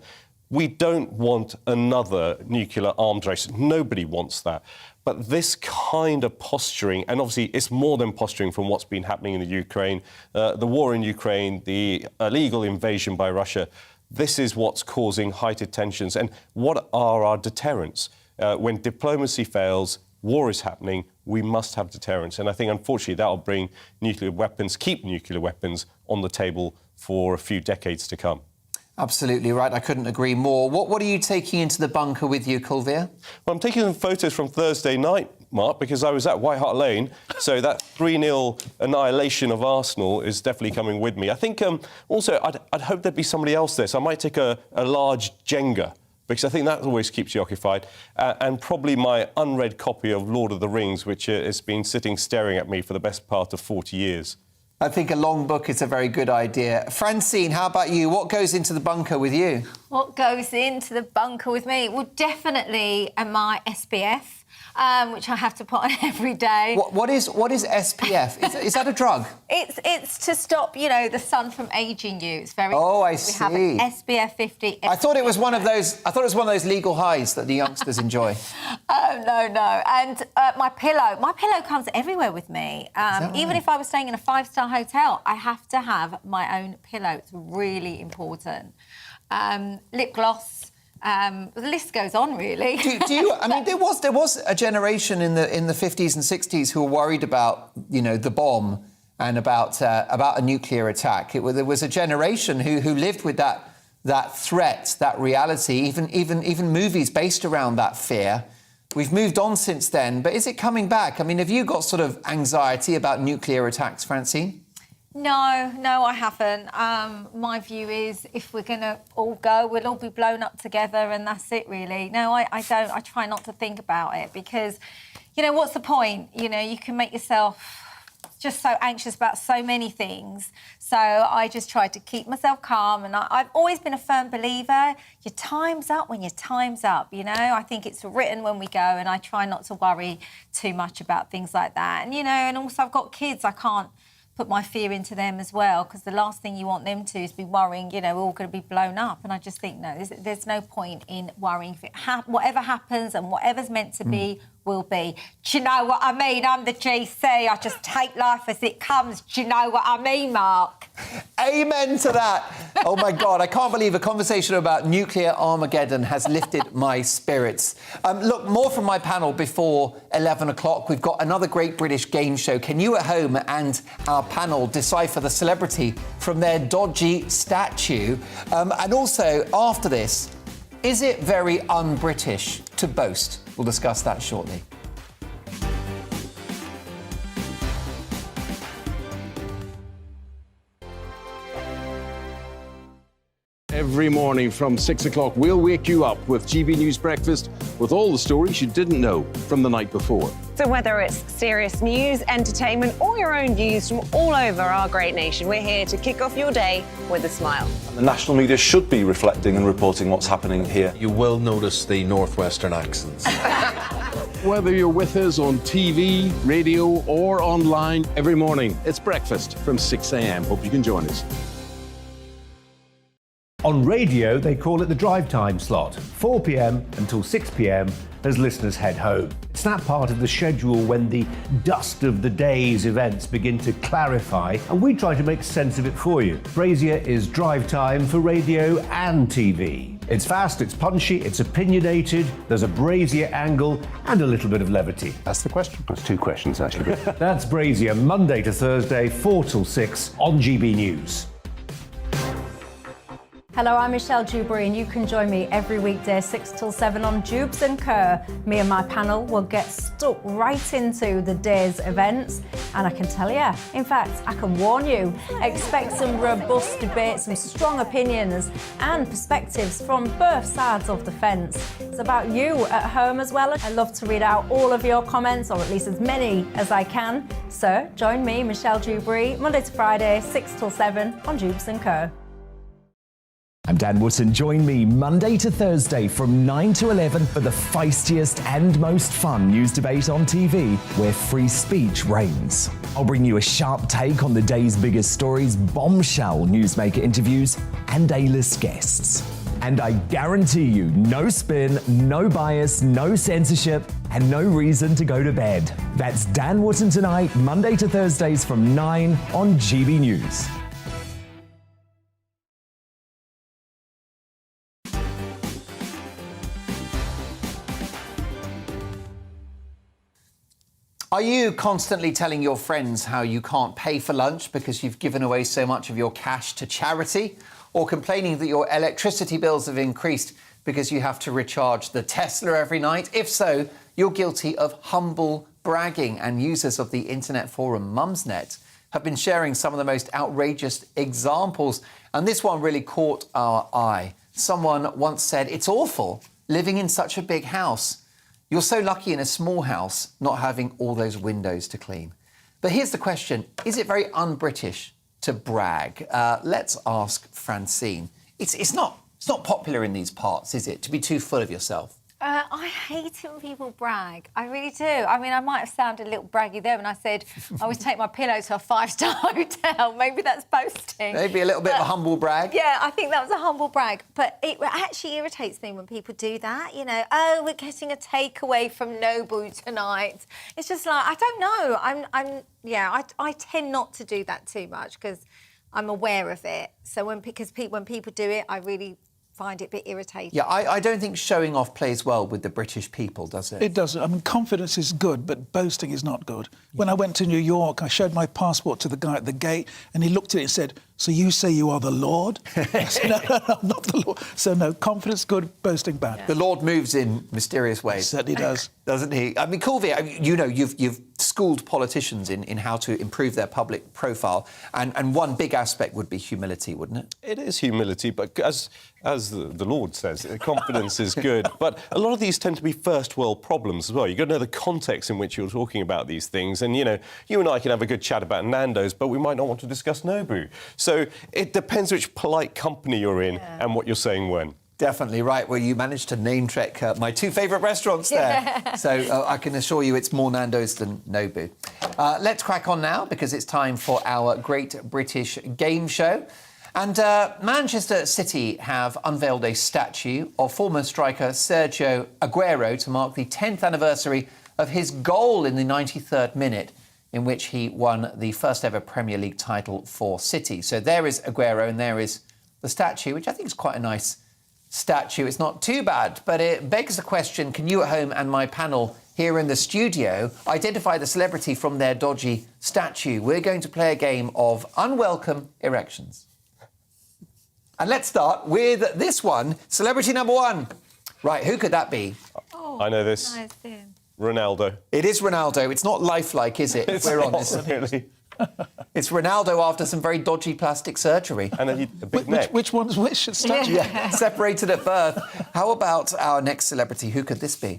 Speaker 9: We don't want another nuclear arms race. Nobody wants that. But this kind of posturing, and obviously it's more than posturing from what's been happening in the Ukraine, the war in Ukraine, the illegal invasion by Russia, this is what's causing heightened tensions. And what are our deterrents? When diplomacy fails, war is happening, we must have deterrents. And I think, unfortunately, that'll bring nuclear weapons, keep nuclear weapons on the table for a few decades to come.
Speaker 2: Absolutely right. I couldn't agree more. What are you taking into the bunker with you, Colvere?
Speaker 9: Well, I'm taking some photos from Thursday night, Mark, because I was at White Hart Lane. So that 3-0 annihilation of Arsenal is definitely coming with me. I think also I'd hope there'd be somebody else there. So I might take a large Jenga because I think that always keeps you occupied. And probably my unread copy of Lord of the Rings, which has been sitting staring at me for the best part of 40 years.
Speaker 2: I think a long book is a very good idea. Francine, how about you? What goes into the bunker with you?
Speaker 8: What goes into the bunker with me? Well, definitely my SPF, which I have to put on every day.
Speaker 2: What is SPF? Is that a drug?
Speaker 8: It's to stop, the sun from aging you. It's very.
Speaker 2: Oh, I
Speaker 8: we
Speaker 2: see.
Speaker 8: have an SPF 50.
Speaker 2: I thought it was one of those legal highs that the youngsters enjoy.
Speaker 8: Oh no! And my pillow comes everywhere with me. Even if I was staying in a 5-star hotel, I have to have my own pillow. It's really important. Lip gloss. The list goes on, really.
Speaker 2: Do you? I mean, there was a generation in the 50s and 60s who were worried about the bomb and about a nuclear attack. There was a generation who lived with that threat, that reality. Even movies based around that fear. We've moved on since then, but is it coming back? I mean, have you got sort of anxiety about nuclear attacks, Francine?
Speaker 8: No, I haven't. My view is if we're going to all go, we'll all be blown up together and that's it, really. No, I don't. I try not to think about it because, what's the point? You can make yourself just so anxious about so many things. So I just try to keep myself calm and I've always been a firm believer. Your time's up when your time's up, I think it's written when we go and I try not to worry too much about things like that. And, and also I've got kids, I can't put my fear into them as well, because the last thing you want them to is be worrying, we're all going to be blown up. And I just think, no, there's no point in worrying. If whatever happens and whatever's meant to be will be. Do you know what I mean? I'm the GC. I just take life as it comes. Do you know what I mean, Mark?
Speaker 2: Amen to that. Oh, my God, I can't believe a conversation about nuclear Armageddon has lifted my spirits. Look, more from my panel before 11 o'clock. We've got another great British game show. Can you at home and our panel decipher the celebrity from their dodgy statue? And also, after this, is it very un-British to boast? We'll discuss that shortly.
Speaker 10: Every morning from 6 o'clock, we'll wake you up with GB News Breakfast with all the stories you didn't know from the night before.
Speaker 11: So whether it's serious news, entertainment, or your own views from all over our great nation, we're here to kick off your day with a smile.
Speaker 12: The national media should be reflecting and reporting what's happening here. You will notice the northwestern accents.
Speaker 10: Whether you're with us on TV, radio, or online, every morning, it's breakfast from 6 a.m. Hope you can join us.
Speaker 13: On radio, they call it the drive time slot, 4 p.m. until 6 p.m. as listeners head home. It's that part of the schedule when the dust of the day's events begin to clarify, and we try to make sense of it for you. Brazier is drive time for radio and TV. It's fast, it's punchy, it's opinionated, there's a Brazier angle, and a little bit of levity.
Speaker 17: That's the question. That's two questions, actually.
Speaker 13: That's Brazier, Monday to Thursday, 4 till 6 on GB News.
Speaker 14: Hello, I'm Michelle Dewberry and you can join me every weekday 6 till 7 on Jubes and Kerr. Me and my panel will get stuck right into the day's events and I can tell you, in fact, I can warn you, expect some robust debates, some strong opinions and perspectives from both sides of the fence. It's about you at home as well. I love to read out all of your comments, or at least as many as I can. So join me, Michelle Dewberry, Monday to Friday, 6 till 7 on Jubes and Kerr.
Speaker 1: I'm Dan Wootton. Join me Monday to Thursday from 9 to 11 for the feistiest and most fun news debate on TV, where free speech reigns. I'll bring you a sharp take on the day's biggest stories, bombshell newsmaker interviews, and A-list guests. And I guarantee you, no spin, no bias, no censorship, and no reason to go to bed. That's Dan Wootton Tonight, Monday to Thursdays from 9 on GB News.
Speaker 2: Are you constantly telling your friends how you can't pay for lunch because you've given away so much of your cash to charity? Or complaining that your electricity bills have increased because you have to recharge the Tesla every night? If so, you're guilty of humble bragging, and users of the internet forum Mumsnet have been sharing some of the most outrageous examples. And this one really caught our eye. Someone once said, it's awful living in such a big house. You're so lucky in a small house not having all those windows to clean. But here's the question. Is it very un-British to brag? Let's ask Francine. It's not popular in these parts, is it, to be too full of yourself?
Speaker 8: I hate it when people brag. I really do. I mean, I might have sounded a little braggy there when I said I always take my pillow to a 5-star hotel. Maybe that's boasting.
Speaker 2: Maybe a little bit of a humble brag.
Speaker 8: Yeah, I think that was a humble brag. But it actually irritates me when people do that. You know, oh, we're getting a takeaway from Nobu tonight. It's just like, I don't know. I tend not to do that too much because I'm aware of it. So when people do it, I really find it a bit irritating.
Speaker 2: Yeah, I don't think showing off plays well with the British people, does it?
Speaker 7: It doesn't. I mean, confidence is good, but boasting is not good. When I went to New York, I showed my passport to the guy at the gate, and he looked at it and said, so you say you are the Lord? I said, no, I'm not the Lord. So, no, confidence good, boasting bad.
Speaker 2: Yeah. The Lord moves in mysterious ways.
Speaker 7: He certainly does.
Speaker 2: Doesn't he? I mean, Kulvi, you know, you've schooled politicians in how to improve their public profile, and one big aspect would be humility, wouldn't it?
Speaker 9: It is humility, but as the Lord says, confidence is good. But a lot of these tend to be first world problems as well. You've got to know the context in which you're talking about these things. And, you know, you and I can have a good chat about Nando's, but we might not want to discuss Nobu. So it depends which polite company you're in and what you're saying when.
Speaker 2: Definitely right. Well, you managed to name-check my two favourite restaurants there. So I can assure you it's more Nando's than Nobu. Let's crack on now, because it's time for our Great British Game Show. And Manchester City have unveiled a statue of former striker Sergio Aguero to mark the 10th anniversary of his goal in the 93rd minute, in which he won the first ever Premier League title for City. So there is Aguero and there is the statue, which I think is quite a nice statue. It's not too bad, but it begs the question, can you at home and my panel here in the studio identify the celebrity from their dodgy statue? We're going to play a game of unwelcome erections. And let's start with this one, celebrity number one. Right, who could that be?
Speaker 8: Oh,
Speaker 9: I know this.
Speaker 8: Nice.
Speaker 9: Ronaldo.
Speaker 2: It is Ronaldo. It's not lifelike, is it?
Speaker 9: It's
Speaker 2: We're
Speaker 9: not,
Speaker 2: honest.
Speaker 9: really.
Speaker 2: It's Ronaldo after some very dodgy plastic surgery.
Speaker 9: And a big neck.
Speaker 7: Which one's which?
Speaker 2: Yeah, separated at birth. How about our next celebrity? Who could this be?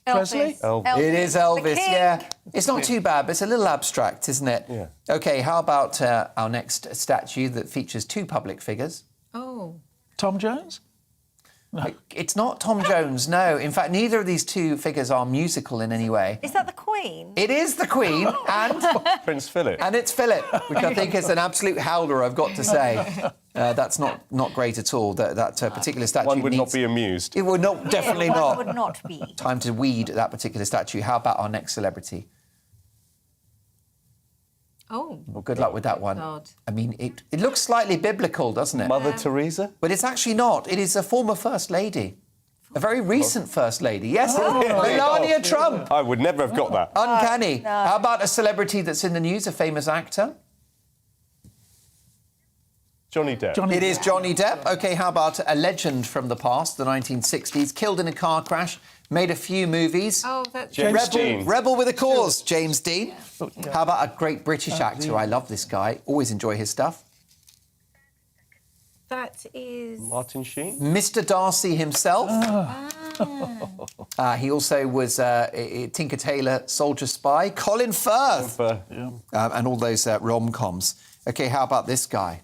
Speaker 7: Presley?
Speaker 9: Elvis.
Speaker 2: It is Elvis, yeah. It's not too bad, but it's a little abstract, isn't it?
Speaker 9: Yeah.
Speaker 2: OK, how about our next statue that features two public figures?
Speaker 8: Oh.
Speaker 7: Tom Jones?
Speaker 2: No. It's not Tom Jones, no. In fact, neither of these two figures are musical in any way.
Speaker 8: Is that the Queen?
Speaker 2: It is the Queen and...
Speaker 9: Prince Philip.
Speaker 2: And it's Philip, which I think is an absolute howler, I've got to say. That's not great at all, that particular statue.
Speaker 9: One would not be amused.
Speaker 2: It would not, definitely
Speaker 8: One
Speaker 2: not.
Speaker 8: would not be.
Speaker 2: Time to weed that particular statue. How about our next celebrity?
Speaker 8: Oh.
Speaker 2: Well, good luck with that one.
Speaker 8: God.
Speaker 2: I mean, it looks slightly biblical, doesn't it?
Speaker 9: Mother Teresa?
Speaker 2: But it's actually not. It is a former First Lady. A very recent First Lady. Yes, Melania Trump.
Speaker 9: I would never have got that.
Speaker 2: Uncanny.
Speaker 8: No.
Speaker 2: How about a celebrity that's in the news, a famous actor?
Speaker 9: Johnny Depp.
Speaker 2: It is Johnny Depp. OK, how about a legend from the past, the 1960s, killed in a car crash, made a few movies.
Speaker 8: Oh, that's
Speaker 9: James Dean.
Speaker 2: Rebel with a cause, James Dean. How about a great British actor? I love this guy. Always enjoy his stuff.
Speaker 8: That is...
Speaker 9: Martin Sheen?
Speaker 2: Mr. Darcy himself. He also was Tinker Tailor, Soldier Spy. Colin Firth. And all those rom-coms. OK, how about this guy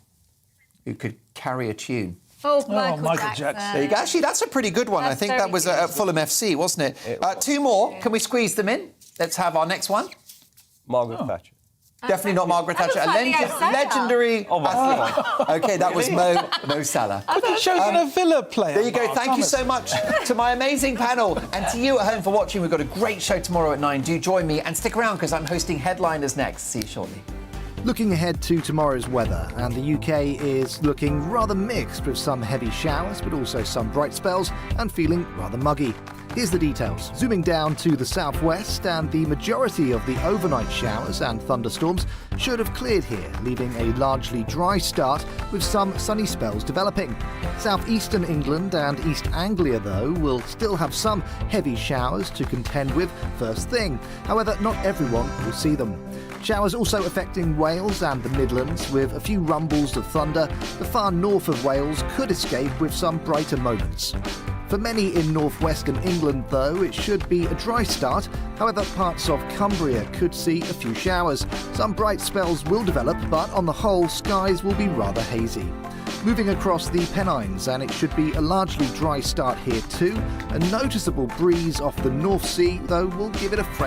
Speaker 2: who could carry a tune?
Speaker 8: Oh, Michael
Speaker 7: Jackson.
Speaker 2: There you go. Actually, that's a pretty good one.
Speaker 8: That's
Speaker 2: I think that was at Fulham FC, wasn't it? Two more. Can we squeeze them in? Let's have our next one.
Speaker 9: Margaret Thatcher.
Speaker 2: Definitely not Margaret Thatcher. A legendary athlete. OK, that was Mo Salah.
Speaker 7: I thought she was a Villa player.
Speaker 2: There you go. Thank you so much to my amazing panel. And to you at home for watching. We've got a great show tomorrow at 9. Do join me and stick around because I'm hosting Headliners next. See you shortly.
Speaker 6: Looking ahead to tomorrow's weather, and the UK is looking rather mixed with some heavy showers, but also some bright spells and feeling rather muggy. Here's the details. Zooming down to the southwest, and the majority of the overnight showers and thunderstorms should have cleared here, leaving a largely dry start with some sunny spells developing. Southeastern England and East Anglia, though, will still have some heavy showers to contend with first thing. However, not everyone will see them. Showers also affecting Wales and the Midlands, with a few rumbles of thunder. The far north of Wales could escape with some brighter moments. For many in northwestern England, though, it should be a dry start. However, parts of Cumbria could see a few showers. Some bright spells will develop, but on the whole, skies will be rather hazy. Moving across the Pennines, and it should be a largely dry start here too. A noticeable breeze off the North Sea, though, will give it a fresh